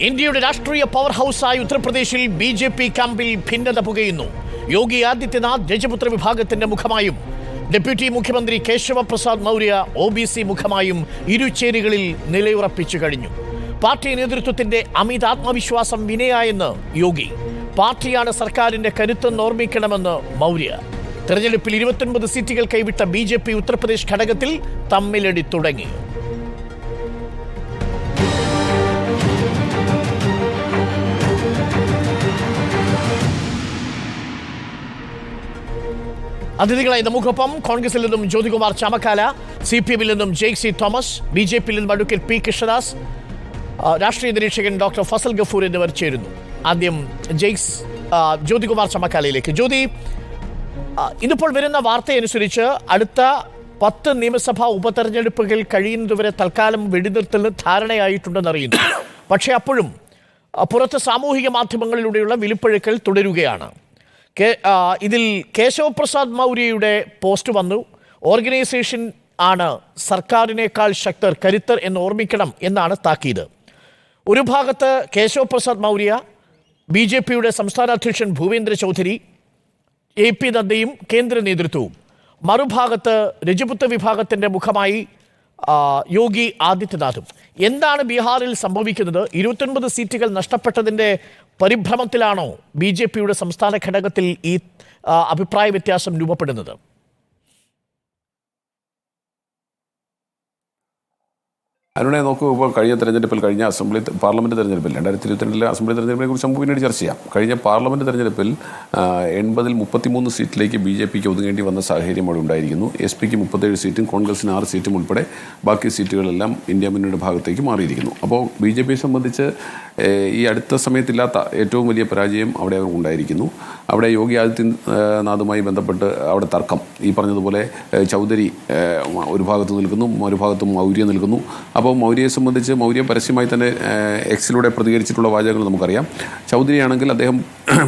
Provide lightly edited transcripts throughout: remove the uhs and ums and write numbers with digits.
ഇന്ത്യയുടെ രാഷ്ട്രീയ പവർ ഹൗസായ ഉത്തർപ്രദേശിൽ BJP ക്യാമ്പിൽ ഭിന്നത പുകയുന്നു. യോഗി ആദിത്യനാഥ് രജപുത്ര വിഭാഗത്തിന്റെ മുഖമായും ഡെപ്യൂട്ടി മുഖ്യമന്ത്രി കേശവ പ്രസാദ് മൗര്യ OBC മുഖമായും ഇരുചേരികളിൽ നിലയുറപ്പിച്ചു കഴിഞ്ഞു. പാർട്ടി നേതൃത്വത്തിന്റെ അമിത ആത്മവിശ്വാസം വിനയായെന്ന് യോഗി. പാർട്ടിയാണ് സർക്കാരിന്റെ കരുത്തെന്ന് ഓർമ്മിക്കണമെന്ന് മൗര്യ. തെരഞ്ഞെടുപ്പിൽ 29 സീറ്റുകൾ കൈവിട്ട BJP ഉത്തർപ്രദേശ് ഘടകത്തിൽ തമ്മിലടി തുടങ്ങി. അതിഥികളായി നമുക്കൊപ്പം കോൺഗ്രസിൽ നിന്നും ജ്യോതികുമാർ ചാമക്കാല, CPM-ൽ നിന്നും ജെയ്സി തോമസ്, BJP-ൽ നിന്നും അഡ്വക്കേറ്റ് P കൃഷ്ണദാസ്, രാഷ്ട്രീയ നിരീക്ഷകൻ ഡോക്ടർ ഫസൽ ഗഫൂർ എന്നിവർ ചേരുന്നു. ആദ്യം ജ്യോതികുമാർ ചാമക്കാലയിലേക്ക്. ജ്യോതി, ഇന്നിപ്പോൾ വരുന്ന വാർത്തയനുസരിച്ച് അടുത്ത 10 നിയമസഭാ ഉപതെരഞ്ഞെടുപ്പുകൾ കഴിയുന്നതുവരെ തൽക്കാലം വെടിനിർത്തലിന് ധാരണയായിട്ടുണ്ടെന്നറിയുന്നു. പക്ഷേ അപ്പോഴും പുറത്ത് സാമൂഹിക മാധ്യമങ്ങളിലൂടെയുള്ള വിളിപ്പഴുക്കൽ തുടരുകയാണ്. ഇതിൽ കേശവപ്രസാദ് മൗര്യയുടെ പോസ്റ്റ് വന്നു. ഓർഗനൈസേഷൻ ആണ് സർക്കാരിനേക്കാൾ ശക്തർ, കരുത്തർ എന്ന് ഓർമ്മിക്കണം എന്നാണ് താക്കീത്. ഒരു ഭാഗത്ത് കേശവപ്രസാദ് മൗര്യ, BJP-യുടെ സംസ്ഥാന അധ്യക്ഷൻ ഭൂപേന്ദ്ര ചൗധരി, AP നദ്ദയും കേന്ദ്ര നേതൃത്വവും, മറുഭാഗത്ത് രജപുത്ര വിഭാഗത്തിൻ്റെ മുഖമായി യോഗി ആദിത്യനാഥും. എന്താണ് ബീഹാറിൽ സംഭവിക്കുന്നത്? 29 സീറ്റുകൾ നഷ്ടപ്പെട്ടതിൻ്റെ പരിഭ്രമത്തിലാണോ BJP-യുടെ സംസ്ഥാന ഘടകത്തിൽ ഈ അഭിപ്രായ വ്യത്യാസം രൂപപ്പെടുന്നത്? അതിനെ നോക്കൂ, ഇപ്പോൾ കഴിഞ്ഞ തെരഞ്ഞെടുപ്പിൽ, കഴിഞ്ഞ പാർലമെൻറ്റ് തെരഞ്ഞെടുപ്പിൽ 2022 അസംബ്ലി തെരഞ്ഞെടുപ്പിനെ കുറിച്ച് നമുക്ക് പിന്നീട് ചർച്ച ചെയ്യാം. കഴിഞ്ഞ പാർലമെൻറ്റ് തെരഞ്ഞെടുപ്പിൽ 80-ൽ 33 സീറ്റിലേക്ക് BJP-ക്ക് ഒതുങ്ങേണ്ടി വന്ന സാഹചര്യം അവിടെ ഉണ്ടായിരിക്കുന്നു. SP-ക്ക് 37 സീറ്റും കോൺഗ്രസിന് 6 സീറ്റും ഉൾപ്പെടെ ബാക്കി സീറ്റുകളെല്ലാം ഇന്ത്യ മുന്നണിയുടെ ഭാഗത്തേക്ക് മാറിയിരിക്കുന്നു. അപ്പോൾ BJP-യെ സംബന്ധിച്ച് ഈ അടുത്ത സമയത്തില്ലാത്ത ഏറ്റവും വലിയ പരാജയം അവിടെ അവർക്കുണ്ടായിരിക്കുന്നു. അവിടെ യോഗി ആദിത്യനാഥുമായി ബന്ധപ്പെട്ട് അവിടെ തർക്കം, ഈ പറഞ്ഞതുപോലെ ചൗധരി ഒരു ഭാഗത്ത് നിൽക്കുന്നു, മറുഭാഗത്ത് മൗര്യ നിൽക്കുന്നു. അപ്പോൾ മൗര്യയെ സംബന്ധിച്ച് മൗര്യ പരസ്യമായി തന്നെ എക്സിലൂടെ പ്രതികരിച്ചിട്ടുള്ള വാചകങ്ങൾ നമുക്കറിയാം. ചൗധരിയാണെങ്കിൽ അദ്ദേഹം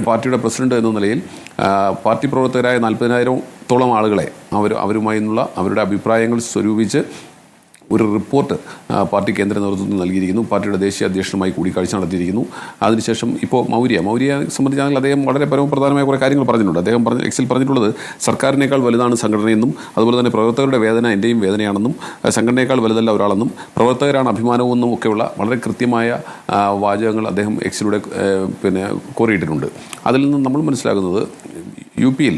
പാർട്ടിയുടെ പ്രസിഡന്റ് എന്ന നിലയിൽ പാർട്ടി പ്രവർത്തകരായ 40,000-ഓളം ആളുകളെ അവരുമായുള്ള അവരുടെ അഭിപ്രായങ്ങൾ സ്വരൂപിച്ച് ഒരു റിപ്പോർട്ട് പാർട്ടി കേന്ദ്ര നേതൃത്വത്തിന് നൽകിയിരിക്കുന്നു. പാർട്ടിയുടെ ദേശീയ അധ്യക്ഷനുമായി കൂടിക്കാഴ്ച നടത്തിയിരിക്കുന്നു. അതിനുശേഷം ഇപ്പോൾ മൗര്യയെ സംബന്ധിച്ചാണെങ്കിൽ അദ്ദേഹം വളരെ പരമപ്രധാനമായ കുറേ കാര്യങ്ങൾ പറഞ്ഞിട്ടുണ്ട്. അദ്ദേഹം എക്സിൽ പറഞ്ഞിട്ടുള്ളത് സർക്കാരിനേക്കാൾ വലുതാണ് സംഘടനയെന്നും, അതുപോലെ തന്നെ പ്രവർത്തകരുടെ വേദന എൻ്റെയും വേദനയാണെന്നും, സംഘടനയേക്കാൾ വലുതല്ല ഒരാളെന്നും, പ്രവർത്തകരാണ് അഭിമാനവുമെന്നും ഒക്കെയുള്ള വളരെ കൃത്യമായ വാചകങ്ങൾ അദ്ദേഹം എക്സിലൂടെ കോറിയിട്ടിട്ടുണ്ട്. അതിൽ നിന്ന് നമ്മൾ മനസ്സിലാക്കുന്നത് UP-യിൽ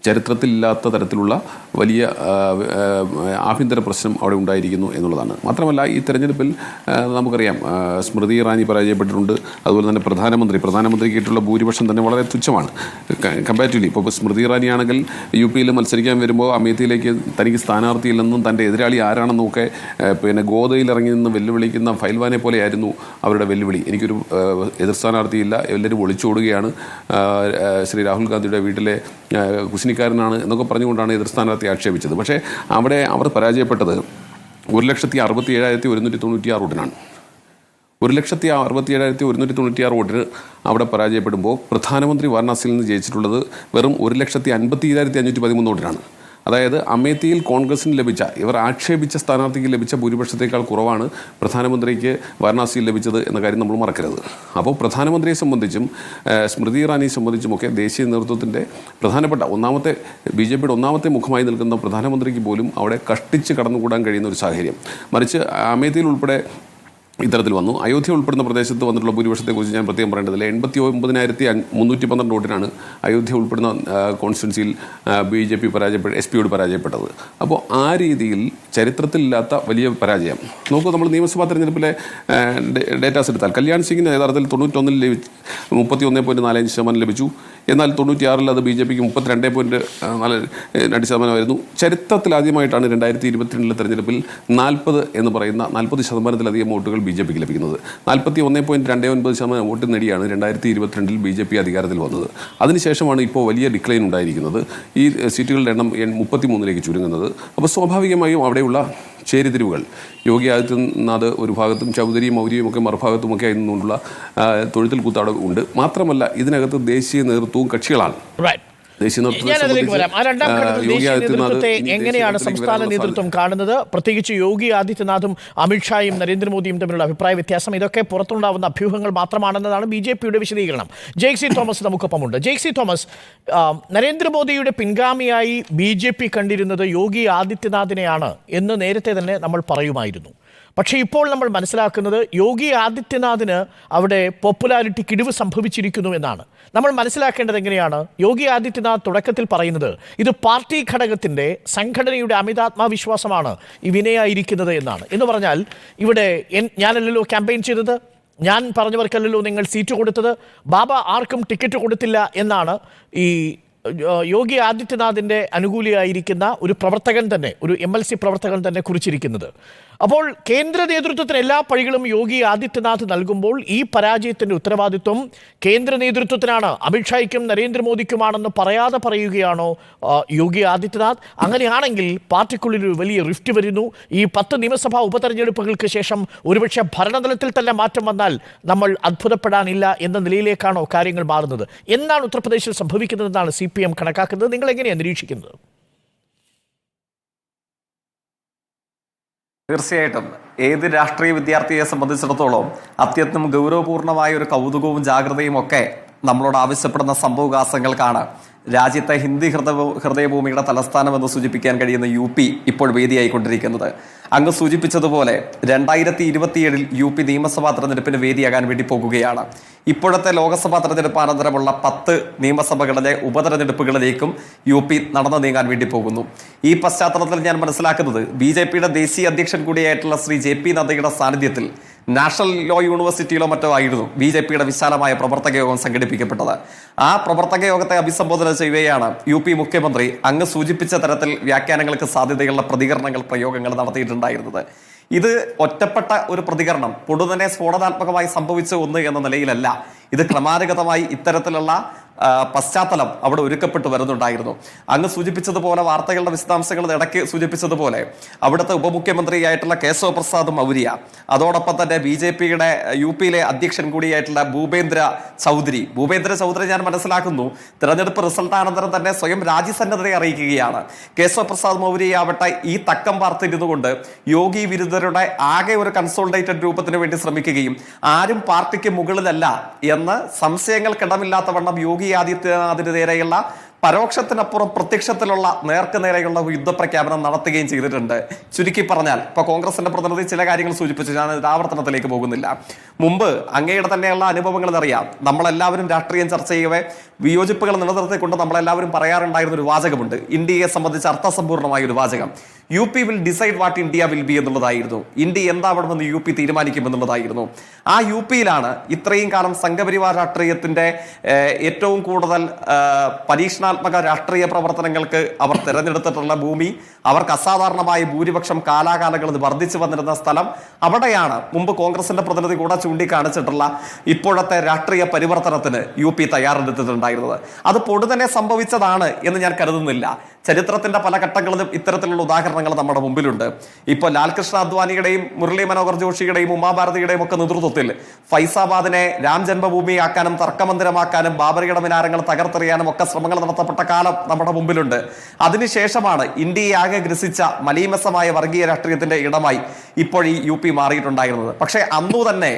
ചരിത്രത്തിലില്ലാത്ത തരത്തിലുള്ള വലിയ ആഭ്യന്തര പ്രശ്നം അവിടെ ഉണ്ടായിരിക്കുന്നു എന്നുള്ളതാണ്. മാത്രമല്ല, ഈ തെരഞ്ഞെടുപ്പിൽ നമുക്കറിയാം സ്മൃതി ഇറാനി പരാജയപ്പെട്ടിട്ടുണ്ട്. അതുപോലെ തന്നെ പ്രധാനമന്ത്രിക്ക് കിട്ടിയുള്ള ഭൂരിപക്ഷം തന്നെ വളരെ തുച്ഛമാണ് കമ്പാരിറ്റീവ്ലി. ഇപ്പോൾ സ്മൃതി ഇറാനി ആണെങ്കിൽ UP-യിൽ മത്സരിക്കാൻ വരുമ്പോൾ അമേത്തിയിലേക്ക് തനിക്ക് സ്ഥാനാർത്ഥിയില്ലെന്നും തൻ്റെ എതിരാളി ആരാണെന്നും ഒക്കെ ഗോദയിൽ ഇറങ്ങി നിന്ന് വെല്ലുവിളിക്കുന്ന ഫൈൽവാനെ പോലെയായിരുന്നു അവരുടെ വെല്ലുവിളി. എനിക്കൊരു എതിർ സ്ഥാനാർത്ഥിയില്ല, എല്ലാവരും ഒളിച്ചോടുകയാണ്, ശ്രീ രാഹുൽ ഗാന്ധിയുടെ വീട്ടിലെ കുശിനിക്കാരനാണ് എന്നൊക്കെ പറഞ്ഞുകൊണ്ടാണ് എതിർ സ്ഥാനാർത്ഥി ആക്ഷേപിച്ചത്. പക്ഷേ അവിടെ അവർ പരാജയപ്പെട്ടത് 1,67,196 വോട്ടിനാണ്. 1,67,196 വോട്ടിന് അവിടെ പരാജയപ്പെടുമ്പോൾ പ്രധാനമന്ത്രി വാരണാസിയിൽ നിന്ന് ജയിച്ചിട്ടുള്ളത് വെറും 1,50,513 വോട്ടിനാണ്. അതായത് അമേത്തിയിൽ കോൺഗ്രസിന് ലഭിച്ച, ഇവർ ആക്ഷേപിച്ച സ്ഥാനാർത്ഥിക്ക് ലഭിച്ച ഭൂരിപക്ഷത്തേക്കാൾ കുറവാണ് പ്രധാനമന്ത്രിക്ക് വാരണാസിയിൽ ലഭിച്ചത് എന്ന കാര്യം നമ്മൾ മറക്കരുത്. അപ്പോൾ പ്രധാനമന്ത്രിയെ സംബന്ധിച്ചും സ്മൃതി ഇറാനിയെ സംബന്ധിച്ചുമൊക്കെ ദേശീയ നേതൃത്വത്തിൻ്റെ പ്രധാനപ്പെട്ട BJP-യുടെ ഒന്നാമത്തെ മുഖമായി നിൽക്കുന്ന പ്രധാനമന്ത്രിക്ക് പോലും അവിടെ കഷ്ടിച്ച് കടന്നുകൂടാൻ കഴിയുന്ന ഒരു സാഹചര്യം. മറിച്ച് അമേത്തിയിൽ ഉൾപ്പെടെ ഇത്തരത്തിൽ വന്നു. അയോധ്യ ഉൾപ്പെടുന്ന പ്രദേശത്ത് വന്നിട്ടുള്ള ഭൂരിപക്ഷത്തെക്കുറിച്ച് ഞാൻ പ്രത്യേകം പറയേണ്ടതില്ല. 89,312 വോട്ടിനാണ് അയോധ്യ ഉൾപ്പെടുന്ന കോൺസ്റ്റിറ്റ്യുൻസിയിൽ SP-യോട് പരാജയപ്പെട്ടത്. അപ്പോൾ ആ രീതിയിൽ ചരിത്രത്തിലില്ലാത്ത വലിയ പരാജയം നോക്കൂ. നമ്മൾ നിയമസഭാ തെരഞ്ഞെടുപ്പിലെ ഡേറ്റാസ് എടുത്താൽ കല്യാൺ സിംഗിന് യഥാർത്ഥത്തിൽ 91-ൽ 31.45% ലഭിച്ചു. എന്നാൽ 96-ൽ അത് BJP-ക്ക് 32.42% ചരിത്രത്തിൽ ആദ്യമായിട്ടാണ് 2022 തെരഞ്ഞെടുപ്പിൽ 40 എന്ന് പറയുന്ന 40%-ലധികം വോട്ടുകൾ BJP-ക്ക് ലഭിക്കുന്നത്. 41.29% വോട്ട് നേടിയാണ് 2022-ൽ BJP അധികാരത്തിൽ വന്നത്. അതിനുശേഷമാണ് ഇപ്പോൾ വലിയ ഡിക്ലൈൻ ഉണ്ടായിരിക്കുന്നത്. ഈ സീറ്റുകളുടെ എണ്ണം 33-ലേക്ക് ചുരുങ്ങുന്നത്. അപ്പോൾ സ്വാഭാവികമായും അവിടെയുള്ള ചേരിതിരിവുകൾ, യോഗി ആദിത്യനാഥ് ഒരു ഭാഗത്തും ചൗധരിയും മൗര്യയും ഒക്കെ മറുഭാഗത്തുമൊക്കെ ആയിരുന്നുകൊണ്ടുള്ള തൊഴുത്തിൽ കൂത്താട ഉണ്ട്. മാത്രമല്ല, ഇതിനകത്ത് ദേശീയ നേതൃത്വവും കക്ഷികളാണ്. ദേശീയ നേതൃത്വത്തെ ഞാനതിലേക്ക് വരാം. ആ രണ്ടാം ഘട്ടത്തിൽ യോഗി ദേശീയ ആദിത്യനാഥ് നേതൃത്വത്തെ ഇനി എങ്ങനെയാണ് ദേശീയ സംസ്ഥാന നേതൃത്വത്തിലേക്ക് നേതൃത്വം കാണുന്നത്? പ്രത്യേകിച്ച് യോഗി ആദിത്യനാഥും അമിത്ഷായും നരേന്ദ്രമോദിയും തമ്മിലുള്ള അഭിപ്രായ വ്യത്യാസം ഇതൊക്കെ പുറത്തുണ്ടാവുന്ന അഭ്യൂഹങ്ങൾ മാത്രമാണെന്നതാണ് BJPയുടെ വിശദീകരണം. ജെയ്സി തോമസ് നമുക്കൊപ്പമുണ്ട്. ജെയ്സി തോമസ്, നരേന്ദ്രമോദിയുടെ പിൻഗാമിയായി BJP കണ്ടിരുന്നത് യോഗി ആദിത്യനാഥിനെയാണ് എന്ന് നേരത്തെ തന്നെ നമ്മൾ പറയുമായിരുന്നു. പക്ഷേ ഇപ്പോൾ നമ്മൾ മനസ്സിലാക്കുന്നത് യോഗി ആദിത്യനാഥിന് അവിടെ പോപ്പുലാരിറ്റി കിടിവ് സംഭവിച്ചിരിക്കുന്നു എന്നാണ്. നമ്മൾ മനസ്സിലാക്കേണ്ടത് എങ്ങനെയാണ്? യോഗി ആദിത്യനാഥ് തുടക്കത്തിൽ പറയുന്നത് ഇത് പാർട്ടി ഘടകത്തിൻ്റെ സംഘടനയുടെ അമിതാത്മവിശ്വാസമാണ് ഈ വിനയായിരിക്കുന്നത് എന്നാണ്. എന്ന് പറഞ്ഞാൽ ഇവിടെ ഞാനല്ലല്ലോ ക്യാമ്പയിൻ ചെയ്തത്, ഞാൻ പറഞ്ഞവർക്കല്ലല്ലോ നിങ്ങൾ സീറ്റ് കൊടുത്തത്, ബാബ ആർക്കും ടിക്കറ്റ് കൊടുത്തില്ല എന്നാണ് ഈ യോഗി ആദിത്യനാഥിൻ്റെ അനുകൂലിയായിരിക്കുന്ന ഒരു പ്രവർത്തകൻ തന്നെ, ഒരു MLC പ്രവർത്തകൻ തന്നെ കുറിച്ചിരിക്കുന്നത്. അപ്പോൾ കേന്ദ്ര നേതൃത്വത്തിന് എല്ലാ പഴികളും യോഗി ആദിത്യനാഥ് നൽകുമ്പോൾ ഈ പരാജയത്തിൻ്റെ ഉത്തരവാദിത്വം കേന്ദ്ര നേതൃത്വത്തിനാണ്, അമിത്ഷായ്ക്കും നരേന്ദ്രമോദിക്കുമാണെന്ന് പറയാതെ പറയുകയാണോ യോഗി ആദിത്യനാഥ്? അങ്ങനെയാണെങ്കിൽ പാർട്ടിക്കുള്ളിൽ ഒരു വലിയ റിഫ്റ്റ് വരുന്നു. ഈ 10 നിയമസഭാ ഉപതെരഞ്ഞെടുപ്പുകൾക്ക് ശേഷം ഒരുപക്ഷെ ഭരണതലത്തിൽ തന്നെ മാറ്റം വന്നാൽ നമ്മൾ അത്ഭുതപ്പെടാനില്ല എന്ന നിലയിലേക്കാണോ കാര്യങ്ങൾ മാറുന്നത്? എന്താണ് ഉത്തർപ്രദേശിൽ സംഭവിക്കുന്നതെന്നാണ് CPM കണക്കാക്കുന്നത്? നിങ്ങൾ എങ്ങനെയാണ് നിരീക്ഷിക്കുന്നത്? തീർച്ചയായിട്ടും ഏത് രാഷ്ട്രീയ വിദ്യാർത്ഥിയെ സംബന്ധിച്ചിടത്തോളം അത്യന്തം ഗൗരവപൂർണമായ ഒരു കൗതുകവും ജാഗ്രതയും ഒക്കെ നമ്മളോട് ആവശ്യപ്പെടുന്ന സംഭവവികാസങ്ങൾക്കാണ് രാജ്യത്തെ ഹിന്ദി ഹൃദയഭൂമിയുടെ തലസ്ഥാനം എന്ന് സൂചിപ്പിക്കാൻ കഴിയുന്ന UP ഇപ്പോൾ വേദിയായിക്കൊണ്ടിരിക്കുന്നത്. അങ്ങ് സൂചിപ്പിച്ചതുപോലെ 2027 UP നിയമസഭാ തെരഞ്ഞെടുപ്പിന് വേദിയാകാൻ വേണ്ടി പോകുകയാണ്. ഇപ്പോഴത്തെ ലോക്സഭാ തെരഞ്ഞെടുപ്പ് അനന്തരമുള്ള 10 നിയമസഭകളിലെ ഉപതെരഞ്ഞെടുപ്പുകളിലേക്കും UP നടന്നു നീങ്ങാൻ വേണ്ടി പോകുന്നു. ഈ പശ്ചാത്തലത്തിൽ ഞാൻ മനസ്സിലാക്കുന്നത് BJPയുടെ ദേശീയ അധ്യക്ഷൻ കൂടിയായിട്ടുള്ള ശ്രീ JP നദ്ദയുടെ സാന്നിധ്യത്തിൽ നാഷണൽ ലോ യൂണിവേഴ്സിറ്റിയിലോ മറ്റോ ആയിരുന്നു BJPയുടെ വിശാലമായ പ്രവർത്തക യോഗം സംഘടിപ്പിക്കപ്പെട്ടത്. ആ പ്രവർത്തക യോഗത്തെ അഭിസംബോധന ചെയ്യുകയാണ് UP മുഖ്യമന്ത്രി അങ്ങ് സൂചിപ്പിച്ച തരത്തിൽ വ്യാഖ്യാനങ്ങൾക്ക് സാധ്യതയുള്ള പ്രതികരണങ്ങൾ, പ്രയോഗങ്ങൾ നടത്തിയിട്ടുണ്ടായിരുന്നത്. ഇത് ഒറ്റപ്പെട്ട ഒരു പ്രതികരണം, പൊടുതന്നെ സ്ഫോടനാത്മകമായി സംഭവിച്ച ഒന്ന് എന്ന നിലയിലല്ല. ഇത് ക്രമാനുഗതമായി ഇത്തരത്തിലുള്ള പശ്ചാത്തലം അവിടെ ഒരുക്കപ്പെട്ടു വരുന്നുണ്ടായിരുന്നു. അങ്ങ് സൂചിപ്പിച്ചതുപോലെ, വാർത്തകളുടെ വിശദാംശങ്ങൾ ഇടയ്ക്ക് സൂചിപ്പിച്ചതുപോലെ, അവിടുത്തെ ഉപമുഖ്യമന്ത്രിയായിട്ടുള്ള കേശവ പ്രസാദ് മൗര്യ, അതോടൊപ്പം തന്നെ BJPയുടെ UPയിലെ അധ്യക്ഷൻ കൂടിയായിട്ടുള്ള ഭൂപേന്ദ്ര ചൗധരി ഞാൻ മനസ്സിലാക്കുന്നു തെരഞ്ഞെടുപ്പ് റിസൾട്ടാനന്തരം തന്നെ സ്വയം രാജ്യസന്നദ്ധതയെ അറിയിക്കുകയാണ്. കേശവ പ്രസാദ് മൗര്യയാവട്ടെ ഈ തക്കം പാർത്തിരുന്നുകൊണ്ട് യോഗി വിരുദ്ധരുടെ ആകെ ഒരു കൺസോൾട്ടേറ്റഡ് രൂപത്തിന് വേണ്ടി ശ്രമിക്കുകയും ആരും പാർട്ടിക്ക് മുകളിലല്ല എന്ന് സംശയങ്ങൾക്കിടമില്ലാത്ത വണ്ണം യോഗി ആദിത്യനാഥിന് നേരെയുള്ള പരോക്ഷത്തിനപ്പുറം പ്രത്യക്ഷത്തിലുള്ള നേർക്കുനേരെയുള്ള യുദ്ധപ്രഖ്യാപനം നടത്തുകയും ചെയ്തിട്ടുണ്ട്. ചുരുക്കി പറഞ്ഞാൽ, ഇപ്പൊ കോൺഗ്രസിന്റെ പ്രതിനിധി ചില കാര്യങ്ങൾ സൂചിപ്പിച്ചു, ഞാൻ ആവർത്തനത്തിലേക്ക് പോകുന്നില്ല. മുമ്പ് അങ്ങയുടെ തന്നെയുള്ള അനുഭവങ്ങൾ അറിയാം. നമ്മളെല്ലാവരും രാഷ്ട്രീയം ചർച്ച ചെയ്യവേ വിയോജിപ്പുകൾ നിലനിർത്തിക്കൊണ്ട് നമ്മളെല്ലാവരും പറയാറുണ്ടായിരുന്ന ഒരു വാചകമുണ്ട്, ഇന്ത്യയെ സംബന്ധിച്ച് അർത്ഥസമ്പൂർണമായ ഒരു വാചകം. UP will decide what India will be എന്നുള്ളതായിരുന്നു. ഇന്ത്യ എന്താവണമെന്ന് UP തീരുമാനിക്കുമെന്നുള്ളതായിരുന്നു. ആ UPയിലാണ് ഇത്രയും കാലം സംഘപരിവാർ രാഷ്ട്രീയത്തിന്റെ ഏറ്റവും കൂടുതൽ പരീക്ഷണാത്മക രാഷ്ട്രീയ പ്രവർത്തനങ്ങൾക്ക് അവർ തിരഞ്ഞെടുത്തിട്ടുള്ള ഭൂമി, അവർക്ക് അസാധാരണമായ ഭൂരിപക്ഷം കാലാകാലങ്ങളിൽ വർദ്ധിച്ചു വന്നിരുന്ന സ്ഥലം. അവിടെയാണ് മുമ്പ് കോൺഗ്രസിന്റെ പ്രതിനിധി കൂടെ ചൂണ്ടിക്കാണിച്ചിട്ടുള്ള ഇപ്പോഴത്തെ രാഷ്ട്രീയ പരിവർത്തനത്തിന് UP തയ്യാറെടുത്തിട്ടുണ്ടായിരുന്നത്. അത് പൊടുതന്നെ സംഭവിച്ചതാണ് എന്ന് ഞാൻ കരുതുന്നില്ല. ചരിത്രത്തിന്റെ പല ഘട്ടങ്ങളിലും ഇത്തരത്തിലുള്ള ഉദാഹരണങ്ങൾ നമ്മുടെ മുമ്പിലുണ്ട്. ഇപ്പോൾ ലാൽകൃഷ്ണ അദ്വാനിയുടെയും മുരളി മനോഹർ ജോഷിയുടെയും ഉമാഭാരതിയുടെയും ഒക്കെ നേതൃത്വത്തിൽ ഫൈസാബാദിനെ രാം ജന്മഭൂമിയാക്കാനും തർക്കമന്ദിരമാക്കാനും ബാബറിയുടെ മിനാരങ്ങൾ തകർത്തെറിയാനും ഒക്കെ ശ്രമങ്ങൾ നടത്തപ്പെട്ട കാലം നമ്മുടെ മുമ്പിലുണ്ട്. അതിനുശേഷമാണ് ഇന്ത്യയെ ആകെ ഗ്രസിച്ച മലീമസമായ വർഗീയ രാഷ്ട്രീയത്തിന്റെ ഇടമായി ഇപ്പോൾ ഈ UP മാറിയിട്ടുണ്ടായിരുന്നത്. പക്ഷേ അന്നു തന്നെ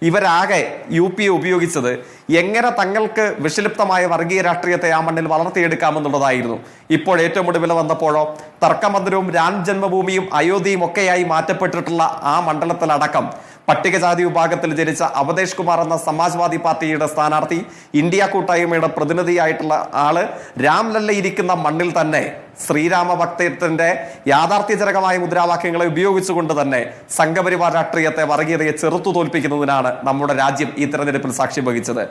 ഇവരാകെ UP ഉപയോഗിച്ചത് എങ്ങനെ തങ്ങൾക്ക് വിഷലിപ്തമായ വർഗീയ രാഷ്ട്രീയത്തെ ആ മണ്ണിൽ വളർത്തിയെടുക്കാമെന്നുള്ളതായിരുന്നു. ഇപ്പോൾ ഏറ്റവും ഒടുവിൽ വന്നപ്പോഴോ തർക്കമന്ദിരവും രാം ജന്മഭൂമിയും അയോധ്യയും ഒക്കെയായി മാറ്റപ്പെട്ടിട്ടുള്ള ആ മണ്ഡലത്തിലടക്കം പട്ടികജാതി വിഭാഗത്തിൽ ജനിച്ച അവതേഷ് കുമാർ എന്ന സമാജ്വാദി പാർട്ടിയുടെ സ്ഥാനാർത്ഥി, ഇന്ത്യ കൂട്ടായ്മയുടെ പ്രതിനിധിയായിട്ടുള്ള ആള് രാംലല്ല ഇരിക്കുന്ന മണ്ണിൽ തന്നെ ശ്രീരാമ ഭക്തത്തിന്റെ യാഥാർത്ഥ്യജനകമായ മുദ്രാവാക്യങ്ങളെ ഉപയോഗിച്ചുകൊണ്ട് തന്നെ സംഘപരിവാർ രാഷ്ട്രീയത്തെ, വർഗീയതയെ ചെറുത്തു തോൽപ്പിക്കുന്നതിനാണ് നമ്മുടെ രാജ്യം ഈ തെരഞ്ഞെടുപ്പിൽ സാക്ഷ്യം വഹിച്ചത്.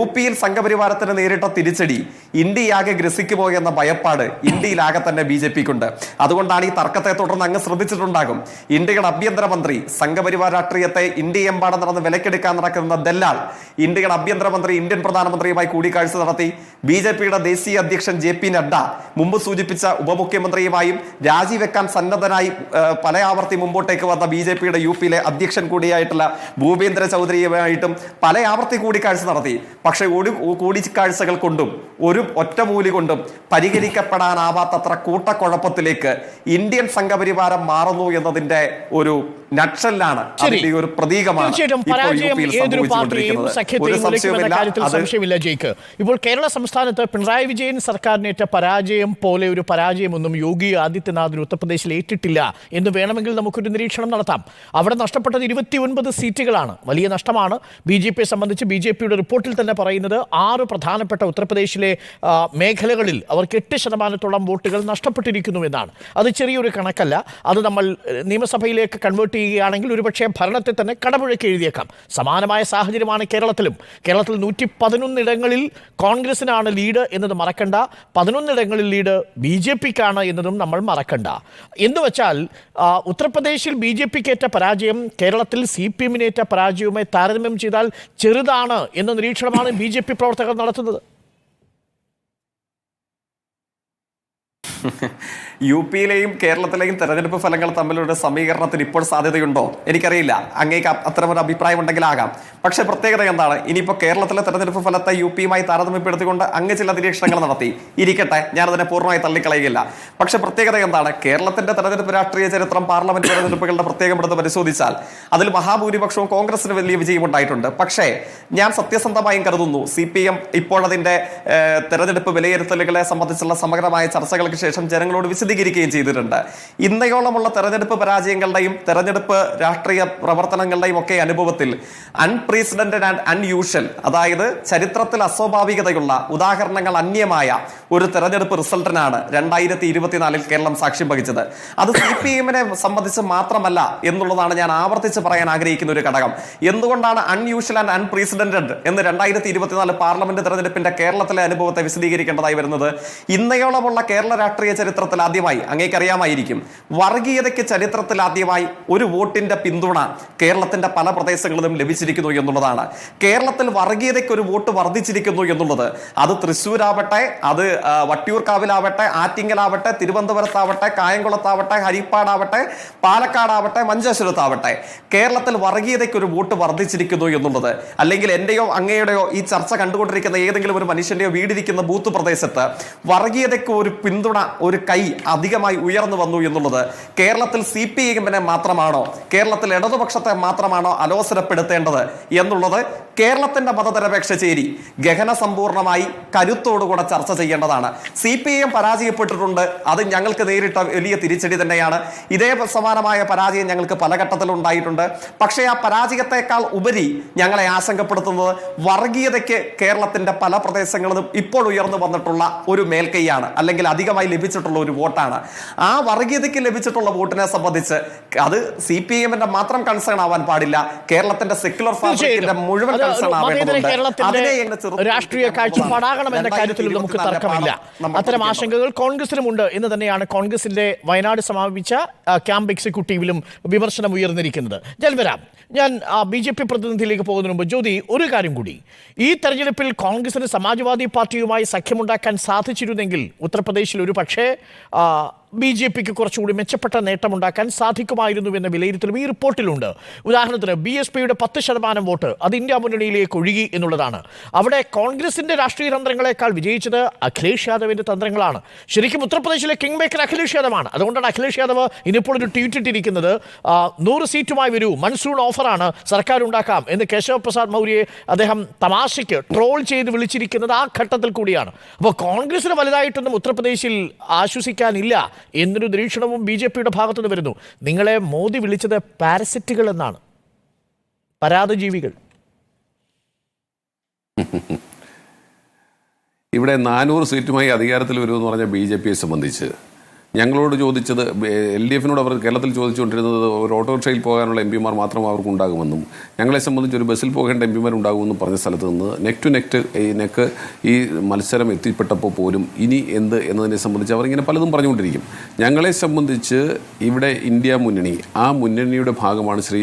UPയിൽ സംഘപരിവാരത്തിന് നേരിട്ട തിരിച്ചടി ഇന്ത്യയാകെ ഗ്രസിക്കുമോ എന്ന ഭയപ്പാട് ഇന്ത്യയിലാകെ തന്നെ BJPക്കുണ്ട്. അതുകൊണ്ടാണ് ഈ തർക്കത്തെ തുടർന്ന് അങ്ങ് ശ്രദ്ധിച്ചിട്ടുണ്ടാകും, ഇന്ത്യയുടെ ആഭ്യന്തരമന്ത്രി സംഘപരിവാർ രാഷ്ട്രീയത്തെ ഇന്ത്യയെമ്പാടും നടന്ന് വിലക്കെടുക്കാൻ നടക്കുന്ന ദല്ലാൽ ഇന്ത്യയുടെ ആഭ്യന്തരമന്ത്രി ഇന്ത്യൻ പ്രധാനമന്ത്രിയുമായി കൂടിക്കാഴ്ച നടത്തി. BJPയുടെ ദേശീയ അധ്യക്ഷൻ JP നഡ്ഡ മുമ്പ് സൂചിപ്പിച്ച ഉപമുഖ്യമന്ത്രിയുമായും രാജിവെക്കാൻ സന്നദ്ധനായി പല ആവർത്തി മുമ്പോട്ടേക്ക് വന്ന BJPയുടെ UP-യിലെ അധ്യക്ഷൻ കൂടിയായിട്ടുള്ള ഭൂപേന്ദ്ര ചൗധരിയുമായിട്ടും പല ആവർത്തി കൂടിക്കാഴ്ച നടത്തി. പക്ഷെ ഒരു കൂടിക്കാഴ്ചകൾ കൊണ്ടും ഒരു ഒറ്റമൂലി കൊണ്ടും പരിഹരിക്കപ്പെടാനാവാത്തത്ര കൂട്ടക്കുഴപ്പത്തിലേക്ക് ഇന്ത്യൻ സംഘപരിവാരം മാറുന്നു എന്നതിന്റെ ഒരു നട്ഷലാണ്, അതിന്റെ ഒരു പ്രതീകമാണ് സംശയമില്ല ജയിക്ക്. ഇപ്പോൾ കേരള സംസ്ഥാനത്ത് പിണറായി വിജയൻ സർക്കാരിനേറ്റ പരാജയം പോലെ ഒരു പരാജയമൊന്നും യോഗി ആദിത്യനാഥിന് ഉത്തർപ്രദേശിൽ ഏറ്റിട്ടില്ല എന്ന് വേണമെങ്കിൽ നമുക്കൊരു നിരീക്ഷണം നടത്താം. അവിടെ നഷ്ടപ്പെട്ടത് 29 സീറ്റുകളാണ്, വലിയ നഷ്ടമാണ്. BJPയെ സംബന്ധിച്ച് BJPയുടെ റിപ്പോർട്ടിൽ തന്നെ പറയുന്നത് 6 പ്രധാനപ്പെട്ട ഉത്തർപ്രദേശിലെ മേഖലകളിൽ അവർക്ക് 8% വോട്ടുകൾ നഷ്ടപ്പെട്ടിരിക്കുന്നു എന്നാണ്. അത് ചെറിയൊരു കണക്കല്ല. അത് നമ്മൾ നിയമസഭയിലേക്ക് കൺവേർട്ട് ചെയ്യുകയാണെങ്കിൽ ഒരുപക്ഷെ ഭരണത്തെ തന്നെ കടപുഴക്കി എഴുതിയേക്കാം. സമാനമായ സാഹചര്യമാണ് കേരളത്തിൽ 111 ഇടങ്ങളിൽ കോൺഗ്രസിനാണ് ലീഡ് എന്നത് മറക്കണ്ട, 11 ഇടങ്ങളിൽ ലീഡ് BJPക്കാണ് എന്നതും നമ്മൾ മറക്കണ്ട. എന്ന് വെച്ചാൽ ഉത്തർപ്രദേശിൽ BJPക്കേറ്റ പരാജയം കേരളത്തിൽ CPM-നേറ്റ പരാജയവുമായി താരതമ്യം ചെയ്താൽ ചെറുതാണ് എന്ന നിരീക്ഷണമാണ് BJP പ്രവർത്തകർ നടത്തുന്നത്. UP-യിലെയും കേരളത്തിലെയും തെരഞ്ഞെടുപ്പ് ഫലങ്ങൾ തമ്മിലുള്ള സമീകരണത്തിന് ഇപ്പോൾ സാധ്യതയുണ്ടോ എനിക്കറിയില്ല. അങ്ങേക്ക് അത്തരമൊരു അഭിപ്രായം ഉണ്ടെങ്കിലാകാം. പക്ഷെ പ്രത്യേകത എന്താണ്? ഇനിയിപ്പോൾ കേരളത്തിലെ തെരഞ്ഞെടുപ്പ് ഫലത്തെ UP-യുമായി താരതമ്യപ്പെടുത്തിക്കൊണ്ട് അങ്ങ് ചില നിരീക്ഷണങ്ങൾ നടത്തി. ഇരിക്കട്ടെ, ഞാനതിനെ പൂർണ്ണമായി തള്ളിക്കളയുകയില്ല. പക്ഷെ പ്രത്യേകത എന്താണ്? കേരളത്തിന്റെ തെരഞ്ഞെടുപ്പ് രാഷ്ട്രീയ ചരിത്രം, പാർലമെന്റ് തെരഞ്ഞെടുപ്പുകളുടെ പ്രത്യേകം എടുത്ത് പരിശോധിച്ചാൽ അതിൽ മഹാഭൂരിപക്ഷവും കോൺഗ്രസിന് വലിയ വിജയമുണ്ടായിട്ടുണ്ട്. പക്ഷേ ഞാൻ സത്യസന്ധമായും കരുതുന്നു CPM ഇപ്പോഴതിന്റെ തെരഞ്ഞെടുപ്പ് വിലയിരുത്തലുകളെ സംബന്ധിച്ചുള്ള സമഗ്രമായ ചർച്ചകൾക്ക് ശേഷം ജനങ്ങളോട് വിശദീകരിക്കുകയും ചെയ്തിട്ടുണ്ട്. ഇന്നയോളമുള്ള തെരഞ്ഞെടുപ്പ് പരാജയങ്ങളുടെയും തെരഞ്ഞെടുപ്പ് രാഷ്ട്രീയ പ്രവർത്തനങ്ങളുടെയും ഒക്കെ അനുഭവത്തിൽ അൺപ്രീസിഡന്റഡ് ആൻഡ് അൺയൂഷ്വൽ, അതായത് ചരിത്രത്തിൽ അസ്വാഭാവികതയുള്ള, ഉദാഹരണങ്ങൾ അന്യമായ ഒരു തെരഞ്ഞെടുപ്പ് റിസൾട്ടിനാണ് 2024 കേരളം സാക്ഷ്യം വഹിച്ചത്. അത് CPM-നെ സംബന്ധിച്ച് മാത്രമല്ല എന്നുള്ളതാണ് ഞാൻ ആവർത്തിച്ച് പറയാൻ ആഗ്രഹിക്കുന്ന ഒരു ഘടകം. എന്തുകൊണ്ടാണ് അൺയൂഷ്വൽ ആൻഡ് അൺപ്രീസിഡന്റഡ് എന്ന് 2024 പാർലമെന്റ് തെരഞ്ഞെടുപ്പിന്റെ കേരളത്തിലെ അനുഭവത്തെ വിശദീകരിക്കേണ്ടതായി വരുന്നത്? ഇന്നയോളമുള്ള കേരള രാഷ്ട്രീയ ചരിത്രത്തിൽ ആദ്യമായി, അങ്ങേക്കറിയാമായിരിക്കും, വർഗീയതയ്ക്ക് ചരിത്രത്തിൽ ആദ്യമായി ഒരു വോട്ടിന്റെ പിന്തുണ കേരളത്തിന്റെ പല പ്രദേശങ്ങളിലും ലഭിച്ചിരിക്കുന്നു എന്നുള്ളതാണ്. കേരളത്തിൽ വർഗീയതയ്ക്ക് ഒരു വോട്ട് വർദ്ധിച്ചിരിക്കുന്നു എന്നുള്ളത് അത് തൃശ്ശൂരാവട്ടെ, അത് വട്ടിയൂർക്കാവിലാവട്ടെ, ആറ്റിങ്ങലാവട്ടെ, തിരുവനന്തപുരത്താവട്ടെ, കായംകുളത്താവട്ടെ, ഹരിപ്പാടാവട്ടെ, പാലക്കാടാവട്ടെ, മഞ്ചേശ്വരത്താവട്ടെ, കേരളത്തിൽ വർഗീയതയ്ക്ക് ഒരു വോട്ട് വർദ്ധിച്ചിരിക്കുന്നു എന്നുള്ളത്, അല്ലെങ്കിൽ എന്റെയോ അങ്ങയുടെയോ ഈ ചർച്ച കണ്ടുകൊണ്ടിരിക്കുന്ന ഏതെങ്കിലും ഒരു മനുഷ്യന്റെയോ വീടിരിക്കുന്ന ബൂത്ത് പ്രദേശത്ത് വർഗീയതയ്ക്ക് ഒരു പിന്തുണ, ഒരു കൈ അധികമായി ഉയർന്നു വന്നു എന്നുള്ളത് കേരളത്തിൽ CPM-നെ മാത്രമാണോ, കേരളത്തിൽ ഇടതുപക്ഷത്തെ മാത്രമാണോ അലോസരപ്പെടുത്തേണ്ടത് എന്നുള്ളത് കേരളത്തിന്റെ മതനിരപേക്ഷ ചേരി ഗഹന സമ്പൂർണമായി കരുത്തോടുകൂടെ ചർച്ച ചെയ്യേണ്ടതാണ്. CPM പരാജയപ്പെട്ടിട്ടുണ്ട്, അത് ഞങ്ങൾക്ക് നേരിട്ട വലിയ തിരിച്ചടി തന്നെയാണ്. ഇതേ സമാനമായ പരാജയം ഞങ്ങൾക്ക് പല ഘട്ടത്തിലും ഉണ്ടായിട്ടുണ്ട്. പക്ഷേ ആ പരാജയത്തെക്കാൾ ഉപരി ഞങ്ങളെ ആശങ്കപ്പെടുത്തുന്നത് വർഗീയതയ്ക്ക് കേരളത്തിന്റെ പല പ്രദേശങ്ങളിലും ഇപ്പോൾ ഉയർന്നു വന്നിട്ടുള്ള ഒരു മേൽക്കൈയാണ്, അല്ലെങ്കിൽ അധികമായി ലഭിച്ചിട്ടുള്ള ഒരു വോട്ടാണ്. ആ വർഗീയതയ്ക്ക് ലഭിച്ചിട്ടുള്ള വോട്ടിനെ സംബന്ധിച്ച് അത് CPM-ന്റെ മാത്രം കൺസേൺ ആവാൻ പാടില്ല, കേരളത്തിന്റെ സെക്യുലർ ഫാബ്രിക്കിന്റെ മുഴുവൻ കൺസേൺ ആവേണ്ടതുണ്ട്. രാഷ്ട്രീയ കാഴ്ചപ്പാടാകണം എന്ന കാര്യത്തിൽ നമുക്ക് തർക്കമില്ല. അത്തരം ആശങ്കകൾ കോൺഗ്രസിനുമുണ്ട് എന്ന് തന്നെയാണ് കോൺഗ്രസിന്റെ വയനാട് സമാപിച്ച ക്യാമ്പ് എക്സിക്യൂട്ടീവിലും വിമർശനം ഉയർന്നിരിക്കുന്നത്. ഞാൻ BJP പ്രതിനിധിയിലേക്ക് പോകുന്നതിന് മുമ്പ് ജ്യോതി, ഒരു കാര്യം കൂടി. ഈ തെരഞ്ഞെടുപ്പിൽ കോൺഗ്രസിന് സമാജ്വാദി പാർട്ടിയുമായി സഖ്യമുണ്ടാക്കാൻ സാധിച്ചിരുന്നെങ്കിൽ ഉത്തർപ്രദേശിൽ ഒരു പക്ഷേ BJPക്ക് കുറച്ചുകൂടി മെച്ചപ്പെട്ട നേട്ടമുണ്ടാക്കാൻ സാധിക്കുമായിരുന്നു എന്ന വിലയിരുത്തലും ഈ റിപ്പോർട്ടിലുണ്ട്. ഉദാഹരണത്തിന് BSPയുടെ 10% വോട്ട് അത് ഇന്ത്യ മുന്നണിയിലേക്ക് ഒഴുകി എന്നുള്ളതാണ്. അവിടെ കോൺഗ്രസിന്റെ രാഷ്ട്രീയ തന്ത്രങ്ങളെക്കാൾ വിജയിച്ചത് അഖിലേഷ് യാദവിന്റെ തന്ത്രങ്ങളാണ്. ശരിക്കും ഉത്തർപ്രദേശിലെ കിങ് മേക്കർ അഖിലേഷ് യാദവാണ്. അതുകൊണ്ടാണ് അഖിലേഷ് യാദവ് ഇനിയിപ്പോൾ ഒരു ട്വീറ്റ് ഇട്ടിരിക്കുന്നത്, 100 സീറ്റുമായി വരൂ, മൺസൂൺ ഓഫറാണ്, സർക്കാർ ഉണ്ടാക്കാം എന്ന് കേശവ പ്രസാദ് മൗര്യയെ അദ്ദേഹം തമാശയ്ക്ക് ട്രോൾ ചെയ്ത് വിളിച്ചിരിക്കുന്നത് ആ ഘട്ടത്തിൽ കൂടിയാണ്. അപ്പോൾ കോൺഗ്രസിന് വലുതായിട്ടൊന്നും ഉത്തർപ്രദേശിൽ ആശ്വസിക്കാനില്ല എന്നൊരു നിരീക്ഷണവും BJPയുടെ ഭാഗത്തുനിന്ന് വരുന്നു. നിങ്ങളെ മോദി വിളിച്ചത് പാരസിറ്റുകൾ എന്നാണ്, പരാതജീവികൾ. ഇവിടെ 400 സീറ്റുമായി അധികാരത്തിൽ വരുമെന്ന് പറഞ്ഞ BJPയെ സംബന്ധിച്ച് ഞങ്ങളോട് ചോദിച്ചത്, LDF-നോട് അവർ കേരളത്തിൽ ചോദിച്ചുകൊണ്ടിരുന്നത് ഒരു ഓട്ടോറിക്ഷയിൽ പോകാനുള്ള MP-മാർ മാത്രം അവർക്ക് ഉണ്ടാകുമെന്നും ഞങ്ങളെ സംബന്ധിച്ച് ഒരു ബസ്സിൽ പോകേണ്ട MP-മാർ ഉണ്ടാകുമെന്നും പറഞ്ഞ സ്ഥലത്ത് നിന്ന് നെക്ക് ടു നെക്ക് ഈ മത്സരം എത്തിപ്പെട്ടപ്പോൾ പോലും ഇനി എന്ത് എന്നതിനെ സംബന്ധിച്ച് അവർ ഇങ്ങനെ പലതും പറഞ്ഞുകൊണ്ടിരിക്കും. ഞങ്ങളെ സംബന്ധിച്ച് ഇവിടെ ഇന്ത്യ മുന്നണി, ആ മുന്നണിയുടെ ഭാഗമാണ് ശ്രീ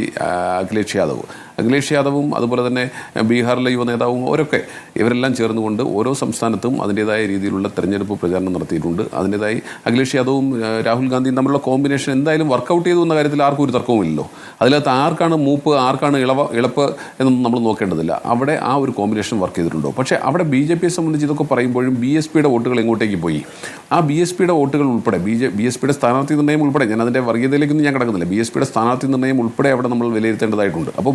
അഖിലേഷ് യാദവ്. അഖിലേഷ് യാദവും അതുപോലെ തന്നെ ബീഹാറിലെ യുവ നേതാവും അവരൊക്കെ ഇവരെല്ലാം ചേർന്നുകൊണ്ട് ഓരോ സംസ്ഥാനത്തും അതിൻ്റെതായ രീതിയിലുള്ള തെരഞ്ഞെടുപ്പ് പ്രചാരണം നടത്തിയിട്ടുണ്ട്. അതിൻ്റെതായി അഖിലേഷ് യാദവും രാഹുൽ ഗാന്ധിയും തമ്മിലുള്ള കോമ്പിനേഷൻ എന്തായാലും വർക്കൗട്ട് ചെയ്തു എന്ന കാര്യത്തിൽ ആർക്കും ഒരു തർക്കവുമില്ലല്ലോ. അതിനകത്ത് ആർക്കാണ് മൂപ്പ് ആർക്കാണ് ഇളപ്പ് എന്നൊന്നും നമ്മൾ നോക്കേണ്ടതില്ല. അവിടെ ആ ഒരു കോമ്പിനേഷൻ വർക്ക് ചെയ്തിട്ടുണ്ടോ? പക്ഷേ അവിടെ BJPയെ സംബന്ധിച്ച് ഇതൊക്കെ പറയുമ്പോഴും BSPയുടെ വോട്ടുകൾ എങ്ങോട്ടേക്ക് പോയി? ആ BSPയുടെ വോട്ടുകൾ ഉൾപ്പെടെ BSPയുടെ സ്ഥാനാർത്ഥി നിർണ്ണയം ഉൾപ്പെടെ, ഞാൻ അതിൻ്റെ വർഗീയതയിലേക്കൊന്നും ഞാൻ കിടക്കുന്നില്ല, BSPയുടെ സ്ഥാനാർത്ഥി നിർണ്ണയം ഉൾപ്പെടെ അവിടെ നമ്മൾ വിലയിരുത്തേണ്ടതായിട്ടുണ്ട്. അപ്പോൾ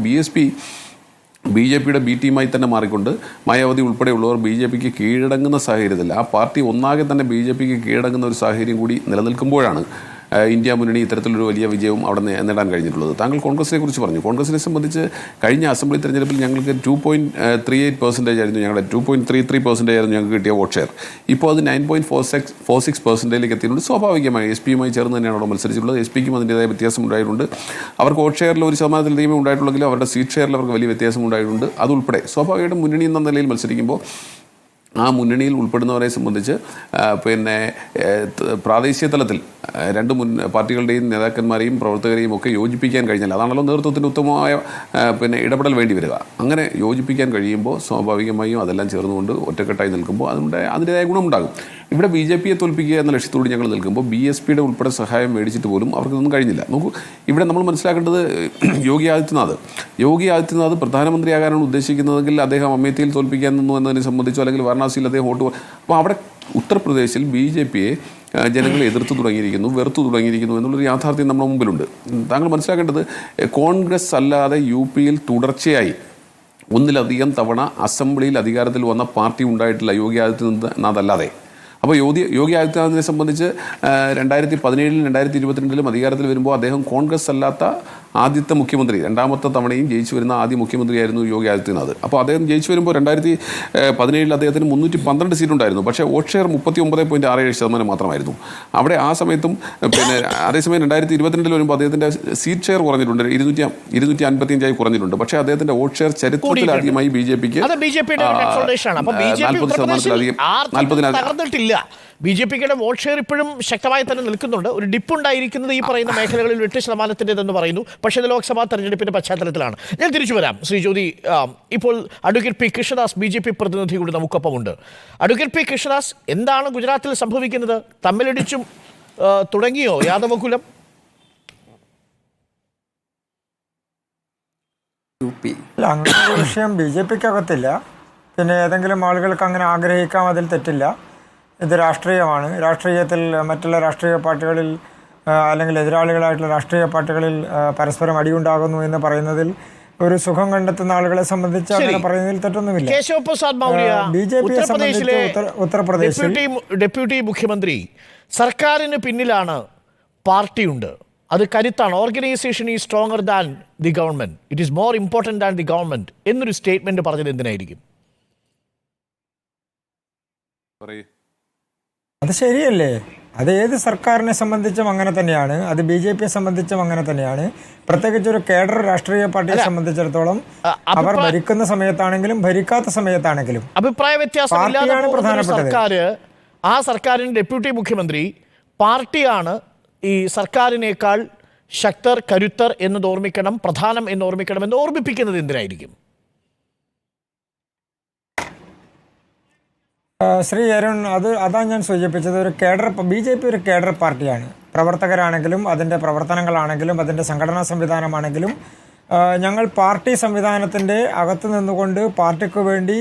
BJPയുടെ B ടീമായി തന്നെ മാറിക്കൊണ്ട് മായാവതി ഉൾപ്പെടെയുള്ളവർ BJPക്ക് കീഴടങ്ങുന്ന സാഹചര്യത്തിൽ ആ പാർട്ടി ഒന്നാകെ തന്നെ BJPക്ക് കീഴടങ്ങുന്ന ഒരു സാഹചര്യം കൂടി നിലനിൽക്കുമ്പോഴാണ് ഇന്ത്യ മുന്നണി ഇത്തരത്തിലൊരു വലിയ വിജയവും അവിടെ നേടാൻ കഴിഞ്ഞിട്ടുള്ളത്. താങ്കൾ കോൺഗ്രസിനെ കുറിച്ച് പറഞ്ഞു. കോൺഗ്രസിനെ സംബന്ധിച്ച് കഴിഞ്ഞ അസംബ്ലി തെരഞ്ഞെടുപ്പിൽ ഞങ്ങൾക്ക് 2.38% ആയിരുന്നു, ഞങ്ങളുടെ 2.33% ആയിരുന്നു ഞങ്ങൾക്ക് കിട്ടിയ വോട്ട് ഷെയർ. ഇപ്പോൾ അത് 9.46% എത്തിയിട്ടുണ്ട്. സ്വാഭാവികമായി SP-യുമായി ചേർന്ന് തന്നെയാണ് അവിടെ മത്സരിച്ചിട്ടുള്ളത്. SP-ക്കും അതിൻ്റെതായ വ്യത്യാസം ഉണ്ടായിട്ടുണ്ട്. അവർക്ക് വോട്ട് ഷെയറിൽ 1% ഉണ്ടായിട്ടുള്ളെങ്കിലും അവരുടെ സീറ്റ് ഷെയറിൽ അവർക്ക് വലിയ വ്യത്യാസം ഉണ്ടായിട്ടുണ്ട്. അതുൾപ്പെടെ സ്വാഭാവികമായിട്ടും മുന്നണി എന്ന നിലയിൽ മത്സരിക്കുമ്പോൾ ആ മുന്നണിയിൽ ഉൾപ്പെടുന്നവരെ സംബന്ധിച്ച് പ്രാദേശിക തലത്തിൽ രണ്ട് പാർട്ടികളുടെയും നേതാക്കന്മാരെയും പ്രവർത്തകരെയും ഒക്കെ യോജിപ്പിക്കാൻ കഴിഞ്ഞാൽ അതാണല്ലോ നേതൃത്വത്തിന് ഉത്തമമായ ഇടപെടൽ വേണ്ടി വരിക. അങ്ങനെ യോജിപ്പിക്കാൻ കഴിയുമ്പോൾ സ്വാഭാവികമായും അതെല്ലാം ചേർന്നുകൊണ്ട് ഒറ്റക്കെട്ടായി നിൽക്കുമ്പോൾ അതിൻ്റെതായ ഗുണമുണ്ടാകും. ഇവിടെ BJPയെ തോൽപ്പിക്കുക എന്ന ലക്ഷ്യത്തോട് ഞങ്ങൾ നിൽക്കുമ്പോൾ BSPയുടെ ഉൾപ്പെടെ സഹായം മേടിച്ചിട്ട് പോലും അവർക്കൊന്നും കഴിഞ്ഞില്ല. നോക്കൂ, ഇവിടെ നമ്മൾ മനസ്സിലാക്കേണ്ടത് യോഗി ആദിത്യനാഥ് പ്രധാനമന്ത്രിയാകാനാണ് ഉദ്ദേശിക്കുന്നതെങ്കിൽ അദ്ദേഹം അമേത്തിയിൽ തോൽപ്പിക്കാൻ നിന്നു എന്നതിനെ സംബന്ധിച്ചോ അല്ലെങ്കിൽ വാരണാസിയിൽ അദ്ദേഹം വോട്ട്. അപ്പോൾ അവിടെ ഉത്തർപ്രദേശിൽ BJPയെ ജനങ്ങൾ എതിർത്ത് തുടങ്ങിയിരിക്കുന്നു, വെറുത്തു തുടങ്ങിയിരിക്കുന്നു എന്നുള്ളൊരു യാഥാർത്ഥ്യം നമ്മുടെ മുമ്പിലുണ്ട്. താങ്കൾ മനസ്സിലാക്കേണ്ടത് കോൺഗ്രസ് അല്ലാതെ UPയിൽ തുടർച്ചയായി ഒന്നിലധികം തവണ അസംബ്ലിയിൽ അധികാരത്തിൽ വന്ന പാർട്ടി ഉണ്ടായിട്ടില്ല യോഗി ആദിത്യനാഥ് അല്ലാതെ. അപ്പോൾ യോഗി ആദിത്യനാഥിനെ സംബന്ധിച്ച് 2017-ലും 2022-ലും അധികാരത്തിൽ വരുമ്പോൾ അദ്ദേഹം കോൺഗ്രസ് അല്ലാത്ത ആദ്യത്തെ മുഖ്യമന്ത്രി, രണ്ടാമത്തെ തവണയും ജയിച്ചു വരുന്ന ആദ്യ മുഖ്യമന്ത്രിയായിരുന്നു യോഗി ആദിത്യനാഥ്. അപ്പോൾ അദ്ദേഹം ജയിച്ചു വരുമ്പോൾ 2017 അദ്ദേഹത്തിന് 312 സീറ്റുണ്ടായിരുന്നു. പക്ഷേ വോട്ട് ഷെയർ 39.67% മാത്രമായിരുന്നു. അവിടെ ആ സമയത്തും അതേസമയം 2022 വരുമ്പോൾ അദ്ദേഹത്തിൻ്റെ സീറ്റ് ഷെയർ കുറഞ്ഞിട്ടുണ്ട്, 255 കുറഞ്ഞിട്ടുണ്ട്. പക്ഷേ അദ്ദേഹത്തിൻ്റെ വോട്ട് ഷെയർ ചരിത്രത്തിലാദ്യമായി BJPക്ക് 40%. BJPയുടെ വോട്ട് ഷെയർ ഇപ്പോഴും ശക്തമായി തന്നെ നിൽക്കുന്നുണ്ട്. ഒരു ഡിപ്പ് ഉണ്ടായിരിക്കുന്നത് ഈ പറയുന്ന മേഖലകളിൽ 8%-ൻ്റെതെന്ന് പറയുന്നു. പക്ഷേ ഇത് ലോക്സഭാ തെരഞ്ഞെടുപ്പിന്റെ പശ്ചാത്തലത്തിലാണ്. ഞാൻ തിരിച്ചു വരാം. ശ്രീ ജ്യോതി, ഇപ്പോൾ അഡ്വക്കേറ്റ് P. കൃഷ്ണദാസ് BJP പ്രതിനിധി കൂടി നമുക്കൊപ്പമുണ്ട്. Advocate P. കൃഷ്ണദാസ്, എന്താണ് ഗുജറാത്തിൽ സംഭവിക്കുന്നത്? തമ്മിലടിച്ചും തുടങ്ങിയോ യാദവകുലം? അങ്ങനെ ഒരു വിഷയം BJPക്കകത്തില്ല. പിന്നെ ഏതെങ്കിലും ആളുകൾക്ക് അങ്ങനെ ആഗ്രഹിക്കാം, അതിൽ തെറ്റില്ല. ഇത് രാഷ്ട്രീയമാണ്. രാഷ്ട്രീയത്തിൽ മറ്റുള്ള രാഷ്ട്രീയ പാർട്ടികളിൽ അല്ലെങ്കിൽ എതിരാളികളായിട്ടുള്ള രാഷ്ട്രീയ പാർട്ടികളിൽ പരസ്പരം അടിയുണ്ടാകുന്നു എന്ന് പറയുന്നതിൽ ഒരു സുഖം കണ്ടെത്തുന്ന ആളുകളെ സംബന്ധിച്ച് അങ്ങനെ പറയുന്നതിൽ തെറ്റൊന്നുമില്ല. BJPയെ സംബന്ധിച്ച് ഉത്തർപ്രദേശിൽ ഡെപ്യൂട്ടി മുഖ്യമന്ത്രി, സർക്കാരിന് പിന്നിലാണ് പാർട്ടിയുണ്ട്, അത് കരുത്താണ്, organisation is stronger than the government, it is more important than the government എന്നൊരു സ്റ്റേറ്റ്മെന്റ് പറഞ്ഞത് എന്തിനായിരിക്കും? അത് ശരിയല്ലേ? അത് ഏത് സർക്കാരിനെ സംബന്ധിച്ചും അങ്ങനെ തന്നെയാണ്, അത് BJPയെ സംബന്ധിച്ചും അങ്ങനെ തന്നെയാണ്. പ്രത്യേകിച്ച് ഒരു കേഡർ രാഷ്ട്രീയ പാർട്ടിയെ സംബന്ധിച്ചിടത്തോളം അവർ ഭരിക്കുന്ന സമയത്താണെങ്കിലും ഭരിക്കാത്ത സമയത്താണെങ്കിലും അഭിപ്രായ വ്യത്യാസമില്ലാതെ പ്രധാനപ്പെട്ട ആ സർക്കാരിന്റെ ഡെപ്യൂട്ടി മുഖ്യമന്ത്രി പാർട്ടിയാണ് ഈ സർക്കാരിനേക്കാൾ ശക്തർ, കരുത്തർ എന്നത് ഓർമ്മിക്കണം, പ്രധാനം എന്ന് ഓർമ്മിക്കണം എന്ന് ഓർമ്മിപ്പിക്കുന്നത് എന്തിനായിരിക്കും? ശ്രീ അരുൺ, അതാണ് ഞാൻ സൂചിപ്പിച്ചത്. ഒരു BJP ഒരു കേഡർ പാർട്ടിയാണ്. പ്രവർത്തകരാണെങ്കിലും അതിൻ്റെ പ്രവർത്തനങ്ങളാണെങ്കിലും അതിൻ്റെ സംഘടനാ സംവിധാനമാണെങ്കിലും ഞങ്ങൾ പാർട്ടി സംവിധാനത്തിൻ്റെ അകത്ത് നിന്നുകൊണ്ട് പാർട്ടിക്ക് വേണ്ടി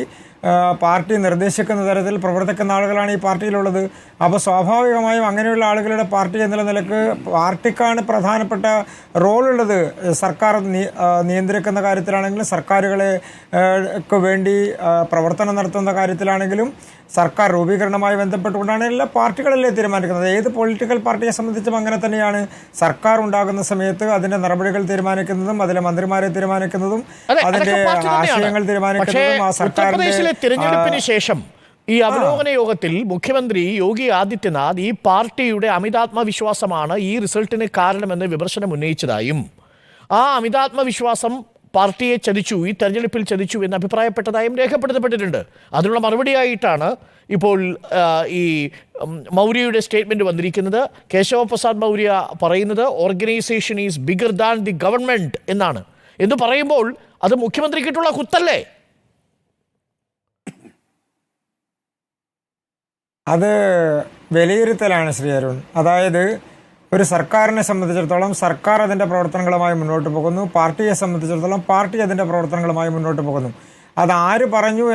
പാർട്ടി നിർദ്ദേശിക്കുന്ന തരത്തിൽ പ്രവർത്തിക്കുന്ന ആളുകളാണ് ഈ പാർട്ടിയിലുള്ളത്. അപ്പോൾ സ്വാഭാവികമായും അങ്ങനെയുള്ള ആളുകളുടെ പാർട്ടി എന്നുള്ള നിലക്ക് പാർട്ടിക്കാണ് പ്രധാനപ്പെട്ട റോളുള്ളത്. സർക്കാർ നിയന്ത്രിക്കുന്ന കാര്യത്തിലാണെങ്കിലും സർക്കാരുകളെ വേണ്ടി പ്രവർത്തനം നടത്തുന്ന കാര്യത്തിലാണെങ്കിലും സർക്കാർ രൂപീകരണവുമായി ബന്ധപ്പെട്ടുകൊണ്ടാണ് എല്ലാ പാർട്ടികളല്ലേ തീരുമാനിക്കുന്നത്. ഏത് പൊളിറ്റിക്കൽ പാർട്ടിയെ സംബന്ധിച്ചും അങ്ങനെ തന്നെയാണ്. സർക്കാർ ഉണ്ടാകുന്ന സമയത്ത് അതിൻ്റെ നടപടികൾ തീരുമാനിക്കുന്നതും അതിലെ മന്ത്രിമാരെ തീരുമാനിക്കുന്നതും അതിൻ്റെ ആശയങ്ങൾ തീരുമാനിക്കുന്നതും ആ സർക്കാരിന്റെ തിരഞ്ഞെടുപ്പിന് ശേഷം ഈ അവലോകന യോഗത്തിൽ മുഖ്യമന്ത്രി യോഗി ആദിത്യനാഥ് ഈ പാർട്ടിയുടെ അമിതാത്മവിശ്വാസമാണ് ഈ റിസൾട്ടിന് കാരണമെന്ന് വിമർശനം ഉന്നയിച്ചതായും ആ അമിതാത്മവിശ്വാസം പാർട്ടിയെ ചതിച്ചു, ഈ തെരഞ്ഞെടുപ്പിൽ ചതിച്ചു എന്ന് അഭിപ്രായപ്പെട്ടതായും രേഖപ്പെടുത്തപ്പെട്ടിട്ടുണ്ട്. അതിനുള്ള മറുപടിയായിട്ടാണ് ഇപ്പോൾ ഈ മൗര്യയുടെ സ്റ്റേറ്റ്മെൻറ്റ് വന്നിരിക്കുന്നത്. കേശവ പ്രസാദ് മൗര്യ പറയുന്നത് organisation is bigger than the government എന്നാണ്. എന്ന് പറയുമ്പോൾ അത് മുഖ്യമന്ത്രിക്കിട്ടുള്ള കുത്തല്ലേ? അത് വിലയിരുത്തലാണ് ശ്രീ അരുൺ. അതായത് ഒരു സർക്കാരിനെ സംബന്ധിച്ചിടത്തോളം സർക്കാർ അതിൻ്റെ പ്രവർത്തനങ്ങളുമായി മുന്നോട്ട് പോകുന്നു, പാർട്ടിയെ സംബന്ധിച്ചിടത്തോളം പാർട്ടി അതിൻ്റെ പ്രവർത്തനങ്ങളുമായി മുന്നോട്ട് പോകുന്നു. അത് ആര് പറഞ്ഞു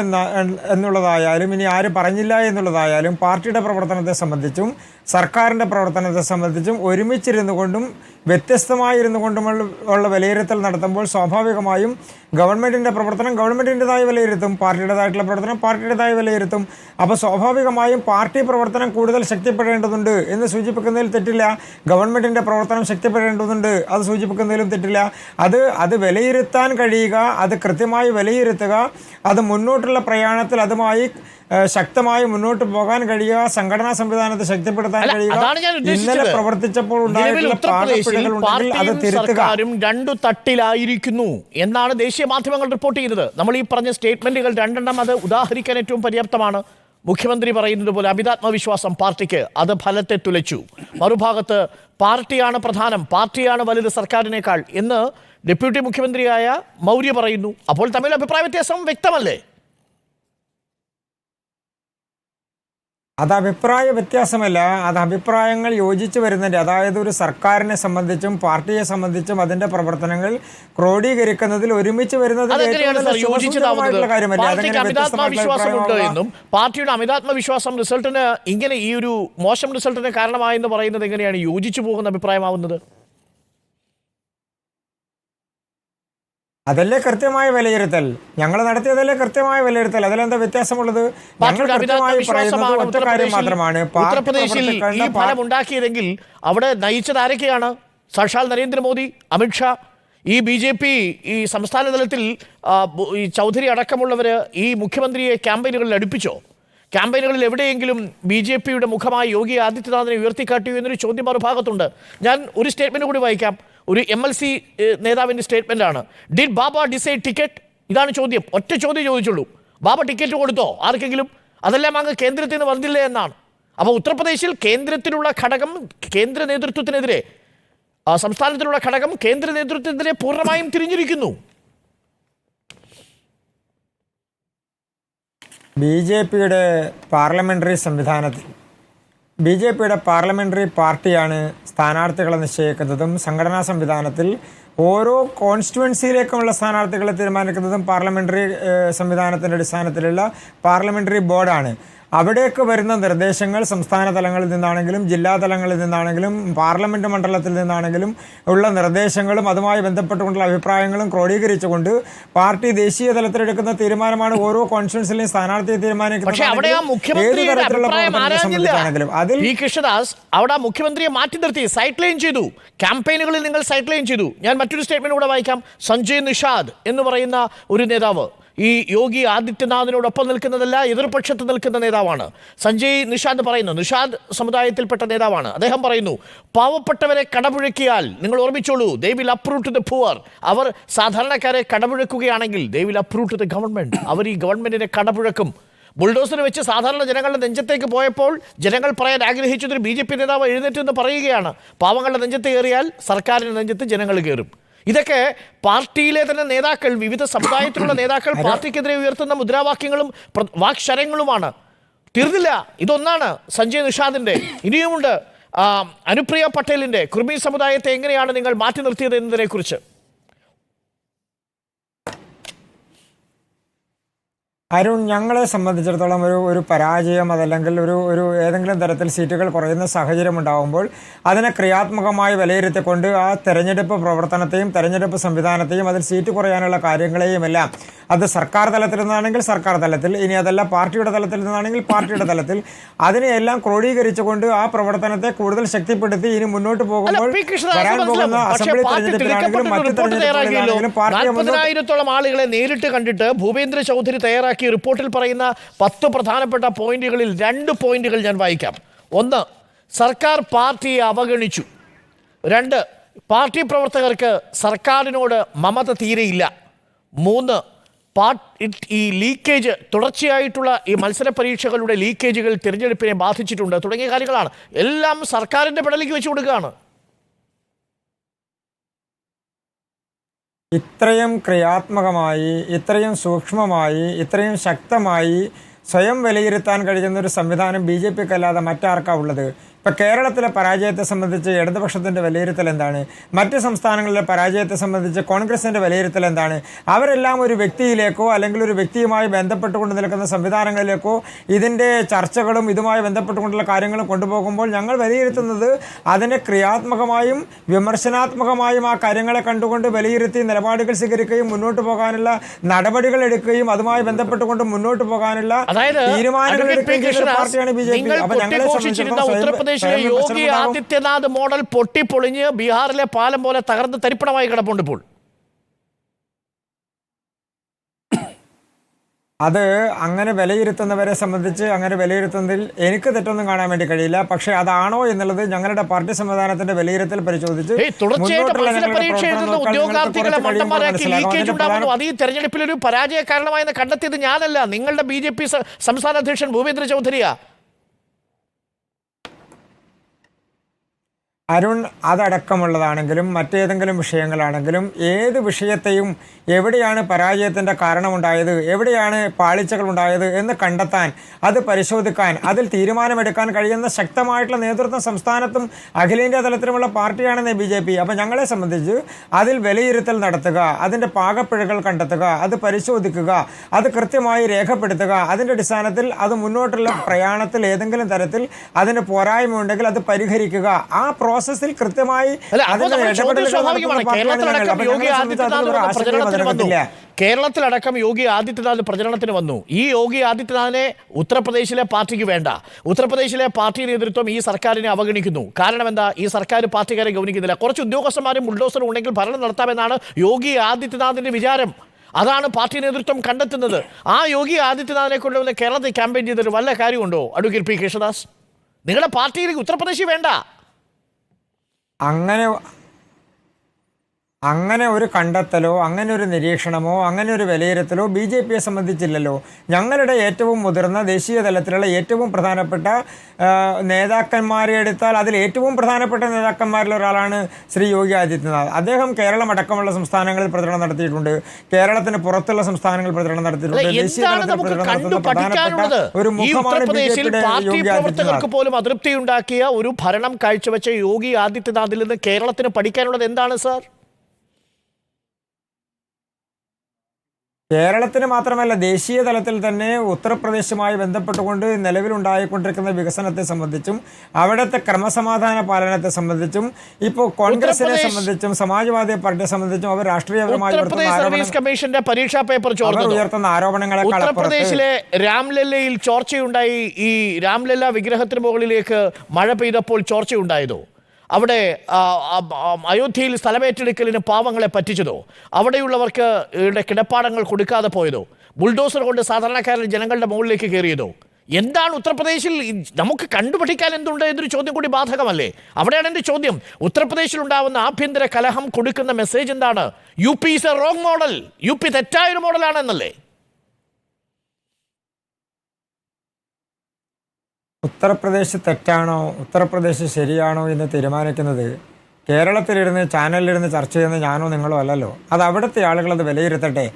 എന്നുള്ളതായാലും ഇനി ആര് പറഞ്ഞില്ല എന്നുള്ളതായാലും പാർട്ടിയുടെ പ്രവർത്തനത്തെ സംബന്ധിച്ചും സർക്കാരിൻ്റെ പ്രവർത്തനത്തെ സംബന്ധിച്ചും ഒരുമിച്ചിരുന്നു കൊണ്ടും വ്യത്യസ്തമായിരുന്നു കൊണ്ടുമുള്ള വിലയിരുത്തൽ നടത്തുമ്പോൾ സ്വാഭാവികമായും ഗവൺമെൻറ്റിൻ്റെ പ്രവർത്തനം ഗവൺമെൻറ്റിൻ്റെതായി വിലയിരുത്തും, പാർട്ടിയുടേതായിട്ടുള്ള പ്രവർത്തനം പാർട്ടിയുടേതായി വിലയിരുത്തും. അപ്പോൾ സ്വാഭാവികമായും പാർട്ടി പ്രവർത്തനം കൂടുതൽ ശക്തിപ്പെടേണ്ടതുണ്ട് എന്ന് സൂചിപ്പിക്കുന്നതിൽ തെറ്റില്ല. ഗവൺമെൻറ്റിൻ്റെ പ്രവർത്തനം ശക്തിപ്പെടേണ്ടതുണ്ട് അത് സൂചിപ്പിക്കുന്നതിലും തെറ്റില്ല. അത് വിലയിരുത്താൻ കഴിയുക, അത് കൃത്യമായി വിലയിരുത്തുക, അത് മുന്നോട്ടുള്ള പ്രയാണത്തിൽ അതുമായി ശക്തമായി മുന്നോട്ട് പോകാൻ കഴിയുക, സംഘടനാ സംവിധാനത്തെ ശക്തിപ്പെടുത്താൻ കഴിയുക, ഇന്നലെ പ്രവർത്തിച്ചപ്പോൾ ഉണ്ടായിട്ടുള്ള പാകപ്പിഴകളുണ്ടെങ്കിൽ അത് തിരുത്തുക. രണ്ടു തട്ടിലായിരിക്കുന്നു എന്നാണ് ദേശീയ മാധ്യമങ്ങൾ റിപ്പോർട്ട് ചെയ്യുന്നത്. നമ്മൾ ഈ പറഞ്ഞ സ്റ്റേറ്റ്മെന്റുകൾ രണ്ടെണ്ണം അത് ഉദാഹരിക്കാൻ ഏറ്റവും പര്യാപ്തമാണ്. മുഖ്യമന്ത്രി പറയുന്നത് പോലെ അമിതാത്മവിശ്വാസം പാർട്ടിക്ക്, അത് ഫലത്തെ തുലച്ചു. മറുഭാഗത്ത് പാർട്ടിയാണ് പ്രധാനം, പാർട്ടിയാണ് വലുത് സർക്കാരിനേക്കാൾ എന്ന് ഡെപ്യൂട്ടി മുഖ്യമന്ത്രിയായ മൗര്യ പറയുന്നു. അപ്പോൾ തമ്മിൽ അഭിപ്രായ വ്യത്യാസം വ്യക്തമല്ലേ? അത് അഭിപ്രായ വ്യത്യാസമല്ല, അത് അഭിപ്രായങ്ങൾ യോജിച്ചു വരുന്നതിൻ്റെ, അതായത് ഒരു സർക്കാരിനെ സംബന്ധിച്ചും പാർട്ടിയെ സംബന്ധിച്ചും അതിന്റെ പ്രവർത്തനങ്ങൾ ക്രോഡീകരിക്കുന്നതിൽ ഒരുമിച്ച് വരുന്നത് എന്നും പാർട്ടിയുടെ അമിതാത്മവിശ്വാസം റിസൾട്ടിന് ഇങ്ങനെ ഈ ഒരു മോശം റിസൾട്ടിന് കാരണമായെന്ന് പറയുന്നത് എങ്ങനെയാണ് യോജിച്ചു പോകുന്ന അഭിപ്രായമാവുന്നത്? അതല്ലേ കൃത്യമായ വിലയിരുത്തൽ, ഞങ്ങൾ നടത്തിയതല്ലേ കൃത്യമായ വിലയിരുത്തൽ. അതിലെന്താ വ്യത്യാസമുള്ളത്? ഞങ്ങൾ കൃത്യമായി പറയുന്നത് ഒറ്റ കാര്യം മാത്രമാണ്. ഉത്തർപ്രദേശിൽ ഈ ഫലം ഉണ്ടാക്കിയതെങ്കിൽ അവിടെ നയിച്ചത് ആരൊക്കെയാണ്? സാക്ഷാൽ നരേന്ദ്രമോദി, അമിത്ഷാ, ഈ BJP ഈ സംസ്ഥാന തലത്തിൽ ഈ ചൗധരി അടക്കമുള്ളവർ ഈ മുഖ്യമന്ത്രിയെ ക്യാമ്പയിനുകളിൽ അടുപ്പിച്ചോ? ക്യാമ്പയിനുകളിൽ എവിടെയെങ്കിലും BJPയുടെ മുഖമായി യോഗി ആദിത്യനാഥിനെ ഉയർത്തിക്കാട്ടിയോ എന്നൊരു ചോദ്യം മറുഭാഗത്തുണ്ട്. ഞാൻ ഒരു സ്റ്റേറ്റ്മെന്റ് കൂടി വായിക്കാം. ഒരു MLC നേതാവിൻ്റെ സ്റ്റേറ്റ്മെൻറ്റാണ്. Did Baba decide ticket? ഇതാണ് ചോദ്യം. ഒറ്റ ചോദ്യം ചോദിച്ചുള്ളൂ. ബാബ ടിക്കറ്റ് കൊടുത്തോ ആർക്കെങ്കിലും? അതെല്ലാം അങ്ങ് കേന്ദ്രത്തിൽ നിന്ന് വന്നില്ലേ എന്നാണ്. അപ്പോൾ ഉത്തർപ്രദേശിൽ കേന്ദ്രത്തിലുള്ള ഘടകം കേന്ദ്ര നേതൃത്വത്തിനെതിരെ, സംസ്ഥാനത്തിലുള്ള ഘടകം കേന്ദ്ര നേതൃത്വത്തിനെതിരെ പൂർണ്ണമായും തിരിഞ്ഞിരിക്കുന്നു. BJPയുടെ പാർലമെൻ്ററി സംവിധാനത്തിൽ BJPയുടെ പാർലമെൻ്ററി പാർട്ടിയാണ് സ്ഥാനാർത്ഥികളെ നിശ്ചയിക്കുന്നതും സംഘടനാ സംവിധാനത്തിൽ ഓരോ കോൺസ്റ്റിറ്റ്യുവൻസിയിലേക്കുമുള്ള സ്ഥാനാർത്ഥികളെ തീരുമാനിക്കുന്നതും പാർലമെൻ്ററി സംവിധാനത്തിൻ്റെ അടിസ്ഥാനത്തിലുള്ള പാർലമെൻ്ററി ബോർഡാണ്. അവിടേക്ക് വരുന്ന നിർദ്ദേശങ്ങൾ സംസ്ഥാന തലങ്ങളിൽ നിന്നാണെങ്കിലും ജില്ലാ തലങ്ങളിൽ നിന്നാണെങ്കിലും പാർലമെൻറ്റ് മണ്ഡലത്തിൽ നിന്നാണെങ്കിലും ഉള്ള നിർദ്ദേശങ്ങളും അതുമായി ബന്ധപ്പെട്ടുകൊണ്ടുള്ള അഭിപ്രായങ്ങളും ക്രോഡീകരിച്ചുകൊണ്ട് പാർട്ടി ദേശീയ തലത്തിലെടുക്കുന്ന തീരുമാനമാണ് ഓരോ കോൺസ്റ്റിറ്റ്യുവൻസിലെയും സ്ഥാനാർത്ഥിയെ തീരുമാനിക്കുന്നത്. ഏത് തരത്തിലുള്ള പ്രവർത്തനത്തെ സംബന്ധിച്ചാണെങ്കിലും അതിൽ കൃഷ്ണദാസ് അവിടെ മുഖ്യമന്ത്രിയെ മാറ്റി നിർത്തി സൈഡ് ലൈൻ ചെയ്തു. ക്യാമ്പയിനുകളിൽ നിങ്ങൾ സൈഡ് ലൈൻ ചെയ്തു. ഞാൻ മറ്റൊരു സ്റ്റേറ്റ്മെന്റ് കൂടെ വായിക്കാം. സഞ്ജയ് നിഷാദ് എന്ന് പറയുന്ന ഒരു നേതാവ് ഈ യോഗി ആദിത്യനാഥിനോടൊപ്പം നിൽക്കുന്നതല്ല, എതിർപക്ഷത്ത് നിൽക്കുന്ന നേതാവാണ്. സഞ്ജയ് നിഷാദ് പറയുന്നു, നിഷാദ് സമുദായത്തിൽപ്പെട്ട നേതാവാണ്. അദ്ദേഹം പറയുന്നു, പാവപ്പെട്ടവരെ കടപുഴക്കിയാൽ നിങ്ങൾ ഓർമ്മിച്ചോളൂ, they will approve to the poor. അവർ സാധാരണക്കാരെ കടപുഴക്കുകയാണെങ്കിൽ they will approve to the government. അവർ ഈ ഗവൺമെന്റിനെ കടപുഴക്കും. ബുൾഡോസർ വെച്ച് സാധാരണ ജനങ്ങളുടെ നെഞ്ചത്തേക്ക് പോയപ്പോൾ ജനങ്ങൾ പറയാൻ ആഗ്രഹിച്ചതൊരു BJP നേതാവ് എഴുന്നേറ്റെന്ന് പറയുകയാണ്. പാവങ്ങളുടെ നെഞ്ചത്ത് കയറിയാൽ സർക്കാരിൻ്റെ നെഞ്ചത്ത് ജനങ്ങൾ കയറും. ഇതൊക്കെ പാർട്ടിയിലെ തന്നെ നേതാക്കൾ, വിവിധ സമുദായത്തിലുള്ള നേതാക്കൾ പാർട്ടിക്കെതിരെ ഉയർത്തുന്ന മുദ്രാവാക്യങ്ങളും വാക്ശരങ്ങളുമാണ്. തീർന്നില്ല. ഇതൊന്നാണ് സഞ്ജയ് നിഷാദിൻ്റെ. ഇനിയുമുണ്ട് അനുപ്രിയ പട്ടേലിൻ്റെ. കുർമി സമുദായത്തെ എങ്ങനെയാണ് നിങ്ങൾ മാറ്റി നിർത്തിയത് എന്നതിനെക്കുറിച്ച്. അരുൺ, ഞങ്ങളെ സംബന്ധിച്ചിടത്തോളം ഒരു പരാജയം അതല്ലെങ്കിൽ ഒരു ഏതെങ്കിലും തരത്തിൽ സീറ്റുകൾ കുറയുന്ന സാഹചര്യം ഉണ്ടാകുമ്പോൾ അതിനെ ക്രിയാത്മകമായി വിലയിരുത്തിക്കൊണ്ട് ആ തെരഞ്ഞെടുപ്പ് പ്രവർത്തനത്തെയും തെരഞ്ഞെടുപ്പ് സംവിധാനത്തെയും അതിൽ സീറ്റ് കുറയാനുള്ള കാര്യങ്ങളെയും എല്ലാം അത് സർക്കാർ തലത്തിൽ നിന്നാണെങ്കിൽ സർക്കാർ തലത്തിൽ, ഇനി അതല്ല പാർട്ടിയുടെ തലത്തിൽ നിന്നാണെങ്കിൽ പാർട്ടിയുടെ തലത്തിൽ, അതിനെയെല്ലാം ക്രോഡീകരിച്ചുകൊണ്ട് ആ പ്രവർത്തനത്തെ കൂടുതൽ ശക്തിപ്പെടുത്തി ഇനി മുന്നോട്ട് പോകുമ്പോൾ വരാൻ പോകുന്ന അസംബ്ലി തെരഞ്ഞെടുപ്പിലാണെങ്കിലും മറ്റു തെരഞ്ഞെടുപ്പുകളിലാണെങ്കിലും പാർട്ടി ആളുകളെ നേരിട്ട് കണ്ടിട്ട് ഭൂപേന്ദ്ര ചൗധരി തയ്യാറാക്കി റിപ്പോർട്ടിൽ പറയുന്ന 10 പ്രധാനപ്പെട്ട പോയിന്റുകളിൽ 2 പോയിന്റുകൾ ഞാൻ വായിക്കാം. 1, സർക്കാർ പാർട്ടിയെ അവഗണിച്ചു. 2, പാർട്ടി പ്രവർത്തകർക്ക് സർക്കാരിനോട് മമത തീരെയില്ല. 3, ഈ ലീക്കേജ്, തുടർച്ചയായിട്ടുള്ള ഈ മത്സര പരീക്ഷകളുടെ ലീക്കേജുകൾ തിരഞ്ഞെടുപ്പിനെ ബാധിച്ചിട്ടുണ്ട് തുടങ്ങിയ കാര്യങ്ങളാണ്. എല്ലാം സർക്കാരിൻ്റെ പെടലേക്ക് വെച്ച് കൊടുക്കുകയാണ്. ഇത്രയും ക്രിയാത്മകമായി, ഇത്രയും സൂക്ഷ്മമായി, ഇത്രയും ശക്തമായി സ്വയം വിലയിരുത്താൻ കഴിയുന്ന ഒരു സംവിധാനം BJPക്ക് അല്ലാതെ മറ്റാർക്കാണ് ഉള്ളത്? ഇപ്പോൾ കേരളത്തിലെ പരാജയത്തെ സംബന്ധിച്ച് ഇടതുപക്ഷത്തിൻ്റെ വിലയിരുത്തൽ എന്താണ്? മറ്റ് സംസ്ഥാനങ്ങളിലെ പരാജയത്തെ സംബന്ധിച്ച് കോൺഗ്രസിൻ്റെ വിലയിരുത്തൽ എന്താണ്? അവരെല്ലാം ഒരു വ്യക്തിയിലേക്കോ അല്ലെങ്കിൽ ഒരു വ്യക്തിയുമായി ബന്ധപ്പെട്ടുകൊണ്ട് നിൽക്കുന്ന സംവിധാനങ്ങളിലേക്കോ ഇതിൻ്റെ ചർച്ചകളും ഇതുമായി ബന്ധപ്പെട്ടുകൊണ്ടുള്ള കാര്യങ്ങളും കൊണ്ടുപോകുമ്പോൾ ഞങ്ങൾ വിലയിരുത്തുന്നത് അതിനെ ക്രിയാത്മകമായും വിമർശനാത്മകമായും ആ കാര്യങ്ങളെ കണ്ടുകൊണ്ട് വിലയിരുത്തി നിലപാടുകൾ സ്വീകരിക്കുകയും മുന്നോട്ട് പോകാനുള്ള നടപടികൾ എടുക്കുകയും അതുമായി ബന്ധപ്പെട്ടുകൊണ്ട് മുന്നോട്ട് പോകാനുള്ള തീരുമാനങ്ങൾ എടുക്കുകയും ചെയ്ത പാർട്ടിയാണ് BJP. അപ്പോൾ ഞങ്ങളെ സംബന്ധിച്ചിടത്തോളം യോഗി ആദിത്യനാഥ് മോഡൽ പൊട്ടിപ്പൊളിഞ്ഞ് ബീഹാറിലെ പാലം പോലെ തകർന്ന് തരിപ്പണമായി കിടപ്പുണ്ട് ഇപ്പോൾ. അത് അങ്ങനെ വിലയിരുത്തുന്നവരെ സംബന്ധിച്ച് അങ്ങനെ വിലയിരുത്തുന്നതിൽ എനിക്ക് തെറ്റൊന്നും കാണാൻ വേണ്ടി കഴിയില്ല. പക്ഷേ അതാണോ എന്നുള്ളത് ഞങ്ങളുടെ പാർട്ടി സംവിധാനത്തിന്റെ വിലയിരുത്തൽ പരിശോധിച്ച് അത് ഈ തെരഞ്ഞെടുപ്പിൽ ഒരു പരാജയ കാരണമായെന്ന് കണ്ടെത്തിയത് ഞാനല്ല, നിങ്ങളുടെ BJP സംസ്ഥാന അധ്യക്ഷൻ ഭൂപേന്ദ്ര ചൗധരിയാ. അരുൺ, അതടക്കമുള്ളതാണെങ്കിലും മറ്റേതെങ്കിലും വിഷയങ്ങളാണെങ്കിലും ഏത് വിഷയത്തെയും എവിടെയാണ് പരാജയത്തിൻ്റെ കാരണമുണ്ടായത്, എവിടെയാണ് പാളിച്ചകൾ ഉണ്ടായത് എന്ന് കണ്ടെത്താൻ, അത് പരിശോധിക്കാൻ, അതിൽ തീരുമാനമെടുക്കാൻ കഴിയുന്ന ശക്തമായിട്ടുള്ള നേതൃത്വം സംസ്ഥാനത്തും അഖിലേന്ത്യാ തലത്തിലുമുള്ള പാർട്ടിയാണെന്ന് BJP. അപ്പോൾ ഞങ്ങളെ സംബന്ധിച്ച് അതിൽ വിലയിരുത്തൽ നടത്തുക, അതിൻ്റെ പാകപ്പിഴകൾ കണ്ടെത്തുക, അത് പരിശോധിക്കുക, അത് കൃത്യമായി രേഖപ്പെടുത്തുക, അതിൻ്റെ അടിസ്ഥാനത്തിൽ അത് മുന്നോട്ടുള്ള പ്രയാണത്തിൽ ഏതെങ്കിലും തരത്തിൽ അതിന് പോരായ്മ ഉണ്ടെങ്കിൽ അത് പരിഹരിക്കുക. ആ പ്രോസസ്സിൽ കൃത്യമായി കേരളത്തിലടക്കം യോഗി ആദിത്യനാഥ് പ്രചരണത്തിന് വന്നു. ഈ യോഗി ആദിത്യനാഥിനെ ഉത്തർപ്രദേശിലെ പാർട്ടിക്ക് വേണ്ട. ഉത്തർപ്രദേശിലെ പാർട്ടി നേതൃത്വം ഈ സർക്കാരിനെ അവഗണിക്കുന്നു. കാരണം എന്താ? ഈ സർക്കാർ പാർട്ടിക്കാരെ ഗൗനിക്കുന്നില്ല. കുറച്ച് ഉദ്യോഗസ്ഥന്മാരും ബുൾഡോസറും ഉണ്ടെങ്കിൽ ഭരണം നടത്താമെന്നാണ് യോഗി ആദിത്യനാഥിന്റെ വിചാരം. അതാണ് പാർട്ടി നേതൃത്വം കണ്ടെത്തുന്നത്. ആ യോഗി ആദിത്യനാഥിനെ കൊണ്ടുവന്ന് കേരളത്തിൽ ക്യാമ്പയിൻ ചെയ്തിട്ട് വല്ല കാര്യമുണ്ടോ അഡ്വക്കേറ്റ് P. കൃഷ്ണദാസ്? നിങ്ങളുടെ പാർട്ടിയിലേക്ക് ഉത്തർപ്രദേശിൽ വേണ്ട. അങ്ങനെ ഒരു കണ്ടെത്തലോ അങ്ങനെ ഒരു നിരീക്ഷണമോ അങ്ങനെ ഒരു വിലയിരുത്തലോ BJPയെ സംബന്ധിച്ചില്ലല്ലോ. ഞങ്ങളുടെ ഏറ്റവും മുതിർന്ന ദേശീയ തലത്തിലുള്ള ഏറ്റവും പ്രധാനപ്പെട്ട നേതാക്കന്മാരെ എടുത്താൽ അതിൽ ഏറ്റവും പ്രധാനപ്പെട്ട നേതാക്കന്മാരിൽ ഒരാളാണ് ശ്രീ യോഗി ആദിത്യനാഥ്. അദ്ദേഹം കേരളം അടക്കമുള്ള സംസ്ഥാനങ്ങളിൽ പ്രചരണം നടത്തിയിട്ടുണ്ട്, കേരളത്തിന് പുറത്തുള്ള സംസ്ഥാനങ്ങളിൽ പ്രചരണം നടത്തിയിട്ടുണ്ട്. ദേശീയ തലത്തിൽ പ്രചരണം നടത്തുന്ന പ്രധാനപ്പെട്ട ഒരു മുഖമാണ് BJPയുടെ യോഗി ആദിത്യനാഥ്. പോലും അതൃപ്തിയുണ്ടാക്കിയ ഒരു ഭരണം കാഴ്ചവെച്ച യോഗി ആദിത്യനാഥിൽ നിന്ന് കേരളത്തിന് പഠിക്കാനുള്ളത് എന്താണ് സാർ? കേരളത്തിന് മാത്രമല്ല ദേശീയ തലത്തിൽ തന്നെ ഉത്തർപ്രദേശുമായി ബന്ധപ്പെട്ടുകൊണ്ട് നിലവിലുണ്ടായിക്കൊണ്ടിരിക്കുന്ന വികസനത്തെ സംബന്ധിച്ചും അവിടുത്തെ ക്രമസമാധാന പാലനത്തെ സംബന്ധിച്ചും ഇപ്പോൾ കോൺഗ്രസിനെ സംബന്ധിച്ചും സമാജ്വാദി പാർട്ടിയെ സംബന്ധിച്ചും അവർ രാഷ്ട്രീയപരമായി ഉയർത്തുന്ന ആരോപണങ്ങളെക്കാൾ ഉത്തർപ്രദേശിലെ രാംലല്ലയിൽ ചോർച്ചയുണ്ടായി. ഈ രാംലല്ല വിഗ്രഹത്തിന് മുകളിലേക്ക് മഴ പെയ്തപ്പോൾ ചോർച്ചയുണ്ടായതോ? അവിടെ അയോധ്യയിൽ സ്ഥലമേറ്റെടുക്കലിന് പാവങ്ങളെ പറ്റിച്ചതോ? അവിടെയുള്ളവർക്ക് കിടപ്പാടങ്ങൾ കൊടുക്കാതെ പോയതോ? ബുൾഡോസർ കൊണ്ട് സാധാരണക്കാരൻ ജനങ്ങളുടെ മുകളിലേക്ക് കയറിയതോ? എന്താണ് ഉത്തർപ്രദേശിൽ നമുക്ക് കണ്ടുപഠിക്കാൻ എന്തുണ്ട് എന്നൊരു ചോദ്യം കൂടി ബാധകമല്ലേ? അവിടെയാണ് എൻ്റെ ചോദ്യം. ഉത്തർപ്രദേശിൽ ഉണ്ടാവുന്ന ആഭ്യന്തര കലഹം കൊടുക്കുന്ന മെസ്സേജ് എന്താണ്? UP is a wrong model, UP തെറ്റായൊരു മോഡലാണെന്നല്ലേ? ഉത്തർപ്രദേശ് തെറ്റാണോ ഉത്തർപ്രദേശ് ശരിയാണോ എന്ന് തീരുമാനിക്കുന്നത് കേരളത്തിലിരുന്ന് ചാനലിലിരുന്ന് ചർച്ച ചെയ്യുന്ന ഞാനോ നിങ്ങളോ അല്ലല്ലോ. അത് അവിടുത്തെ ആളുകൾ അത് വിലയിരുത്തട്ടെ.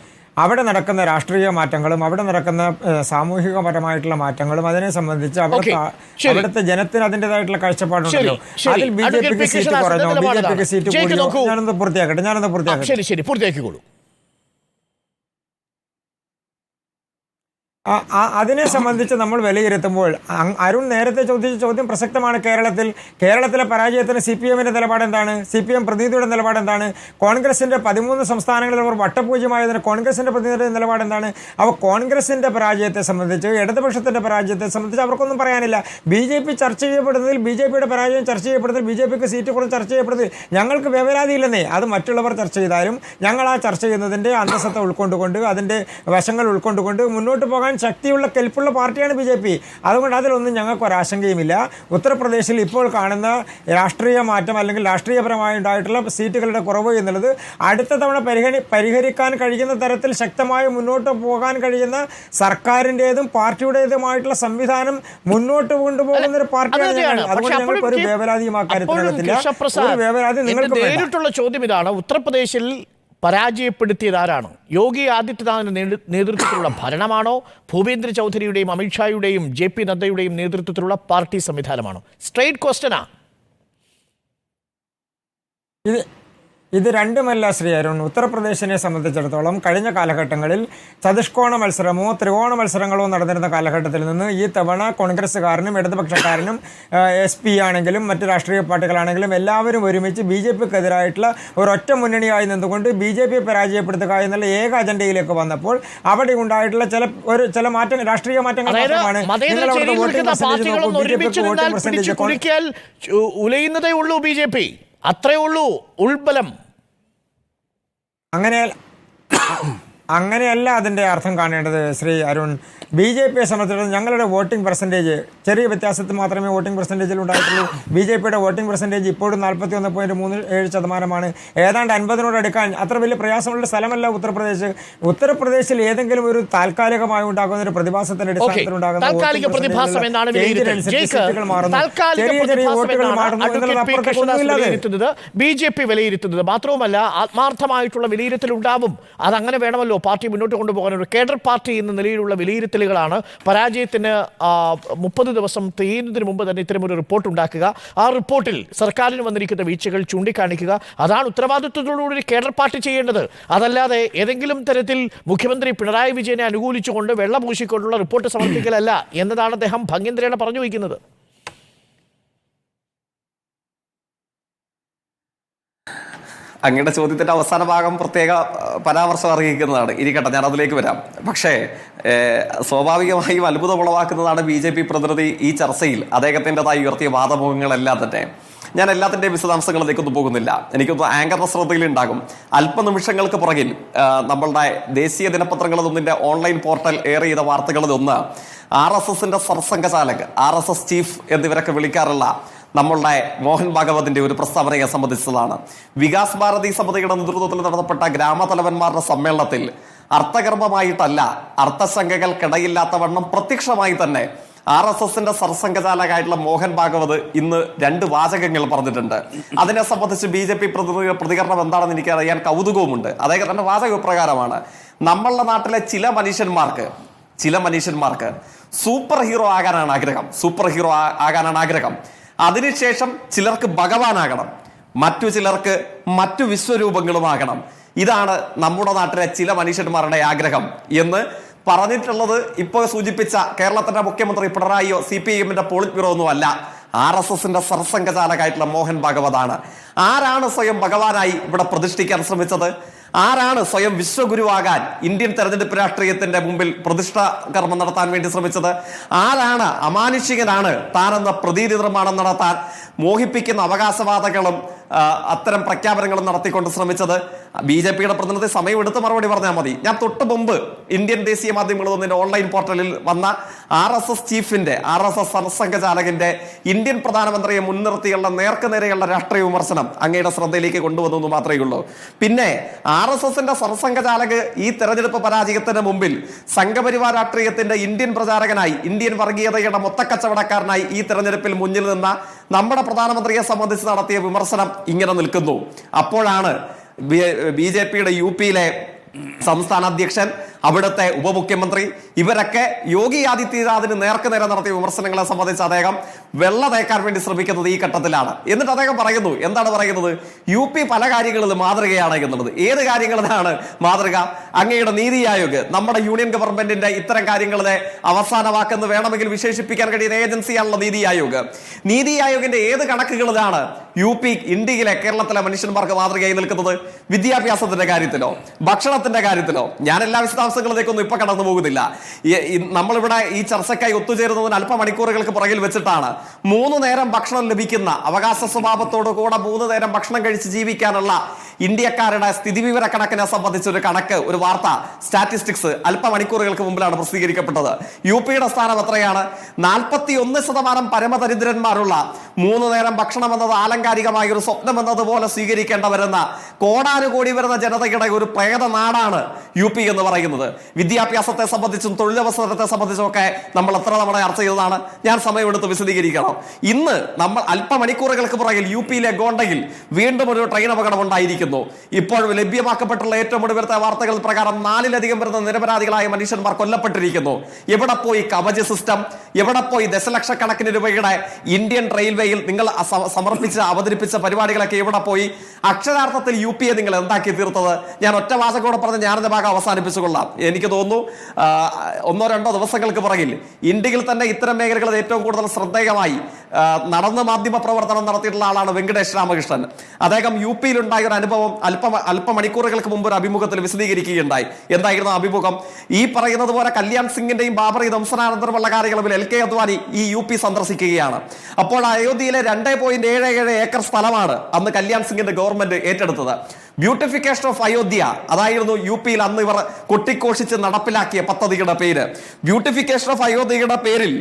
അവിടെ നടക്കുന്ന രാഷ്ട്രീയ മാറ്റങ്ങളും അവിടെ നടക്കുന്ന സാമൂഹികപരമായിട്ടുള്ള മാറ്റങ്ങളും അതിനെ സംബന്ധിച്ച് അവിടുത്തെ ജനത്തിന് അതിൻ്റെതായിട്ടുള്ള കാഴ്ചപ്പാടുണ്ടല്ലോ. അതിൽ BJPക്ക് സീറ്റ് കുറഞ്ഞോ, BJPക്ക് സീറ്റ് കൂടിയോ? ഞാനൊന്ന് പൂർത്തിയാക്കട്ടെ. ശരി, പൂർത്തിയാക്കിക്കോളൂ. അതിനെ സംബന്ധിച്ച് നമ്മൾ വിലയിരുത്തുമ്പോൾ അരുൺ നേരത്തെ ചോദിച്ച ചോദ്യം പ്രസക്തമാണ്. കേരളത്തിലെ പരാജയത്തിന് CPMന്റെ നിലപാട് എന്താണ്? CPM പ്രതിനിധിയുടെ നിലപാട് എന്താണ്? കോൺഗ്രസിന്റെ 13 സംസ്ഥാനങ്ങളിൽ അവർ വട്ടപൂജ്യമായതിന് കോൺഗ്രസിന്റെ പ്രതിനിധിയുടെ നിലപാട് എന്താണ്? അപ്പോൾ കോൺഗ്രസിന്റെ പരാജയത്തെ സംബന്ധിച്ച് ഇടതുപക്ഷത്തിന്റെ പരാജയത്തെ സംബന്ധിച്ച് അവർക്കൊന്നും പറയാനില്ല. BJP ചർച്ച ചെയ്യപ്പെടുന്നതിൽ, BJPയുടെ പരാജയം ചർച്ച ചെയ്യപ്പെടുന്നതിൽ, BJPക്ക് സീറ്റ് കുറച്ച് ചർച്ച ചെയ്യപ്പെടുന്നതിൽ ഞങ്ങൾക്ക് വ്യവരാതിയില്ലെന്നേ. അത് മറ്റുള്ളവർ ചർച്ച ചെയ്താലും ഞങ്ങൾ ആ ചർച്ച ചെയ്യുന്നതിൻ്റെ അന്തസത്ത ഉൾക്കൊണ്ടുകൊണ്ട് അതിൻ്റെ വശങ്ങൾ ഉൾക്കൊണ്ടുകൊണ്ട് മുന്നോട്ട് പോകാൻ ശക്തിയുള്ള കെൽപ്പുള്ള പാർട്ടിയാണ് BJP. അതുകൊണ്ട് അതിലൊന്നും ഞങ്ങൾക്ക് ഒരാശങ്കയുമില്ല. ഉത്തർപ്രദേശിൽ ഇപ്പോൾ കാണുന്ന രാഷ്ട്രീയ മാറ്റം അല്ലെങ്കിൽ രാഷ്ട്രീയപരമായി ഉണ്ടായിട്ടുള്ള സീറ്റുകളുടെ കുറവ് എന്നുള്ളത് അടുത്ത തവണ പരിഹരിക്കാൻ കഴിയുന്ന തരത്തിൽ ശക്തമായി മുന്നോട്ട് പോകാൻ കഴിയുന്ന സർക്കാരിൻ്റെതും പാർട്ടിയുടേതുമായിട്ടുള്ള സംവിധാനം മുന്നോട്ട് കൊണ്ടുപോകുന്ന ഒരു പാർട്ടിയാണ് ഞങ്ങൾ. അതുകൊണ്ട് ഞങ്ങൾക്ക് ഒരു വേവലാതിയും ആ കാര്യത്തിൽ നടത്തില്ല. ഒരു വേവലാതി നിങ്ങൾക്ക് നേരിട്ടുള്ള ചോദ്യം ഇതാണ്. ഉത്തർപ്രദേശിൽ പരാജയപ്പെടുത്തിയത് ആരാണ്? യോഗി ആദിത്യനാഥിന്റെ നേതൃത്വത്തിലുള്ള ഭരണമാണോ, ഭൂപേന്ദ്ര ചൗധരിയുടെയും അമിത്ഷായുടെയും JP നദ്ദയുടെയും നേതൃത്വത്തിലുള്ള പാർട്ടി സംവിധാനമാണോ? സ്ട്രെയിറ്റ് ക്വസ്റ്റ്യനാ. ഇത് രണ്ടുമല്ല ശ്രീ അരുൺ. ഉത്തർപ്രദേശിനെ സംബന്ധിച്ചിടത്തോളം കഴിഞ്ഞ കാലഘട്ടങ്ങളിൽ ചതുഷ്കോണ മത്സരമോ ത്രികോണ മത്സരങ്ങളോ നടന്നിരുന്ന കാലഘട്ടത്തിൽ നിന്ന് ഈ തവണ കോൺഗ്രസ്സുകാരനും ഇടതുപക്ഷക്കാരനും SP ആണെങ്കിലും മറ്റ് രാഷ്ട്രീയ പാർട്ടികളാണെങ്കിലും എല്ലാവരും ഒരുമിച്ച് BJPക്കെതിരായിട്ടുള്ള ഒരൊറ്റ മുന്നണിയായി നിന്നുകൊണ്ട് BJP പരാജയപ്പെടുത്തുക എന്നുള്ള ഏക അജണ്ടയിലേക്ക് വന്നപ്പോൾ അവിടെ ഉണ്ടായിട്ടുള്ള ചില മാറ്റങ്ങൾ, രാഷ്ട്രീയ മാറ്റങ്ങൾ മാത്രമാണ്. ഉലയുന്നതേ ഉള്ളൂ BJP, അത്രേ ഉള്ളൂ ഉൾബലം. അങ്ങനെയല്ല അതിൻ്റെ അർത്ഥം കാണേണ്ടത് ശ്രീ അരുൺ. BJPയെ സംബന്ധിച്ചിടത്തോളം ഞങ്ങളുടെ വോട്ടിംഗ് പെർസെൻറ്റേജ് ചെറിയ വ്യത്യാസത്തിൽ മാത്രമേ വോട്ടിംഗ് പെർസെൻറ്റേജിൽ ഉണ്ടായിട്ടുള്ളൂ. BJPയുടെ വോട്ടിംഗ് പെർസെൻറ്റേജ് ഇപ്പോഴും 41.37%. ഏതാണ്ട് 50-നോട് അടുക്കാൻ അത്ര വലിയ പ്രയാസമുള്ള സ്ഥലമല്ല ഉത്തർപ്രദേശ്. ഉത്തർപ്രദേശിൽ ഏതെങ്കിലും ഒരു താൽക്കാലികമായി ഉണ്ടാകുന്ന ഒരു പ്രതിഭാസത്തിന്റെ അടിസ്ഥാനത്തിൽ ഉണ്ടാകുന്ന ചെറിയ ചെറിയ വോട്ടുകൾ മാറുന്നു. BJP വിലയിരുത്തുന്നത് മാത്രവുമല്ല, ആത്മാർത്ഥമായിട്ടുള്ള വിലയിരുത്തൽ ഉണ്ടാവും. അതങ്ങനെ വേണമല്ലോ പാർട്ടി മുന്നോട്ട് കൊണ്ടുപോകാൻ. ഒരു കേഡർ പാർട്ടി എന്ന നിലയിലുള്ള വിലയിരുത്തലുകളാണ് പരാജയത്തിന് 30 ദിവസം തികയുന്നതിന് മുമ്പ് തന്നെ ഇത്തരമൊരു റിപ്പോർട്ട് ഉണ്ടാക്കുക, ആ റിപ്പോർട്ടിൽ സർക്കാരിന് വന്നിരിക്കുന്ന വീഴ്ചകൾ ചൂണ്ടിക്കാണിക്കുക. അതാണ് ഉത്തരവാദിത്വത്തോടുകൂടി കേഡർ പാർട്ടി ചെയ്യേണ്ടത്. അതല്ലാതെ ഏതെങ്കിലും തരത്തിൽ മുഖ്യമന്ത്രി പിണറായി വിജയനെ അനുകൂലിച്ചുകൊണ്ട് വെള്ളപൂശിക്കൊണ്ടുള്ള റിപ്പോർട്ട് സമർപ്പിക്കലല്ല എന്നതാണ് അദ്ദേഹം ഭംഗ്യന്തരേണ പറഞ്ഞു വയ്ക്കുന്നത്. അങ്ങയുടെ ചോദ്യത്തിന്റെ അവസാന ഭാഗം പ്രത്യേക പരാമർശം അറിയിക്കുന്നതാണ്. ഇരിക്കട്ടെ, ഞാൻ അതിലേക്ക് വരാം. പക്ഷേ സ്വാഭാവികമായും അത്ഭുതമുളവാക്കുന്നതാണ് BJP പ്രതിനിധി ഈ ചർച്ചയിൽ അദ്ദേഹത്തിൻ്റെതായി ഉയർത്തിയ വാദമുഖങ്ങളെല്ലാം തന്നെ. ഞാൻ എല്ലാത്തിൻ്റെയും വിശദാംശങ്ങളിലേക്കൊന്നും പോകുന്നില്ല. എനിക്കൊന്ന് ആങ്കറിന്റെ ശ്രദ്ധയിലുണ്ടാകും. അല്പനിമിഷങ്ങൾക്ക് പുറകിൽ നമ്മളുടെ ദേശീയ ദിനപത്രങ്ങളിലൊന്നിന്റെ ഓൺലൈൻ പോർട്ടൽ ഏറെ ചെയ്ത വാർത്തകളിലൊന്ന് RSSന്റെ സർസംഘചാലക്, RSS ചീഫ് എന്നിവരൊക്കെ വിളിക്കാറുള്ള നമ്മളുടെ മോഹൻ ഭാഗവതിന്റെ ഒരു പ്രസ്താവനയെ സംബന്ധിച്ചതാണ്. വികാസ് ഭാരതി സമിതിയുടെ നേതൃത്വത്തിൽ നടത്തപ്പെട്ട ഗ്രാമതലവന്മാരുടെ സമ്മേളനത്തിൽ അർത്ഥകർമ്മമായിട്ടല്ല, അർത്ഥശങ്കകൾക്കിടയില്ലാത്തവണ്ണം പ്രത്യക്ഷമായി തന്നെ RSSന്റെ സർസംഘചാലകായിട്ടുള്ള മോഹൻ ഭാഗവത് ഇന്ന് 2 വാചകങ്ങൾ പറഞ്ഞിട്ടുണ്ട്. അതിനെ സംബന്ധിച്ച് BJP പ്രതികരണം എന്താണെന്ന് എനിക്കറിയാൻ കൗതുകവുമുണ്ട്. അദ്ദേഹത്തിന്റെ വാചക പ്രകാരമാണ്: നമ്മളുടെ നാട്ടിലെ ചില മനുഷ്യന്മാർക്ക് സൂപ്പർ ഹീറോ ആകാനാണ് ആഗ്രഹം. അതിനുശേഷം ചിലർക്ക് ഭഗവാനാകണം, മറ്റു ചിലർക്ക് മറ്റു വിശ്വരൂപങ്ങളുമാകണം. ഇതാണ് നമ്മുടെ നാട്ടിലെ ചില മനുഷ്യന്മാരുടെ ആഗ്രഹം എന്ന് പറഞ്ഞിട്ടുള്ളത് ഇപ്പോൾ സൂചിപ്പിച്ച കേരളത്തിന്റെ മുഖ്യമന്ത്രി പിണറായിയോ CPIMന്റെ പോളിറ്റ് ബ്യൂറോ ഒന്നും അല്ല, RSSന്റെ സർസംഘചാലകായിട്ടുള്ള മോഹൻ ഭാഗവതാണ്. ആരാണ് സ്വയം ഭഗവാനായി ഇവിടെ പ്രതിഷ്ഠിക്കാൻ ശ്രമിച്ചത്? ആരാണ് സ്വയം വിശ്വഗുരുവാകാൻ ഇന്ത്യൻ തെരഞ്ഞെടുപ്പ് രാഷ്ട്രീയത്തിന്റെ മുമ്പിൽ പ്രതിഷ്ഠാ കർമ്മം നടത്താൻ വേണ്ടി ശ്രമിച്ചത്? ആരാണ് അമാനുഷികനാണ് താനെന്ന പ്രതീതി നിർമ്മാണം നടത്താൻ മോഹിപ്പിക്കുന്ന അവകാശവാദങ്ങളും അത്തരം പ്രഖ്യാപനങ്ങളും നടത്തിക്കൊണ്ട് ശ്രമിച്ചത്? BJPയുടെ പ്രതിനിധി സമയമെടുത്ത് മറുപടി പറഞ്ഞാൽ മതി. ഞാൻ തൊട്ട് മുമ്പ് ഇന്ത്യൻ ദേശീയ മാധ്യമങ്ങളിൽ ഓൺലൈൻ പോർട്ടലിൽ വന്ന RSS ചീഫിന്റെ, RSS സർസംഘചാലകിന്റെ ഇന്ത്യൻ പ്രധാനമന്ത്രിയെ മുൻനിർത്തിയുള്ള നേർക്കുനേരെയുള്ള രാഷ്ട്രീയ വിമർശനം അങ്ങയുടെ ശ്രദ്ധയിലേക്ക് കൊണ്ടുവന്നു മാത്രമേ ഉള്ളൂ. പിന്നെ RSSന്റെ സർസംഘചാലക് ഈ തെരഞ്ഞെടുപ്പ് പരാജയത്തിന് മുമ്പിൽ സംഘപരിവാർ രാഷ്ട്രീയത്തിന്റെ ഇന്ത്യൻ പ്രചാരകനായി, ഇന്ത്യൻ വർഗീയതയുടെ മൊത്തക്കച്ചവടക്കാരനായി ഈ തെരഞ്ഞെടുപ്പിൽ മുന്നിൽ നിന്ന നമ്മുടെ പ്രധാനമന്ത്രിയെ സംബന്ധിച്ച് നടത്തിയ വിമർശനം ഇങ്ങനെ നിൽക്കുന്നു. അപ്പോഴാണ് BJPയുടെ UPയിലെ സംസ്ഥാന അധ്യക്ഷൻ, അവിടുത്തെ ഉപമുഖ്യമന്ത്രി, ഇവരൊക്കെ യോഗി ആദിത്യനാഥിന് നേർക്കുനേരെ നടത്തിയ വിമർശനങ്ങളെ സംബന്ധിച്ച് അദ്ദേഹം വെള്ള തേക്കാൻ വേണ്ടി ശ്രമിക്കുന്നത് ഈ ഘട്ടത്തിലാണ്. എന്നിട്ട് അദ്ദേഹം പറയുന്നു, എന്താണ് പറയുന്നത്? UP പല കാര്യങ്ങളിലും മാതൃകയാണ് എന്നുള്ളത്. ഏത് കാര്യങ്ങളിലാണ് മാതൃക? അങ്ങയുടെ നീതി ആയോഗ്, നമ്മുടെ യൂണിയൻ ഗവൺമെന്റിന്റെ ഇത്തരം കാര്യങ്ങളിലെ അവസാന വാക്കെന്ന് വേണമെങ്കിൽ വിശേഷിപ്പിക്കാൻ കഴിയുന്ന ഏജൻസിയാണല്ലോ നീതി ആയോഗ്. നീതി ആയോഗിന്റെ ഏത് കണക്കുകളിലാണ് UP ഇന്ത്യയിലെ കേരളത്തിലെ മനുഷ്യന്മാർക്ക് മാതൃകയായി നിൽക്കുന്നത്? വിദ്യാഭ്യാസത്തിന്റെ കാര്യത്തിലോ ഭക്ഷണത്തിന്റെ കാര്യത്തിലോ? ഞാൻ എല്ലാ വിശദാംശങ്ങളിലേക്കൊന്നും ഇപ്പൊ കടന്നു പോകുന്നില്ല. നമ്മളിവിടെ ഈ ചർച്ചയ്ക്കായി ഒത്തുചേരുന്നതിന് അല്പമണിക്കൂറുകൾക്ക് പുറകിൽ വെച്ചിട്ടാണ് 3 നേരം ഭക്ഷണം ലഭിക്കുന്ന, അവകാശ സ്വഭാവത്തോടു കൂടെ 3 നേരം ഭക്ഷണം കഴിച്ച് ജീവിക്കാനുള്ള ഇന്ത്യക്കാരുടെ സ്ഥിതിവിവര കണക്കിനെ സംബന്ധിച്ചൊരു കണക്ക്, ഒരു വാർത്ത, സ്റ്റാറ്റിസ്റ്റിക്സ് അല്പമണിക്കൂറുകൾക്ക് മുമ്പിലാണ് പ്രസിദ്ധീകരിക്കപ്പെട്ടത്. UPയുടെ സ്ഥാനം എത്രയാണ്? 41% പരമദരിദ്രന്മാരുള്ള, 3 നേരം ഭക്ഷണം എന്നത് ആലങ്കാരികമായ ഒരു സ്വപ്നം എന്നതുപോലെ സ്വീകരിക്കേണ്ട വരുന്ന കോടാനുകോടി വരുന്ന ജനതയുടെ ഒരു പ്രേത നാടാണ് UP എന്ന് പറയുന്നത്. പറയുന്നത്. വിദ്യാഭ്യാസത്തെ സംബന്ധിച്ചും തൊഴിലവസരത്തെ സംബന്ധിച്ചും ഒക്കെ നമ്മൾ എത്ര തവണ ചർച്ച ചെയ്തതാണ്. ഞാൻ സമയമെടുത്ത് വിശദീകരിക്കണം. ഇന്ന് നമ്മൾ അല്പമണിക്കൂറുകൾക്ക് പുറകിൽ UP-യിലെ ഗോണ്ടയിൽ വീണ്ടും ഒരു ട്രെയിൻ അപകടം ഉണ്ടായിരിക്കുന്നു. ഇപ്പോൾ ലഭ്യമാക്കപ്പെട്ടുള്ള ഏറ്റവും ഒടുവിലത്തെ വാർത്തകൾ പ്രകാരം 4-ലധികം വരുന്ന നിരപരാധികളായ മനുഷ്യന്മാർ കൊല്ലപ്പെട്ടിരിക്കുന്നു. എവിടെ പോയി കവച് സിസ്റ്റം? എവിടെ പോയി ദശലക്ഷക്കണക്കിന് രൂപയുടെ ഇന്ത്യൻ റെയിൽവേയിൽ നിങ്ങൾ അവതരിപ്പിച്ച പരിപാടികളൊക്കെ എവിടെ പോയി? അക്ഷരാർത്ഥത്തിൽ UP-യെ നിങ്ങൾ എന്താക്കി തീർത്തത്? ഞാൻ ഒറ്റ വാചകോടെ പറഞ്ഞ് ഞാനെന്റെ ഭാഗം അവസാനിപ്പിച്ചുകൊള്ളാം. എനിക്ക് തോന്നുന്നു 1-2 ദിവസങ്ങൾക്ക് പുറകിൽ ഇന്ത്യയിൽ തന്നെ ഇത്തരം മേഖലകളിൽ ഏറ്റവും കൂടുതൽ ശ്രദ്ധേയമായി നടന്ന മാധ്യമ പ്രവർത്തനം നടത്തിയിട്ടുള്ള ആളാണ് വെങ്കടേഷ് രാമകൃഷ്ണൻ. അദ്ദേഹം UP-യിൽ ഉണ്ടായ ഒരു അനുഭവം അല്പമണിക്കൂറുകൾക്ക് മുമ്പ് ഒരു അഭിമുഖത്തിൽ വിശദീകരിക്കുകയുണ്ടായി. എന്തായിരുന്നു അഭിമുഖം? ഈ പറയുന്നത് പോലെ കല്യാൺ സിംഗിന്റെയും ബാബറി ധംസനാനന്തരമുള്ള കാര്യങ്ങളിൽ LK അദ്വാനി ഈ UP സന്ദർശിക്കുകയാണ്. അപ്പോൾ അയോധ്യയിലെ 2.77 ഏക്കർ സ്ഥലമാണ് അന്ന് കല്യാൺ സിംഗിന്റെ ഗവൺമെന്റ് ഏറ്റെടുത്തത്. ബ്യൂട്ടിഫിക്കേഷൻ ഓഫ് അയോധ്യ അതായിരുന്നു UP-യിൽ അന്ന് ഇവർ കൊട്ടിക്കോഷിച്ച് നടപ്പിലാക്കിയ പദ്ധതിയുടെ പേര്. ബ്യൂട്ടിഫിക്കേഷൻ ഓഫ് അയോധ്യയുടെ പേരിൽ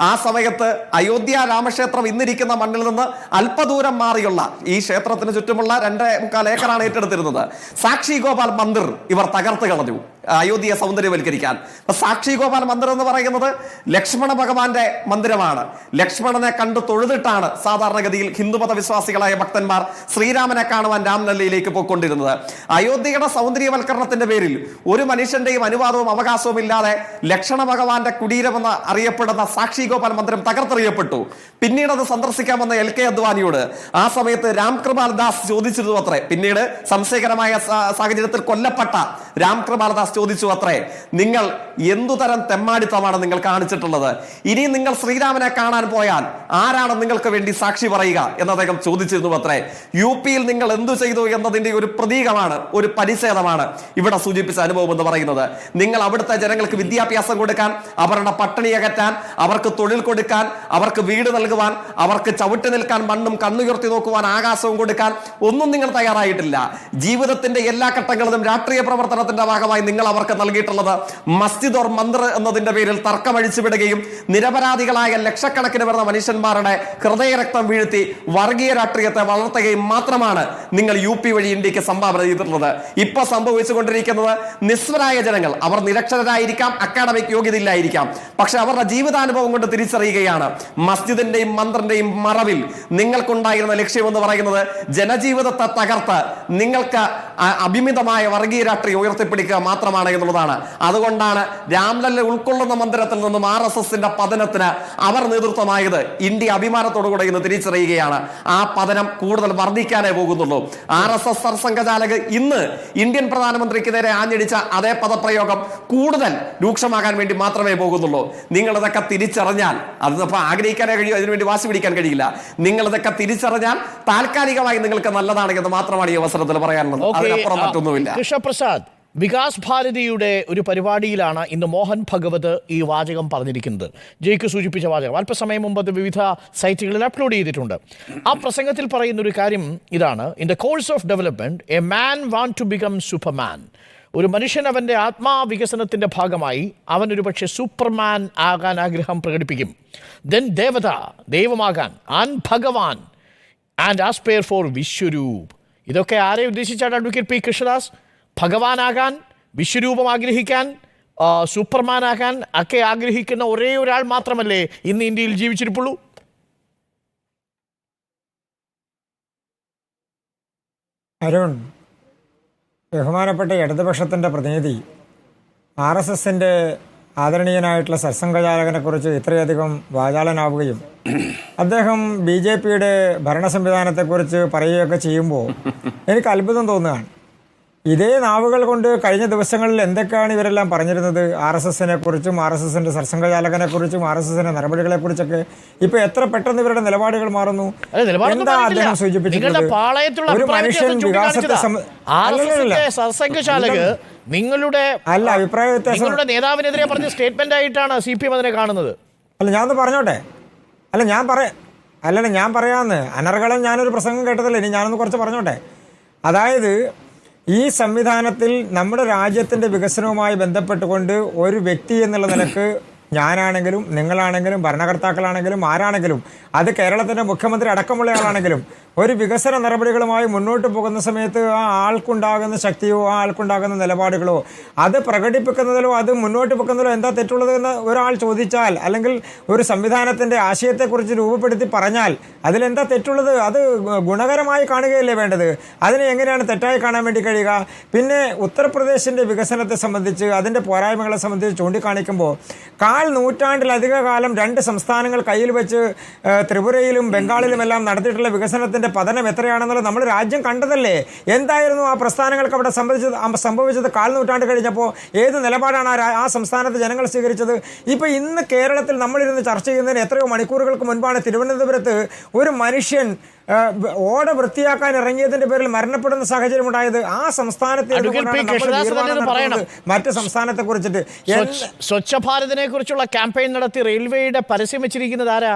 ആ സമയത്ത് അയോധ്യ രാമക്ഷേത്രം ഇന്നിരിക്കുന്ന മണ്ണിൽ നിന്ന് അല്പദൂരം മാറിയുള്ള ഈ ക്ഷേത്രത്തിന് ചുറ്റുമുള്ള 2.25 ഏക്കറാണ് ഏറ്റെടുത്തിരുന്നത്. സാക്ഷി ഗോപാൽ മന്ദിർ ഇവർ തകർത്ത് കളഞ്ഞു അയോധ്യയെ സൗന്ദര്യവൽക്കരിക്കാൻ. സാക്ഷി ഗോപാൽ മന്ദിർ എന്ന് പറയുന്നത് ലക്ഷ്മണ ഭഗവാന്റെ മന്ദിരമാണ്. ലക്ഷ്മണനെ കണ്ടു തൊഴുതിട്ടാണ് സാധാരണഗതിയിൽ ഹിന്ദുമത വിശ്വാസികളായ ഭക്തന്മാർ ശ്രീരാമനെ കാണുവാൻ രാംലല്ലയിലേക്ക് പോയിക്കൊണ്ടിരുന്നത്. അയോധ്യയുടെ സൗന്ദര്യവൽക്കരണത്തിന്റെ പേരിൽ ഒരു മനുഷ്യന്റെയും അനുവാദവും അവകാശവും ഇല്ലാതെ ലക്ഷ്മണ ഭഗവാന്റെ കുടീരമെന്ന് അറിയപ്പെടുന്ന സാക്ഷി ഗോപാൽ മന്ദിരം തകർത്തെറിയപ്പെട്ടു. പിന്നീട് അത് സന്ദർശിക്കാൻ വന്ന LK അദ്വാനിയോട് ആ സമയത്ത് രാംകൃപാൽ ദാസ് ചോദിച്ചിരുന്നു അത്രേ. പിന്നീട് സംശയകരമായ സാഹചര്യത്തിൽ കൊല്ലപ്പെട്ട രാംകൃപാൽ ദാസ് ചോദിച്ചു അത്രേ, നിങ്ങൾ എന്തുതരം തെമ്മാടിത്തമാണ് നിങ്ങൾ കാണിച്ചിട്ടുള്ളത്? ഇനി നിങ്ങൾ ശ്രീരാമനെ കാണാൻ പോയാൽ ആരാണ് നിങ്ങൾക്ക് വേണ്ടി സാക്ഷി പറയുക എന്ന് അദ്ദേഹം ചോദിച്ചിരുന്നു അത്രേ. UP-യിൽ നിങ്ങൾ എന്തു ചെയ്തു എന്നതിന്റെ ഒരു പ്രതീകമാണ്, ഒരു പരിച്ഛേദമാണ് ഇവിടെ സൂചിപ്പിച്ച അനുഭവം എന്ന് പറയുന്നത്. നിങ്ങൾ അവിടുത്തെ ജനങ്ങൾക്ക് വിദ്യാഭ്യാസം കൊടുക്കാൻ, അവരുടെ പട്ടിണി അകറ്റാൻ, അവർക്ക് തൊഴിൽ കൊടുക്കാൻ, അവർക്ക് വീട് നൽകുവാൻ, അവർക്ക് ചവിട്ടി നിൽക്കാൻ മണ്ണും കണ്ണുയർത്തി നോക്കുവാൻ ആകാശവും കൊടുക്കാൻ ഒന്നും നിങ്ങൾ തയ്യാറായിട്ടില്ല. ജീവിതത്തിന്റെ എല്ലാ ഘട്ടങ്ങളിലും രാഷ്ട്രീയ പ്രവർത്തനത്തിന്റെ ഭാഗമായി നിങ്ങൾ അവർക്ക് നൽകിയിട്ടുള്ളത് മസ്ജിദ് ഓർ മന്ദിർ എന്നതിന്റെ പേരിൽ തർക്കമഴിച്ചു വിടുകയും നിരപരാധികളായ ലക്ഷക്കണക്കിന് വരുന്ന മനുഷ്യന്മാരുടെ ഹൃദയരക്തം വീഴ്ത്തി വർഗീയ രാഷ്ട്രീയത്തെ വളർത്തുകയും മാത്രമാണ് നിങ്ങൾ UP വഴി ഇന്ത്യക്ക് സംഭാവന ചെയ്തിട്ടുള്ളത്. ഇപ്പൊ സംഭവിച്ചുകൊണ്ടിരിക്കുന്നത് നിസ്വരായ ജനങ്ങൾ, അവർ നിരക്ഷരരായിരിക്കാം, അക്കാഡമിക് യോഗ്യത ഇല്ലായിരിക്കാം, പക്ഷെ അവരുടെ ജീവിതാനുഭവം കൊണ്ട് തിരിച്ചറിയുകയാണ് മസ്ജിദിന്റെയും മന്ത്രിന്റെയും മറവിൽ നിങ്ങൾക്കുണ്ടായിരുന്ന ലക്ഷ്യം എന്ന് പറയുന്നത് ജനജീവിതത്തെ തകർത്ത് നിങ്ങൾക്ക് അഭിമിതമായ വർഗീയ രാഷ്ട്രീയം ഉയർത്തിപ്പിടിക്കുക മാത്രമാണ് എന്നുള്ളതാണ്. അതുകൊണ്ടാണ് രാംലല്ല ഉൾക്കൊള്ളുന്ന മന്ദിരത്തിൽ നിന്നും RSSന്റെ പതനത്തിന് അവർ നേതൃത്വമായത്. ഇന്ത്യ അഭിമാനത്തോടുകൂടെ ഇന്ന് തിരിച്ചറിയുകയാണ്. ആ പതനം കൂടുതൽ വർദ്ധിക്കാനേ പോകുന്നുള്ളൂ. RSS സർസംഘചാലക് ഇന്ന് ഇന്ത്യൻ പ്രധാനമന്ത്രിക്ക് നേരെ ആഞ്ഞടിച്ച അതേ പദപ്രയോഗം കൂടുതൽ രൂക്ഷമാകാൻ വേണ്ടി മാത്രമേ പോകുന്നുള്ളൂ. നിങ്ങൾ ഇതൊക്കെ തിരിച്ചറിഞ്ഞാൽ, അതിപ്പോ ആഗ്രഹിക്കാനേ കഴിയും, അതിനുവേണ്ടി വാശി പിടിക്കാൻ കഴിയില്ല. നിങ്ങൾ ഇതൊക്കെ തിരിച്ചറിഞ്ഞാൽ താൽക്കാലികമായി നിങ്ങൾക്ക് നല്ലതാണ് എന്ന് മാത്രമാണ് ഈ അവസരത്തിൽ പറയാനുള്ളത്. അതിനപ്പുറം മറ്റൊന്നുമില്ല. കൃഷ്ണപ്രസാദ്, വികാസ് ഭാരതിയുടെ ഒരു പരിപാടിയിലാണ് ഇന്ന് മോഹൻ ഭഗവത് ഈ വാചകം പറഞ്ഞിരിക്കുന്നത്. ജയ്ക്ക് സൂചിപ്പിച്ച വാചകം അല്പസമയം മുമ്പ് അത് വിവിധ സൈറ്റുകളിൽ അപ്ലോഡ് ചെയ്തിട്ടുണ്ട്. ആ പ്രസംഗത്തിൽ പറയുന്ന ഒരു കാര്യം ഇതാണ്: in the course of development a man want to become superman. ഒരു മനുഷ്യൻ അവൻ്റെ ആത്മാവികസനത്തിൻ്റെ ഭാഗമായി അവൻ ഒരു പക്ഷേ സൂപ്പർമാൻ ആകാൻ ആഗ്രഹം പ്രകടിപ്പിക്കും. ദെൻ ദേവത, ദൈവമാകാൻ, ആൻഡ് ഭഗവാൻ, ആൻഡ് ആസ്പയർ ഫോർ വിശ്വരൂപ്. ഇതൊക്കെ ആരെ ഉദ്ദേശിച്ചാണ് അഡ്വക്കേറ്റ് പി കൃഷ്ണദാസ്? ഭഗവാനാകാൻ, വിശ്വരൂപം ആഗ്രഹിക്കാൻ, സൂപ്പർമാനാകാൻ ഒക്കെ ആഗ്രഹിക്കുന്ന ഒരേ ഒരാൾ മാത്രമല്ലേ ഇന്ന് ഇന്ത്യയിൽ ജീവിച്ചിരിപ്പുള്ളൂ? അരുൺ, ബഹുമാനപ്പെട്ട ഇടതുപക്ഷത്തിൻ്റെ പ്രതിനിധി RSSന്റെ ആദരണീയനായിട്ടുള്ള സർസംഘചാലകനെ കുറിച്ച് ഇത്രയധികം വാചാലനാവുകയും അദ്ദേഹം BJPയുടെ ഭരണ സംവിധാനത്തെക്കുറിച്ച് പറയുകയൊക്കെ ചെയ്യുമ്പോൾ എനിക്ക് അത്ഭുതം തോന്നുകയാണ്. ഇതേ നാവുകൾ കൊണ്ട് കഴിഞ്ഞ ദിവസങ്ങളിൽ എന്തൊക്കെയാണ് ഇവരെല്ലാം പറഞ്ഞിരുന്നത്? RSSനെ കുറിച്ചും RSSന്റെ സർസംഘചാലകനെ കുറിച്ചും RSSന്റെ നടപടികളെ കുറിച്ചൊക്കെ. ഇപ്പൊ എത്ര പെട്ടെന്ന് ഇവരുടെ നിലപാടുകൾ മാറുന്നു. എന്താ അദ്ദേഹം സൂചിപ്പിച്ചിട്ടുള്ളത്? ഒരു മനുഷ്യൻ വികാസത്തെ നിങ്ങളുടെ അല്ല അഭിപ്രായ വ്യത്യാസം നേതാവിനെതിരെ പറഞ്ഞ സ്റ്റേറ്റ്മെന്റ് ആയിട്ടാണ് CPM അതിനെ കാണുന്നത്. അല്ല ഞാനൊന്ന് പറഞ്ഞോട്ടെ. ഞാൻ പറയാന്ന് അനർഗളം ഞാനൊരു പ്രസംഗം കേട്ടതല്ലേ, ഇനി ഞാനൊന്ന് കുറച്ച് പറഞ്ഞോട്ടെ. അതായത് ഈ സംവിധാനത്തിൽ നമ്മുടെ രാജ്യത്തിൻ്റെ വികസനവുമായി ബന്ധപ്പെട്ടുകൊണ്ട് ഒരു വ്യക്തി എന്നുള്ള നിലക്ക് ഞാനാണെങ്കിലും നിങ്ങളാണെങ്കിലും ഭരണകർത്താക്കളാണെങ്കിലും ആരാണെങ്കിലും, അത് കേരളത്തിൻ്റെ മുഖ്യമന്ത്രി അടക്കമുള്ള ആളാണെങ്കിലും ഒരു വികസന നടപടികളുമായി മുന്നോട്ട് പോകുന്ന സമയത്ത് ആ ആൾക്കുണ്ടാകുന്ന ശക്തിയോ ആ ആൾക്കുണ്ടാകുന്ന നിലപാടുകളോ അത് പ്രകടിപ്പിക്കുന്നതിലോ അത് മുന്നോട്ട് വെക്കുന്നതിലോ എന്താ തെറ്റുള്ളത് എന്ന് ഒരാൾ ചോദിച്ചാൽ, അല്ലെങ്കിൽ ഒരു സംവിധാനത്തിൻ്റെ ആശയത്തെക്കുറിച്ച് രൂപപ്പെടുത്തി പറഞ്ഞാൽ അതിലെന്താ തെറ്റുള്ളത്? അത് ഗുണകരമായി കാണുകയല്ലേ വേണ്ടത്. അതിനെ എങ്ങനെയാണ് തെറ്റായി കാണാൻ വേണ്ടി കഴിയുക? പിന്നെ ഉത്തർപ്രദേശിൻ്റെ വികസനത്തെ സംബന്ധിച്ച് അതിൻ്റെ പോരായ്മകളെ സംബന്ധിച്ച് ചൂണ്ടിക്കാണിക്കുമ്പോൾ നൂറ്റാണ്ടിലധിക കാലം 2 സംസ്ഥാനങ്ങൾ കയ്യിൽ വെച്ച് ത്രിപുരയിലും ബംഗാളിലുമെല്ലാം നടത്തിയിട്ടുള്ള വികസനത്തിന്റെ പതനം എത്രയാണെന്നുള്ളത് നമ്മൾ രാജ്യം കണ്ടതല്ലേ. എന്തായിരുന്നു ആ പ്രസ്ഥാനങ്ങൾക്ക് അവിടെ സംഭവിച്ചത്? നൂറ്റാണ്ട് കഴിഞ്ഞപ്പോൾ ഏത് നിലപാടാണ് ആ സംസ്ഥാനത്ത് ജനങ്ങൾ സ്വീകരിച്ചത്? ഇപ്പൊ ഇന്ന് കേരളത്തിൽ നമ്മളിരുന്ന് ചർച്ച ചെയ്യുന്നതിന് എത്രയോ മണിക്കൂറുകൾക്ക് മുൻപാണ് തിരുവനന്തപുരത്ത് ഒരു മനുഷ്യൻ ഓട വൃത്തിയാക്കാൻ ഇറങ്ങിയതിന്റെ പേരിൽ മരണപ്പെടുന്ന സാഹചര്യം ഉണ്ടായത്. ആ സംസ്ഥാനത്തെ മറ്റ് സംസ്ഥാനത്തെ കുറിച്ചിട്ട് സ്വച്ഛ ഭാരതിനെ കുറിച്ചുള്ള ക്യാമ്പയിൻ നടത്തി റെയിൽവേയുടെ പരസ്യം വെച്ചിരിക്കുന്നത് ആരാ?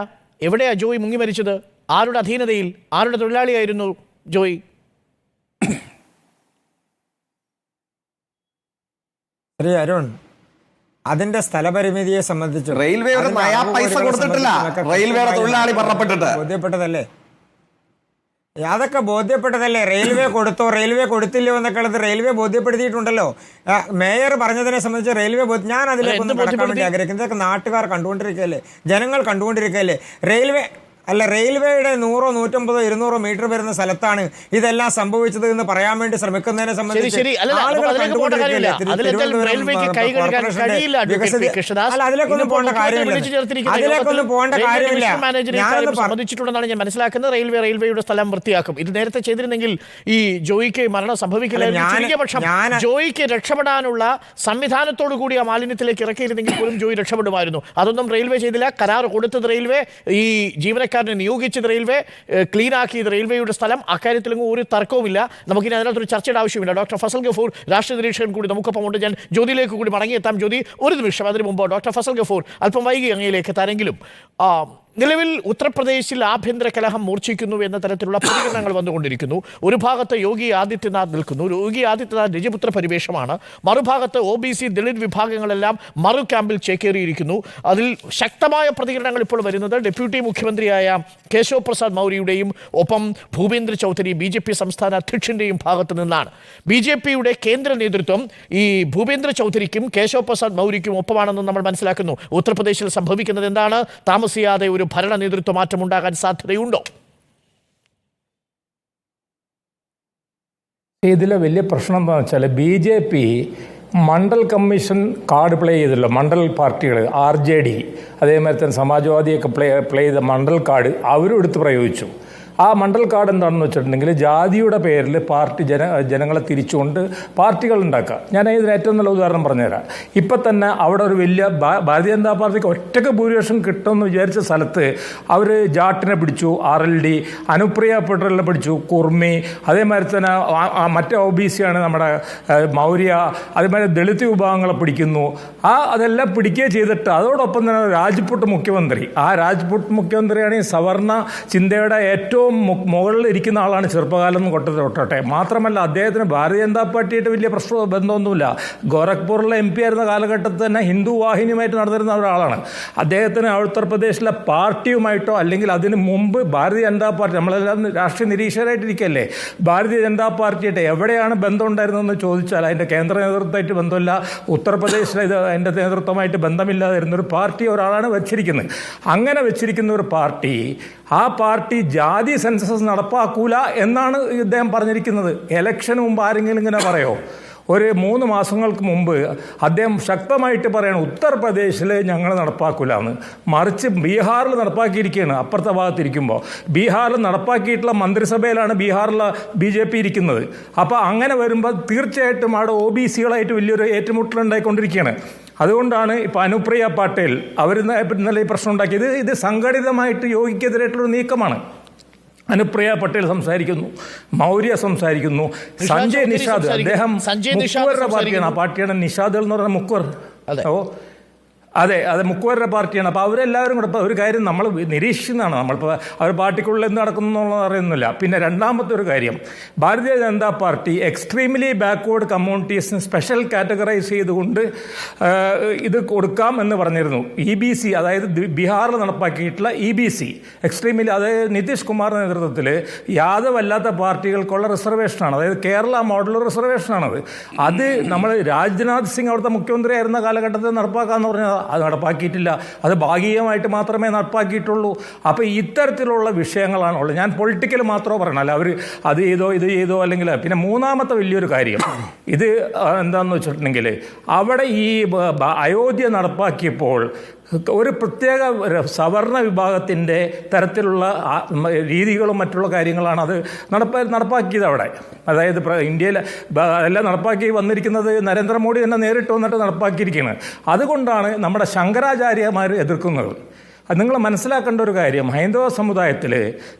എവിടെയാ ജോയ് മുങ്ങി മരിച്ചത്? ആരുടെ അധീനതയിൽ? ആരുടെ തൊഴിലാളിയായിരുന്നു ജോയ്? ശ്രീ അരുൺ, അതിന്റെ സ്ഥലപരിമിതിയെ സംബന്ധിച്ച് റെയിൽവേ പൈസ കൊടുത്തിട്ടില്ല. റെയിൽവേയുടെ തൊഴിലാളി മരണപ്പെട്ടിട്ട് ബോധ്യപ്പെട്ടതല്ലേ? അതൊക്കെ ബോധ്യപ്പെട്ടതല്ലേ? റെയിൽവേ കൊടുത്തോ റെയിൽവേ കൊടുത്തില്ലോ എന്നൊക്കെ ഉള്ളത് റെയിൽവേ ബോധ്യപ്പെടുത്തിയിട്ടുണ്ടല്ലോ. മേയർ പറഞ്ഞതിനെ സംബന്ധിച്ച് റെയിൽവേ ഞാൻ അതിലേക്കൊന്നും കടക്കാൻ വേണ്ടി ആഗ്രഹിക്കുന്നത്. ഇതൊക്കെ നാട്ടുകാർ കണ്ടുകൊണ്ടിരിക്കുകയല്ലേ, ജനങ്ങൾ കണ്ടുകൊണ്ടിരിക്കുകയല്ലേ. റെയിൽവേയുടെ 100, 150, 200 മീറ്റർ വരുന്ന സ്ഥലത്താണ് ഇതെല്ലാം സംഭവിച്ചത് എന്ന് പറയാൻ വേണ്ടി ശ്രമിക്കുന്നതിനെ സംബന്ധിച്ച് അതിലേക്കൊന്നും പോകേണ്ട കാര്യമില്ല. സംബന്ധിച്ചിട്ടുണ്ടെന്നാണ് ഞാൻ മനസ്സിലാക്കുന്നത്. റെയിൽവേയുടെ സ്ഥലം വൃത്തിയാക്കും. ഇത് നേരത്തെ ചെയ്തിരുന്നെങ്കിൽ ഈ ജോയിക്ക് മരണം സംഭവിക്കില്ലായിരുന്നു. പക്ഷം ജോയിക്ക് രക്ഷപ്പെടാനുള്ള സംവിധാനത്തോടു കൂടി ആ മാലിന്യത്തിലേക്ക് ഇറക്കിയിരുന്നെങ്കിൽ പോലും ജോയി രക്ഷപ്പെടുമായിരുന്നു. അതൊന്നും റെയിൽവേ ചെയ്തില്ല. കരാർ കൊടുത്തത് റെയിൽവേ, ഈ ജീവനക്കാരനെ നിയോഗിച്ചത് റെയിൽവേ, ക്ലീൻ ആക്കിയത് റെയിൽവേയുടെ സ്ഥലം. അക്കാര്യത്തിലൊന്നും ഒരു തർക്കവുമില്ല. നമുക്കിനി അതിനകത്തൊരു ചർച്ചയുടെ ആവശ്യമില്ല. ഡോക്ടർ ഫസൽ ഗഫൂർ, രാഷ്ട്രീയ നിരീക്ഷകൻ കൂടി നമുക്കൊപ്പം ഉണ്ട്. ഞാൻ ജ്യോതിയിലേക്ക് കൂടി മടങ്ങിയെത്താം. ജ്യോതി, ഒരു നിമിഷം. അതിന് മുമ്പ് ഡോക്ടർ ഫസൽ ഗഫൂർ, അല്പം വൈകി അങ്ങയിലേക്ക് എത്താനെങ്കിലും നിലവിൽ ഉത്തർപ്രദേശിൽ ആഭ്യന്തര കലഹം മൂർച്ഛിക്കുന്നു എന്ന തരത്തിലുള്ള പ്രതികരണങ്ങൾ വന്നുകൊണ്ടിരിക്കുന്നു. ഒരു ഭാഗത്ത് യോഗി ആദിത്യനാഥ് നിൽക്കുന്നു. യോഗി ആദിത്യനാഥ് രജപുത്ര പരിവേഷമാണ്. മറുഭാഗത്ത് OBC ദളിത് വിഭാഗങ്ങളെല്ലാം മറു ക്യാമ്പിൽ ചേക്കേറിയിരിക്കുന്നു. അതിൽ ശക്തമായ പ്രതികരണങ്ങൾ ഇപ്പോൾ വരുന്നത് ഡെപ്യൂട്ടി മുഖ്യമന്ത്രിയായ കേശവ് പ്രസാദ് മൗര്യയുടെയും ഒപ്പം ഭൂപേന്ദ്ര ചൗധരി BJP സംസ്ഥാന അധ്യക്ഷന്റെയും ഭാഗത്തു നിന്നാണ്. BJPയുടെ കേന്ദ്ര നേതൃത്വം ഈ ഭൂപേന്ദ്ര ചൗധരിക്കും കേശവ് പ്രസാദ് മൗര്യയ്ക്കും ഒപ്പമാണെന്ന് നമ്മൾ മനസ്സിലാക്കുന്നു. ഉത്തർപ്രദേശിൽ സംഭവിക്കുന്നത് എന്താണ്? താമസിയാതെ ഒരു ഭരണ നേതൃത്വ മാറ്റം ഉണ്ടാകാൻ സാധ്യതയുണ്ടോ? ഇതിലെ വലിയ പ്രശ്നം എന്താണെന്ന് വെച്ചാൽ BJP Mandal commission card play ചെയ്തല്ലോ. മണ്ഡൽ പാർട്ടികൾ RJD, അതേമാതിരി തന്നെ സമാജ്വാദിയൊക്കെ പ്ലേ ചെയ്ത മണ്ഡൽ കാർഡ് അവരും എടുത്ത് പ്രയോഗിച്ചു. ആ മണ്ഡൽ കാർഡ് എന്താണെന്ന് വെച്ചിട്ടുണ്ടെങ്കിൽ ജാതിയുടെ പേരിൽ പാർട്ടി ജനങ്ങളെ തിരിച്ചുകൊണ്ട് പാർട്ടികൾ ഉണ്ടാക്കുക. ഞാൻ ഇതിന് ഏറ്റവും നല്ല ഉദാഹരണം പറഞ്ഞുതരാം. ഇപ്പം തന്നെ അവിടെ ഒരു വലിയ ഭാരതീയ ജനതാ പാർട്ടിക്ക് ഒറ്റയ്ക്ക് ഭൂരിപക്ഷം കിട്ടുമെന്ന് വിചാരിച്ച സ്ഥലത്ത് അവർ ജാട്ടിനെ പിടിച്ചു, RLD, അനുപ്രിയ പട്ടേലിനെ പിടിച്ചു, കുർമി, അതേമാതിരി തന്നെ മറ്റേ OBC ആണ് നമ്മുടെ മൗര്യ, അതേമാതിരി ദളിത് വിഭാഗങ്ങളെ പിടിക്കുന്നു. അതെല്ലാം പിടിക്കുകയും ചെയ്തിട്ട് അതോടൊപ്പം തന്നെ രാജ്പുട്ട് മുഖ്യമന്ത്രി, ആ രാജ്പുട്ട് മുഖ്യമന്ത്രിയാണ് ഈ സവർണ ചിന്തയുടെ ഏറ്റവും മുകളിൽ ഇരിക്കുന്ന ആളാണ്. ചെറുപ്പകാലം തൊട്ടെ മാത്രമല്ല അദ്ദേഹത്തിന് ഭാരതീയ ജനതാ പാർട്ടിയായിട്ട് വലിയ ബന്ധമൊന്നുമില്ല. ഗോരഖ്പൂറിലെ MP ആയിരുന്ന കാലഘട്ടത്തിൽ തന്നെ ഹിന്ദു വാഹിനിയുമായിട്ട് നടന്നിരുന്ന ഒരാളാണ്. അദ്ദേഹത്തിന് ഉത്തർപ്രദേശിലെ പാർട്ടിയുമായിട്ടോ അല്ലെങ്കിൽ അതിന് മുമ്പ് ഭാരതീയ ജനതാ പാർട്ടി, നമ്മളെല്ലാം രാഷ്ട്രീയ നിരീക്ഷകരായിട്ടിരിക്കുകയല്ലേ, ഭാരതീയ ജനതാ പാർട്ടിയായിട്ട് എവിടെയാണ് ബന്ധം ഉണ്ടായിരുന്നതെന്ന് ചോദിച്ചാൽ അതിൻ്റെ കേന്ദ്ര നേതൃത്വമായിട്ട് ബന്ധമില്ല, ഉത്തർപ്രദേശിലെ അതിൻ്റെ നേതൃത്വമായിട്ട് ബന്ധമില്ലാതിരുന്നൊരു പാർട്ടി ഒരാളാണ് വെച്ചിരിക്കുന്നത്. അങ്ങനെ വെച്ചിരിക്കുന്ന ഒരു പാർട്ടി, ആ പാർട്ടി ജാതി സെൻസസ് നടപ്പാക്കൂല എന്നാണ് ഇദ്ദേഹം പറഞ്ഞിരിക്കുന്നത്. ഇലക്ഷന് മുമ്പ് ആരെങ്കിലും ഇങ്ങനെ പറയോ? ഒരു 3 മാസങ്ങൾക്ക് മുമ്പ് അദ്ദേഹം ശക്തമായിട്ട് പറയണം ഉത്തർപ്രദേശിൽ ഞങ്ങൾ നടപ്പാക്കില്ല എന്ന്. മറിച്ച് ബീഹാറിൽ നടപ്പാക്കിയിരിക്കുകയാണ്. അപ്പുറത്തെ ഭാഗത്തിരിക്കുമ്പോൾ ബീഹാറിൽ നടപ്പാക്കിയിട്ടുള്ള മന്ത്രിസഭയിലാണ് ബീഹാറിലെ BJP ഇരിക്കുന്നത്. അപ്പോൾ അങ്ങനെ വരുമ്പോൾ തീർച്ചയായിട്ടും അവിടെ OBCകളായിട്ട് വലിയൊരു ഏറ്റുമുട്ടലുണ്ടായിക്കൊണ്ടിരിക്കുകയാണ്. അതുകൊണ്ടാണ് ഇപ്പോൾ അനുപ്രിയ പട്ടേൽ അവർ ഇന്നലെ ഈ പ്രശ്നം ഉണ്ടാക്കിയത്. ഇത് സംഘടിതമായിട്ട് യോഗിക്കെതിരായിട്ടുള്ളൊരു നീക്കമാണ്. അനുപ്രിയ പട്ടേൽ സംസാരിക്കുന്നു, മൗര്യ സംസാരിക്കുന്നു, സഞ്ജയ് നിഷാദ്, അദ്ദേഹം മുക്വറുടെ പാർട്ടിയാണ്. ആ പാർട്ടിയാണ് നിഷാദ് എന്ന് പറയുന്ന മുക്വർ. അതെ, അത് മുക്കുവരുടെ പാർട്ടിയാണ്. അപ്പോൾ അവരെല്ലാവരും കൂടെ ഇപ്പോൾ ഒരു കാര്യം നമ്മൾ നിരീക്ഷിക്കുന്നതാണ്. നമ്മളിപ്പോൾ അവർ പാർട്ടിക്കുള്ളിൽ എന്ത് നടക്കുന്നു എന്നുള്ളത് അറിയുന്നില്ല. പിന്നെ രണ്ടാമത്തെ ഒരു കാര്യം, ഭാരതീയ ജനതാ പാർട്ടി എക്സ്ട്രീംലി ബാക്ക്വേർഡ് കമ്മ്യൂണിറ്റീസിന് സ്പെഷ്യൽ കാറ്റഗറൈസ് ചെയ്തുകൊണ്ട് ഇത് കൊടുക്കാം എന്ന് പറഞ്ഞിരുന്നു. EBC, അതായത് ബീഹാറിൽ നടപ്പാക്കിയിട്ടുള്ള EBC, എക്സ്ട്രീംലി, അതായത് നിതീഷ് കുമാറിൻ്റെ നേതൃത്വത്തിൽ യാദവ് അല്ലാത്ത പാർട്ടികൾക്കുള്ള റിസർവേഷനാണ്. അതായത് കേരള മോഡൽ റിസർവേഷനാണത്. അത് നമ്മൾ രാജ്നാഥ് സിംഗ് അവിടുത്തെ മുഖ്യമന്ത്രി ആയിരുന്ന കാലഘട്ടത്തിൽ നടപ്പാക്കാമെന്ന് പറഞ്ഞാൽ അത് നടപ്പാക്കിയിട്ടില്ല. അത് ഭാഗികമായിട്ട് മാത്രമേ നടപ്പാക്കിയിട്ടുള്ളൂ. അപ്പോൾ ഇത്തരത്തിലുള്ള വിഷയങ്ങളാണ് ഉള്ളത്. ഞാൻ പൊളിറ്റിക്കൽ മാത്രമേ പറയണം, അല്ല അവർ അത് ചെയ്തോ ഇത് ചെയ്തോ അല്ലെങ്കിൽ. പിന്നെ മൂന്നാമത്തെ വലിയൊരു കാര്യം, ഇത് എന്താണെന്ന് വെച്ചിട്ടുണ്ടെങ്കിൽ അവിടെ ഈ അയോധ്യ നടപ്പാക്കിയപ്പോൾ ഒരു പ്രത്യേക സവർണ വിഭാഗത്തിൻ്റെ തരത്തിലുള്ള രീതികളും മറ്റുള്ള കാര്യങ്ങളാണ് അത് നടപ്പാക്കിയത് അവിടെ. അതായത് ഇന്ത്യയിൽ എല്ലാം നടപ്പാക്കി വന്നിരിക്കുന്നത് നരേന്ദ്രമോദി തന്നെ നേരിട്ട് വന്നിട്ട് നടപ്പാക്കിയിരിക്കുന്നത്. അതുകൊണ്ടാണ് നമ്മുടെ ശങ്കരാചാര്യമാർ എതിർക്കുന്നത്. അത് നിങ്ങൾ മനസ്സിലാക്കേണ്ട ഒരു കാര്യം, ഹൈന്ദവ സമുദായത്തിൽ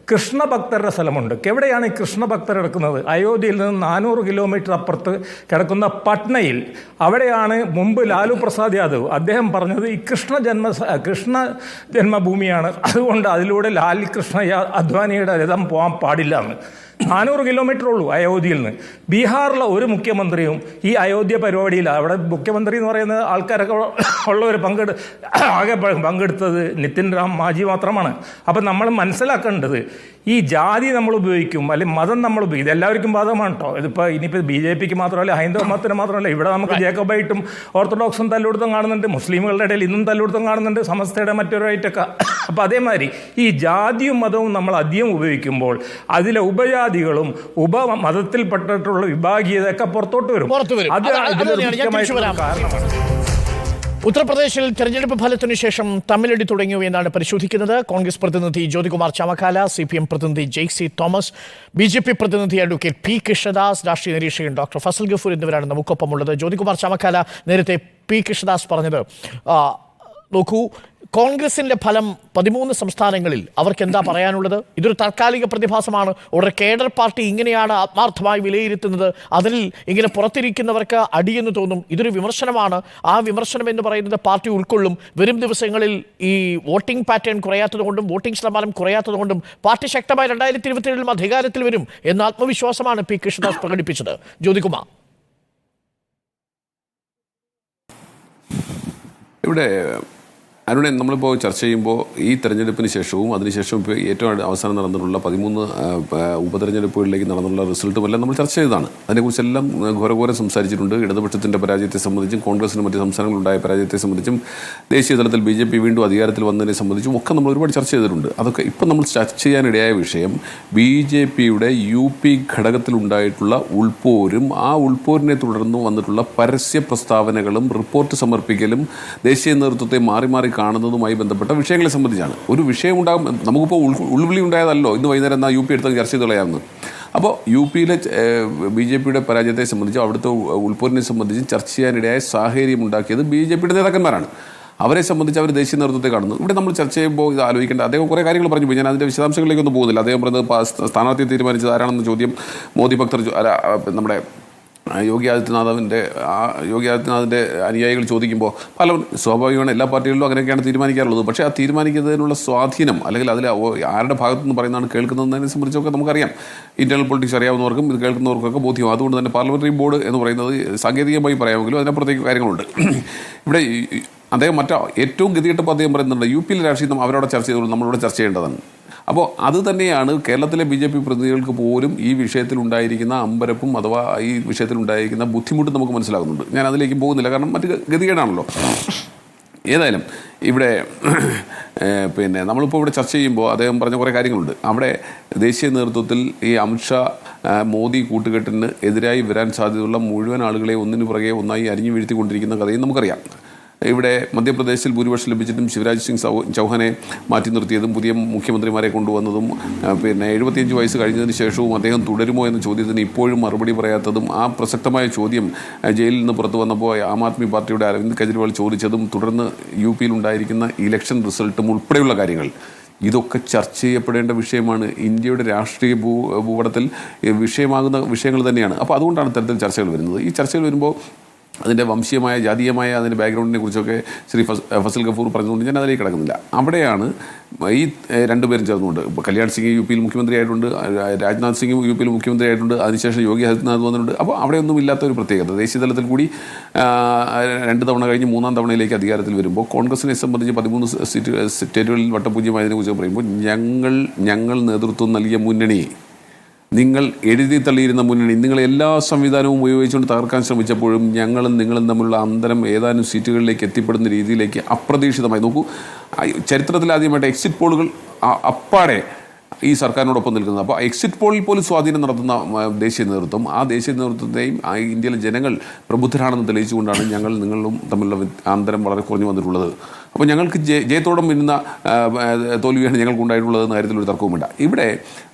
കൃഷ്ണഭക്തരുടെ സ്ഥലമുണ്ട്. എവിടെയാണ് ഈ കൃഷ്ണഭക്തർ കിടക്കുന്നത്? അയോധ്യയിൽ നിന്ന് 400 കിലോമീറ്റർ അപ്പുറത്ത് കിടക്കുന്ന പട്നയിൽ. അവിടെയാണ് മുമ്പ് ലാലു പ്രസാദ് യാദവ് അദ്ദേഹം പറഞ്ഞത് ഈ കൃഷ്ണ ജന്മഭൂമിയാണ്, അതുകൊണ്ട് അതിലൂടെ ലാൽ കൃഷ്ണ അദ്വാനിയുടെ രഥം പോകാൻ പാടില്ല എന്ന്. 400 കിലോമീറ്റർ ഉള്ളൂ അയോധ്യയിൽ നിന്ന്. ബീഹാറിലെ ഒരു മുഖ്യമന്ത്രിയും ഈ അയോധ്യ പരിപാടിയില്ല. അവിടെ മുഖ്യമന്ത്രി എന്ന് പറയുന്ന ആൾക്കാരൊക്കെ ഉള്ളവർ ആകെ പങ്കെടുത്തത് നിതിൻ റാം മാജി മാത്രമാണ്. അപ്പം നമ്മൾ മനസ്സിലാക്കേണ്ടത് ഈ ജാതി നമ്മൾ ഉപയോഗിക്കും, അല്ലെങ്കിൽ മതം നമ്മൾ ഉപയോഗിക്കും. ഇത് എല്ലാവർക്കും ബാധകമാണ് കേട്ടോ. ഇതിപ്പോൾ ഇനിയിപ്പോൾ BJPക്ക് മാത്രമല്ല, ഹൈന്ദവ മതത്തിന് മാത്രമല്ല. ഇവിടെ നമുക്ക് ജേക്കബായിട്ടും ഓർത്തഡോക്സും തല്ലുകൊടുത്തും കാണുന്നുണ്ട്, മുസ്ലിമുകളുടെ ഇടയിൽ ഇന്നും തല്ലുകൊടുത്തും കാണുന്നുണ്ട്, സമസ്തയുടെ മറ്റൊരായിട്ടൊക്കെ. അപ്പോൾ അതേമാതിരി ഈ ജാതിയും മതവും നമ്മൾ അധികം ഉപയോഗിക്കുമ്പോൾ അതിലെ ഉപജാതികളും ഉപമതത്തിൽപ്പെട്ടിട്ടുള്ള വിഭാഗീയതയൊക്കെ പുറത്തോട്ട് വരും. അത് കാരണമാണ്. ഉത്തർപ്രദേശിൽ തെരഞ്ഞെടുപ്പ് ഫലത്തിനു ശേഷം തമ്മിലടി തുടങ്ങിയോ എന്നാണ് പരിശോധിക്കുന്നത്. കോൺഗ്രസ് പ്രതിനിധി ജ്യോതികുമാർ ചമക്കാല, CPM പ്രതിനിധി JC തോമസ്, BJP പ്രതിനിധി അഡ്വക്കേറ്റ് P കൃഷ്ണദാസ്, രാഷ്ട്രീയ നിരീക്ഷകൻ ഡോക്ടർ ഫസൽ ഗഫൂർ എന്നിവരാണ് നമുക്കൊപ്പമുള്ളത്. ജ്യോതികുമാർ ചമക്കാല, നേരത്തെ P കൃഷ്ണദാസ് പറഞ്ഞത് നോക്കൂ, കോൺഗ്രസിന്റെ ഫലം 13 സംസ്ഥാനങ്ങളിൽ അവർക്ക് എന്താ പറയാനുള്ളത്? ഇതൊരു താൽക്കാലിക പ്രതിഭാസമാണ്. ഒരു കേഡർ പാർട്ടി ഇങ്ങനെയാണ് ആത്മാർത്ഥമായി വിലയിരുത്തുന്നത്. അതിൽ ഇങ്ങനെ പുറത്തിരിക്കുന്നവർക്ക് അടിയെന്ന് തോന്നും. ഇതൊരു വിമർശനമാണ്. ആ വിമർശനം എന്ന് പറയുന്നത് പാർട്ടി ഉൾക്കൊള്ളും. വരും ദിവസങ്ങളിൽ ഈ വോട്ടിംഗ് പാറ്റേൺ കുറയാത്തതുകൊണ്ടും വോട്ടിംഗ് ശതമാനം കുറയാത്തതുകൊണ്ടും പാർട്ടി ശക്തമായി 2027 അധികാരത്തിൽ വരും എന്ന ആത്മവിശ്വാസമാണ് P കൃഷ്ണദാസ് പ്രകടിപ്പിച്ചത്. ജ്യോതികുമാർ, ഇവിടെ അരുണെ, നമ്മളിപ്പോൾ ചർച്ച ചെയ്യുമ്പോൾ ഈ തെരഞ്ഞെടുപ്പിന് ശേഷവും അതിനുശേഷവും ഇപ്പോൾ ഏറ്റവും അവസാനം നടന്നിട്ടുള്ള 13 ഉപതെരഞ്ഞെടുപ്പുകളിലേക്ക് നടന്നുള്ള റിസൾട്ടും എല്ലാം നമ്മൾ ചർച്ച ചെയ്തതാണ്. അതിനെക്കുറിച്ചെല്ലാം ഘോരഘോരം സംസാരിച്ചിട്ടുണ്ട്. ഇടതുപക്ഷത്തിൻ്റെ പരാജയത്തെ സംബന്ധിച്ചും കോൺഗ്രസിനും മറ്റ് സംസ്ഥാനങ്ങളുണ്ടായ പരാജയത്തെ സംബന്ധിച്ചും ദേശീയ തലത്തിൽ BJP വീണ്ടും അധികാരത്തിൽ വന്നതിനെ സംബന്ധിച്ചും ഒക്കെ നമ്മൾ ഒരുപാട് ചർച്ച ചെയ്തിട്ടുണ്ട്. അതൊക്കെ ഇപ്പം നമ്മൾ ചർച്ച ചെയ്യാനിടയായ വിഷയം BJPയുടെ UP ഘടകത്തിലുണ്ടായിട്ടുള്ള ഉൾപോരും ആ ഉൾപോരിനെ തുടർന്ന് വന്നിട്ടുള്ള പരസ്യ പ്രസ്താവനകളും റിപ്പോർട്ട് സമർപ്പിക്കലും ദേശീയ നേതൃത്വത്തെ മാറി മാറി കാണുന്നതുമായി ബന്ധപ്പെട്ട വിഷയങ്ങളെ സംബന്ധിച്ചാണ്. ഒരു വിഷയം ഉണ്ടാകും, നമുക്കിപ്പോൾ ഉൾവിളി ഉണ്ടായതല്ലോ ഇന്ന് വൈകുന്നേരം എന്നാൽ UP എടുത്ത് ചർച്ച ചെയ്ത് കളയാമെന്ന്. അപ്പോൾ UPയിലെ BJPയുടെ പരാജയത്തെ സംബന്ധിച്ചും അവിടുത്തെ ഉൾപോരിനെ സംബന്ധിച്ചും ചർച്ച ചെയ്യാനിടയായ സാഹചര്യം ഉണ്ടാക്കിയത് BJPയുടെ നേതാക്കന്മാരാണ്. അവരെ സംബന്ധിച്ച് അവർ ദേശീയ നേതൃത്വത്തെ കാണുന്നു. ഇവിടെ നമ്മൾ ചർച്ച ചെയ്യുമ്പോൾ ഇത് ആലോചിക്കേണ്ട, അദ്ദേഹം കുറേ കാര്യങ്ങൾ പറഞ്ഞു പോയി. ഞാൻ അതിൻ്റെ വിശദാംശങ്ങളിലേക്കൊന്നും പോകുന്നില്ല. അദ്ദേഹം പറഞ്ഞത് സ്ഥാനാർത്ഥിയെ തീരുമാനിച്ചത് ആരാണെന്ന ചോദ്യം മോദി ഭക്തർ നമ്മുടെ യോഗി ആദിത്യനാഥിൻ്റെ അനുയായികൾ ചോദിക്കുമ്പോൾ സ്വാഭാവികമാണ്, എല്ലാ പാർട്ടികളിലും അങ്ങനെയൊക്കെയാണ് തീരുമാനിക്കാറുള്ളത്. പക്ഷേ ആ തീരുമാനിക്കുന്നതിനുള്ള സ്വാധീനം അല്ലെങ്കിൽ അതിൽ ആരുടെ ഭാഗത്തുനിന്ന് പറയുന്നതാണ് കേൾക്കുന്നതിനെ സംബന്ധിച്ചൊക്കെ നമുക്കറിയാം. ഇന്റേണൽ പൊളിറ്റിക്സ് അറിയാവുന്നവർക്കും ഇത് കേൾക്കുന്നവർക്കൊക്കെ ബോധ്യം. അതുകൊണ്ട് തന്നെ പാർലമെന്ററി ബോർഡ് എന്ന് പറയുന്നത് സാങ്കേതികമായി പറയാമെങ്കിലും അതിനപ്പുറത്തേക്ക് കാര്യങ്ങളുണ്ട്. ഇവിടെ അദ്ദേഹം ഏറ്റവും ഗതികെട്ടപ്പോൾ അദ്ദേഹം പറയുന്നുണ്ട് UPയിലെ രാഷ്ട്രീയം അവരോട് ചർച്ച ചെയ്തോളൂ, നമ്മളിവിടെ ചർച്ച ചെയ്യേണ്ടതാണ്. അപ്പോൾ അത് തന്നെയാണ് കേരളത്തിലെ BJP പ്രതിനിധികൾക്ക് പോലും ഈ വിഷയത്തിലുണ്ടായിരിക്കുന്ന അമ്പരപ്പും അഥവാ ഈ വിഷയത്തിലുണ്ടായിരിക്കുന്ന ബുദ്ധിമുട്ടും നമുക്ക് മനസ്സിലാകുന്നുണ്ട്. ഞാൻ അതിലേക്ക് പോകുന്നില്ല, കാരണം മറ്റ് ഗതികേടാണല്ലോ. ഏതായാലും ഇവിടെ പിന്നെ നമ്മളിപ്പോൾ ഇവിടെ ചർച്ച ചെയ്യുമ്പോൾ അദ്ദേഹം പറഞ്ഞ കുറേ കാര്യങ്ങളുണ്ട്. അവിടെ ദേശീയ നേതൃത്വത്തിൽ ഈ അമിത്ഷാ മോദി കൂട്ടുകെട്ടിന് എതിരായി വരാൻ സാധ്യതയുള്ള മുഴുവൻ ആളുകളെ ഒന്നിനു പുറകെ ഒന്നായി അരിഞ്ഞു വീഴ്ത്തിക്കൊണ്ടിരിക്കുന്ന കഥയും നമുക്കറിയാം. ഇവിടെ മധ്യപ്രദേശിൽ ഭൂരിപക്ഷം ലഭിച്ചിട്ടും ശിവരാജ് സിംഗ് ചൗഹാനെ മാറ്റി നിർത്തിയതും പുതിയ മുഖ്യമന്ത്രിമാരെ കൊണ്ടുവന്നതും പിന്നെ 75 വയസ്സ് കഴിഞ്ഞതിന് ശേഷവും അദ്ദേഹം തുടരുമോ എന്ന ചോദ്യത്തിന് ഇപ്പോഴും മറുപടി പറയാത്തതും ആ പ്രസക്തമായ ചോദ്യം ജയിലിൽ നിന്ന് പുറത്തു വന്നപ്പോൾ ആം ആദ്മി പാർട്ടിയുടെ അരവിന്ദ് കെജ്രിവാൾ ചോദിച്ചതും തുടർന്ന് UPയിലുണ്ടായിരിക്കുന്ന ഇലക്ഷൻ റിസൾട്ടും ഉൾപ്പെടെയുള്ള കാര്യങ്ങൾ ഇതൊക്കെ ചർച്ച ചെയ്യപ്പെടേണ്ട വിഷയമാണ്. ഇന്ത്യയുടെ രാഷ്ട്രീയ ഭൂപടത്തിൽ വിഷയമാകുന്ന വിഷയങ്ങൾ തന്നെയാണ്. അപ്പോൾ അതുകൊണ്ടാണ് ഇത്തരത്തിൽ ചർച്ചകൾ വരുന്നത്. ഈ ചർച്ചകൾ വരുമ്പോൾ അതിൻ്റെ വംശീയമായ ജാതീയമായ അതിൻ്റെ ബാക്ക്ഗ്രൗണ്ടിനെ കുറിച്ചൊക്കെ ശ്രീ ഫസൽ ഗഫൂർ പറഞ്ഞതുകൊണ്ട് ഞാൻ അതിലേക്ക് കിടക്കുന്നില്ല. അവിടെയാണ് ഈ രണ്ടുപേരും ചേർന്നുകൊണ്ട് ഇപ്പോൾ കല്യാൺ സിംഗ് യു പിയിൽ മുഖ്യമന്ത്രിയായിട്ടുണ്ട്, രാജ്നാഥ് സിംഗ് യു പിയിൽ മുഖ്യമന്ത്രിയായിട്ടുണ്ട്, അതിനുശേഷം യോഗി ആദിത്യനാഥ് വന്നിട്ടുണ്ട്. അപ്പോൾ അവിടെയൊന്നും ഇല്ലാത്ത ഒരു പ്രത്യേകത ദേശീയ തലത്തിൽ കൂടി 2 തവണ കഴിഞ്ഞ് 3-ാം തവണയിലേക്ക് അധികാരത്തിൽ വരുമ്പോൾ കോൺഗ്രസിനെ സംബന്ധിച്ച് 13 സ്റ്റേറ്റുകളിൽ വട്ടപൂജ്യമായതിനെ കുറിച്ച് പറയുമ്പോൾ ഞങ്ങൾ നേതൃത്വം നൽകിയ മുന്നണി, നിങ്ങൾ എഴുതി തള്ളിയിരുന്ന മുന്നണി, നിങ്ങൾ എല്ലാ സംവിധാനവും ഉപയോഗിച്ചുകൊണ്ട് തകർക്കാൻ ശ്രമിച്ചപ്പോഴും ഞങ്ങളും നിങ്ങളും തമ്മിലുള്ള അന്തരം ഏതാനും സീറ്റുകളിലേക്ക് എത്തിപ്പെടുന്ന രീതിയിലേക്ക് അപ്രതീക്ഷിതമായി നോക്കൂ. ചരിത്രത്തിൽ ആദ്യമായിട്ട് എക്സിറ്റ് പോളുകൾ അപ്പാടെ ഈ സർക്കാരിനോടൊപ്പം നിൽക്കുന്നത്. അപ്പോൾ എക്സിറ്റ് പോളിൽ പോലും സ്വാധീനം നടത്തുന്ന ദേശീയ നേതൃത്വം, ആ ദേശീയ നേതൃത്വത്തെയും ഇന്ത്യയിലെ ജനങ്ങൾ പ്രബുദ്ധരാണെന്ന് തെളിയിച്ചുകൊണ്ടാണ് ഞങ്ങൾ നിങ്ങളും തമ്മിലുള്ള അന്തരം വളരെ കുറഞ്ഞു വന്നിട്ടുള്ളത്. അപ്പോൾ ഞങ്ങൾക്ക് ജയത്തോടം പിന്നുന്ന തോൽവിയാണ് ഞങ്ങൾക്കുണ്ടായിട്ടുള്ളതെന്ന കാര്യത്തിൽ ഒരു തർക്കവുമില്ല. ഇവിടെ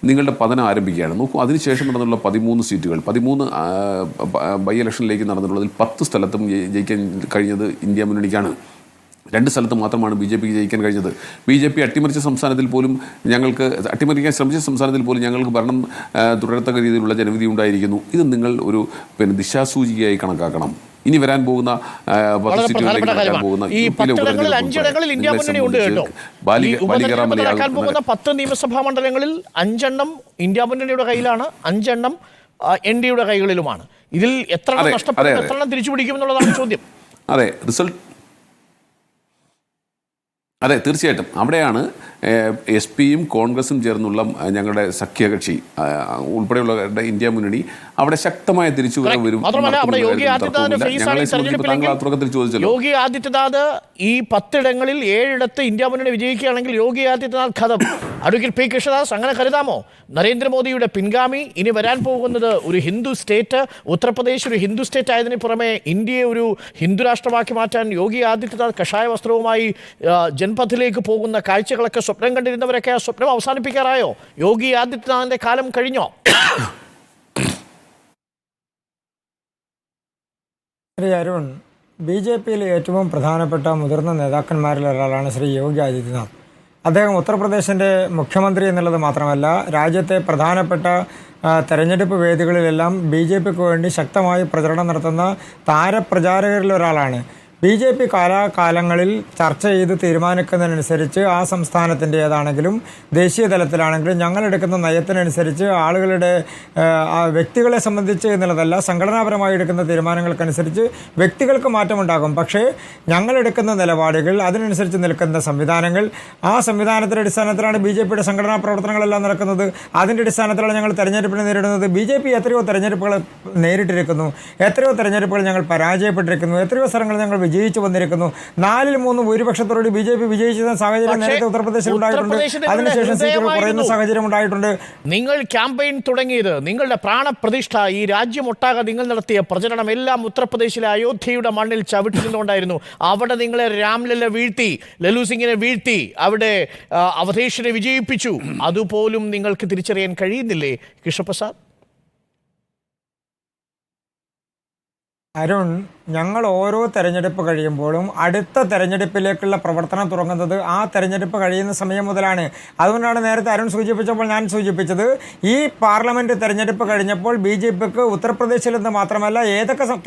നിങ്ങളുടെ പതനം ആരംഭിക്കുകയാണ്. നോക്കൂ, അതിനുശേഷം നടന്നുള്ള 13 സീറ്റുകൾ, 13 ബൈ ഇലക്ഷനിലേക്ക് നടന്നിട്ടുള്ളതിൽ 10 സ്ഥലത്തും ജയിക്കാൻ കഴിഞ്ഞത് ഇന്ത്യ മുന്നണിക്കാണ്. 2 സ്ഥലത്ത് മാത്രമാണ് BJP ജയിക്കാൻ കഴിഞ്ഞത്. BJP അട്ടിമറിച്ച സംസ്ഥാനത്തിൽ പോലും അട്ടിമറിക്കാൻ ശ്രമിച്ച സംസ്ഥാനത്തിൽ പോലും ഞങ്ങൾക്ക് ഭരണം തുടരത്തക്ക രീതിയിലുള്ള ജനവിധി ഉണ്ടായിരിക്കുന്നു. ഇത് നിങ്ങൾ ഒരു ദിശാസൂചികയായി കണക്കാക്കണം. ഇനി വരാൻ പോകുന്ന 10 സീറ്റുകളിലേക്ക് നടക്കാൻ പോകുന്ന നടക്കാൻ പോകുന്ന 10 നിയമസഭാ മണ്ഡലങ്ങളിൽ 5 എണ്ണം ഇന്ത്യ മുന്നണിയുടെ കയ്യിലാണ്, 5 എണ്ണം NDയുടെ കൈകളിലുമാണ്. ഇതിൽ എത്ര നഷ്ടപ്പെടും, എത്ര എണ്ണം തിരിച്ചു പിടിക്കുമെന്നുള്ളതാണ് ചോദ്യം. അതെ, തീർച്ചയായിട്ടും അവിടെയാണ് SP-യും കോൺഗ്രസും ചേർന്നുള്ള ഞങ്ങളുടെ സഖ്യകക്ഷി ഉൾപ്പെടെയുള്ള ഇന്ത്യ മുന്നണി അവിടെ ശക്തമായ തിരിച്ചുവരവ് വരും. യോഗി ആദിത്യനാഥ് ഈ 10 ഇടങ്ങളിൽ 7 ഇടത്ത് ഇന്ത്യ മുന്നണി വിജയിക്കുകയാണെങ്കിൽ യോഗി ആദിത്യനാഥ് ഖതം. അഡ്വക്കേറ്റ് പി കൃഷ്ണദാസ്, അങ്ങനെ കരുതാമോ? നരേന്ദ്രമോദിയുടെ പിൻഗാമി, ഇനി വരാൻ പോകുന്നത് ഒരു ഹിന്ദു സ്റ്റേറ്റ്, ഉത്തർപ്രദേശ് ഒരു ഹിന്ദു സ്റ്റേറ്റ് ആയതിന് പുറമെ ഇന്ത്യയെ ഒരു ഹിന്ദു രാഷ്ട്രമാക്കി മാറ്റാൻ യോഗി ആദിത്യനാഥ് കഷായ വസ്ത്രവുമായി ജൻപഥിലേക്ക് പോകുന്ന കാഴ്ചകളൊക്കെ സ്വപ്നം കണ്ടിരുന്നവരൊക്കെ ആ സ്വപ്നം അവസാനിപ്പിക്കാറായോ? യോഗി ആദിത്യനാഥിന്റെ കാലം കഴിഞ്ഞോ? ശ്രീ അരുൺ, BJPയിലെ ഏറ്റവും പ്രധാനപ്പെട്ട മുതിർന്ന നേതാക്കന്മാരിൽ ഒരാളാണ് ശ്രീ യോഗി ആദിത്യനാഥ്. അദ്ദേഹം ഉത്തർപ്രദേശിൻ്റെ മുഖ്യമന്ത്രി എന്നുള്ളത് മാത്രമല്ല, രാജ്യത്തെ പ്രധാനപ്പെട്ട തെരഞ്ഞെടുപ്പ് വേദികളിലെല്ലാം BJPക്ക് വേണ്ടി ശക്തമായി പ്രചരണം നടത്തുന്ന താരപ്രചാരകരിൽ ഒരാളാണ്. BJP കാലാകാലങ്ങളിൽ ചർച്ച ചെയ്ത് തീരുമാനിക്കുന്നതിനനുസരിച്ച് ആ സംസ്ഥാനത്തിൻ്റേതാണെങ്കിലും ദേശീയ തലത്തിലാണെങ്കിലും ഞങ്ങളെടുക്കുന്ന നയത്തിനനുസരിച്ച് ആളുകളുടെ വ്യക്തികളെ സംബന്ധിച്ച് എന്നുള്ളതല്ല, സംഘടനാപരമായി എടുക്കുന്ന തീരുമാനങ്ങൾക്കനുസരിച്ച് വ്യക്തികൾക്ക് മാറ്റമുണ്ടാകും. പക്ഷേ ഞങ്ങളെടുക്കുന്ന നിലപാടുകൾ, അതിനനുസരിച്ച് നിൽക്കുന്ന സംവിധാനങ്ങൾ, ആ സംവിധാനത്തിൻ്റെ അടിസ്ഥാനത്തിലാണ് BJPയുടെ സംഘടനാ പ്രവർത്തനങ്ങളെല്ലാം നടക്കുന്നത്. അതിൻ്റെ അടിസ്ഥാനത്തിലാണ് ഞങ്ങൾ തെരഞ്ഞെടുപ്പിനെ നേരിടുന്നത്. BJP എത്രയോ തെരഞ്ഞെടുപ്പുകൾ നേരിട്ടിരിക്കുന്നു, എത്രയോ തെരഞ്ഞെടുപ്പുകൾ ഞങ്ങൾ പരാജയപ്പെട്ടിരിക്കുന്നു, എത്രയോ സ്ഥലങ്ങൾ ഞങ്ങൾ വിജയിച്ചു വന്നിരിക്കുന്നു. 4-3 ഭൂരിപക്ഷത്തോടെ BJP വിജയിച്ച സാഹചര്യം നേരത്തെ ഉത്തർപ്രദേശിൽ ഉണ്ടായിട്ടുണ്ട്. അതിനുശേഷം സീറ്റുകൾ കുറയുന്ന സാഹചര്യം ഉണ്ടായിട്ടുണ്ട്. നിങ്ങൾ ക്യാമ്പയിൻ തുടങ്ങിയത്, നിങ്ങളുടെ പ്രാണപ്രതിഷ്ഠ, ഈ രാജ്യമൊട്ടാകെ നിങ്ങൾ നടത്തിയ പ്രചരണം എല്ലാം ഉത്തർപ്രദേശിലെ അയോധ്യയുടെ മണ്ണിൽ ചവിട്ടിരുന്നുകൊണ്ടായിരുന്നു. അവിടെ നിങ്ങളെ രാംലല്ല വീഴ്ത്തി, ലല്ലു സിംഗിനെ വീഴ്ത്തി, അവിടെ അവധേഷിനെ വിജയിപ്പിച്ചു. അതുപോലും നിങ്ങൾക്ക് തിരിച്ചറിയാൻ കഴിയുന്നില്ലേ കൃഷ്ണപ്രസാദ്? അരുൺ, ഞങ്ങൾ ഓരോ തെരഞ്ഞെടുപ്പ് കഴിയുമ്പോഴും അടുത്ത തെരഞ്ഞെടുപ്പിലേക്കുള്ള പ്രവർത്തനം തുടങ്ങുന്നത് ആ തെരഞ്ഞെടുപ്പ് കഴിയുന്ന സമയം മുതലാണ്. അതുകൊണ്ടാണ് നേരത്തെ അരുൺ സൂചിപ്പിച്ചപ്പോൾ ഞാൻ സൂചിപ്പിച്ചത്, ഈ പാർലമെന്റ് തെരഞ്ഞെടുപ്പ് കഴിഞ്ഞപ്പോൾ BJPക്ക് ഉത്തർപ്രദേശിൽ നിന്ന് മാത്രമല്ല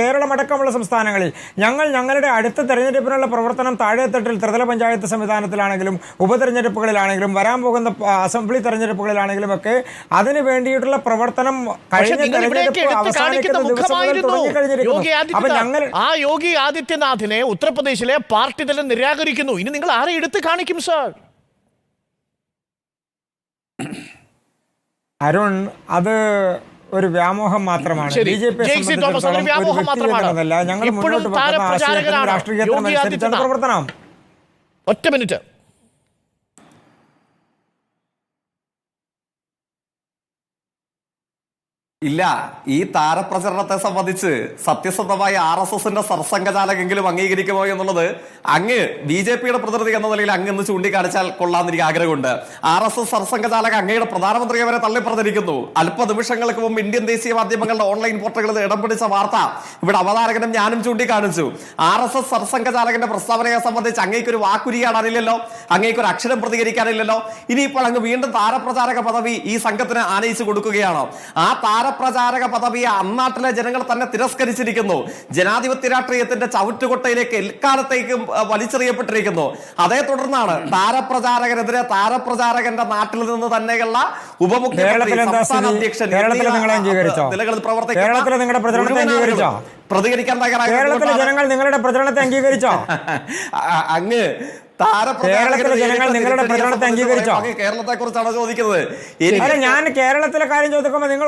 കേരളമടക്കമുള്ള സംസ്ഥാനങ്ങളിൽ ഞങ്ങളുടെ അടുത്ത തെരഞ്ഞെടുപ്പിനുള്ള പ്രവർത്തനം താഴെത്തട്ടിൽ ത്രിതല പഞ്ചായത്ത് സംവിധാനത്തിലാണെങ്കിലും ഉപതെരഞ്ഞെടുപ്പുകളിലാണെങ്കിലും വരാൻ പോകുന്ന അസംബ്ലി തെരഞ്ഞെടുപ്പുകളിലാണെങ്കിലും ഒക്കെ അതിന് വേണ്ടിയിട്ടുള്ള പ്രവർത്തനം കഴിഞ്ഞ തെരഞ്ഞെടുപ്പ് അവസാനിക്കുന്ന ദിവസം മുതൽ തുടങ്ങിക്കഴിഞ്ഞിരിക്കുന്നു. അപ്പൊ ഞങ്ങൾ ആ യോഗി ആദിത്യനാഥിനെ ഉത്തർപ്രദേശിലെ പാർട്ടി തന്നെ നിരാകരിക്കുന്നു. ഇനി നിങ്ങൾ ആരെ എടുത്ത് കാണിക്കും സാർ? അരുൺ, അത് ഒരു വ്യാമോഹം മാത്രമാണ്. BJP ഞങ്ങൾ മുന്നോട്ട് പോകുന്ന ആശയത്തിനും രാഷ്ട്രീയത്തിനും പ്രവർത്തനം. ഒറ്റ മിനിറ്റ്. ഇല്ല, ഈ താരപ്രചരണത്തെ സംബന്ധിച്ച് സത്യസന്ധമായ RSSന്റെ സർസംഘചാലകെങ്കിലും അംഗീകരിക്കുമോ എന്നുള്ളത് അങ്ങ് BJPയുടെ പ്രതിനിധി എന്ന നിലയിൽ അങ്ങ് ചൂണ്ടിക്കാണിച്ചാൽ കൊള്ളാമെന്ന് എനിക്ക് ആഗ്രഹമുണ്ട്. RSS സർസംഘചാലക അങ്ങയുടെ പ്രധാനമന്ത്രിയെ വരെ തള്ളിപ്പറഞ്ഞിരിക്കുന്നു. അല്പ നിമിഷങ്ങൾക്ക് മുമ്പ് ഇന്ത്യൻ ദേശീയ മാധ്യമങ്ങളുടെ ഓൺലൈൻ പോർട്ടലുകളിൽ ഇടം പിടിച്ച വാർത്ത ഇവിടെ അവതാരകനും ഞാനും ചൂണ്ടിക്കാണിച്ചു. RSS സർസംഘചാലകന്റെ പ്രസ്താവനയെ സംബന്ധിച്ച് അങ്ങേക്കൊരു വാക്കുരിയാടാനില്ലല്ലോ, അങ്ങേക്കൊരു അക്ഷരം പ്രതികരിക്കാനില്ലല്ലോ. ഇനിയിപ്പോൾ അങ്ങ് വീണ്ടും താരപ്രചാരക പദവി ഈ സംഘത്തിന് ആനയിച്ചു കൊടുക്കുകയാണോ? ആ താരപ്രചാരക പദവിയെ അന്നാട്ടിലെ ജനങ്ങൾ തന്നെ തിരസ്കരിച്ചിരിക്കുന്നു. ജനാധിപത്യ രാഷ്ട്രീയത്തിന്റെ ചവിറ്റുകൊട്ടയിലേക്ക് എക്കാലത്തേക്കും വലിച്ചെറിയപ്പെട്ടിരിക്കുന്നു. അതേ തുടർന്നാണ് താരപ്രചാരകനെതിരെ താരപ്രചാരകന്റെ നാട്ടിൽ നിന്ന് തന്നെയുള്ള ഉപമുഖ്യമന്ത്രി, സംസ്ഥാന അധ്യക്ഷൻ നിലകളിൽ പ്രവർത്തിക്കുന്ന പ്രതികരിക്കാൻ കേരളത്തിലെ ജനങ്ങൾ നിങ്ങളുടെ പ്രചരണത്തെ അംഗീകരിച്ചോ? അങ്ങ് കേരളത്തിലെ ജനങ്ങൾ നിങ്ങളുടെ പ്രചരണത്തെ അംഗീകരിച്ചോ? കേരളത്തെ കുറിച്ചാണ് ചോദിക്കുന്നത്. ഞാൻ കേരളത്തിലെ കാര്യം ചോദിക്കുമ്പോൾ നിങ്ങൾ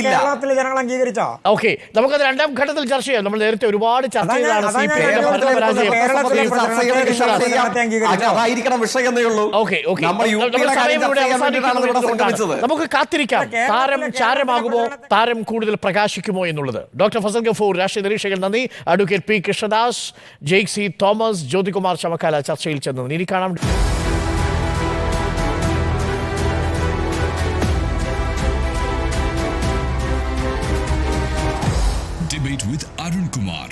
കേരളത്തിലെ ജനങ്ങൾ അംഗീകരിച്ചോ? ഓക്കെ, നമുക്കത് രണ്ടാം ഘട്ടത്തിൽ ചർച്ച ചെയ്യാം. നമ്മൾ നേരത്തെ ഒരുപാട് ചർച്ചകളാണ് അതായിരിക്കണം വിഷയം എന്നേ ഉള്ളൂ. നമുക്ക് കാത്തിരിക്കാം താരം ചാരമാകുമോ, താരം കൂടുതൽ പ്രകാശിക്കുമോ എന്നുള്ളത്. ഡോക്ടർ ഫസൽ ഗഫൂർ, രാഷ്ട്രീയ നിരീക്ഷകൻ, നന്ദി. Advocate P Krishnadas, Jaicy Thomas, Jyothikumar Chamakkala ചർച്ചയിൽ ചെന്നത്. ഇനി കാണാം. Debate with Arun Kumar.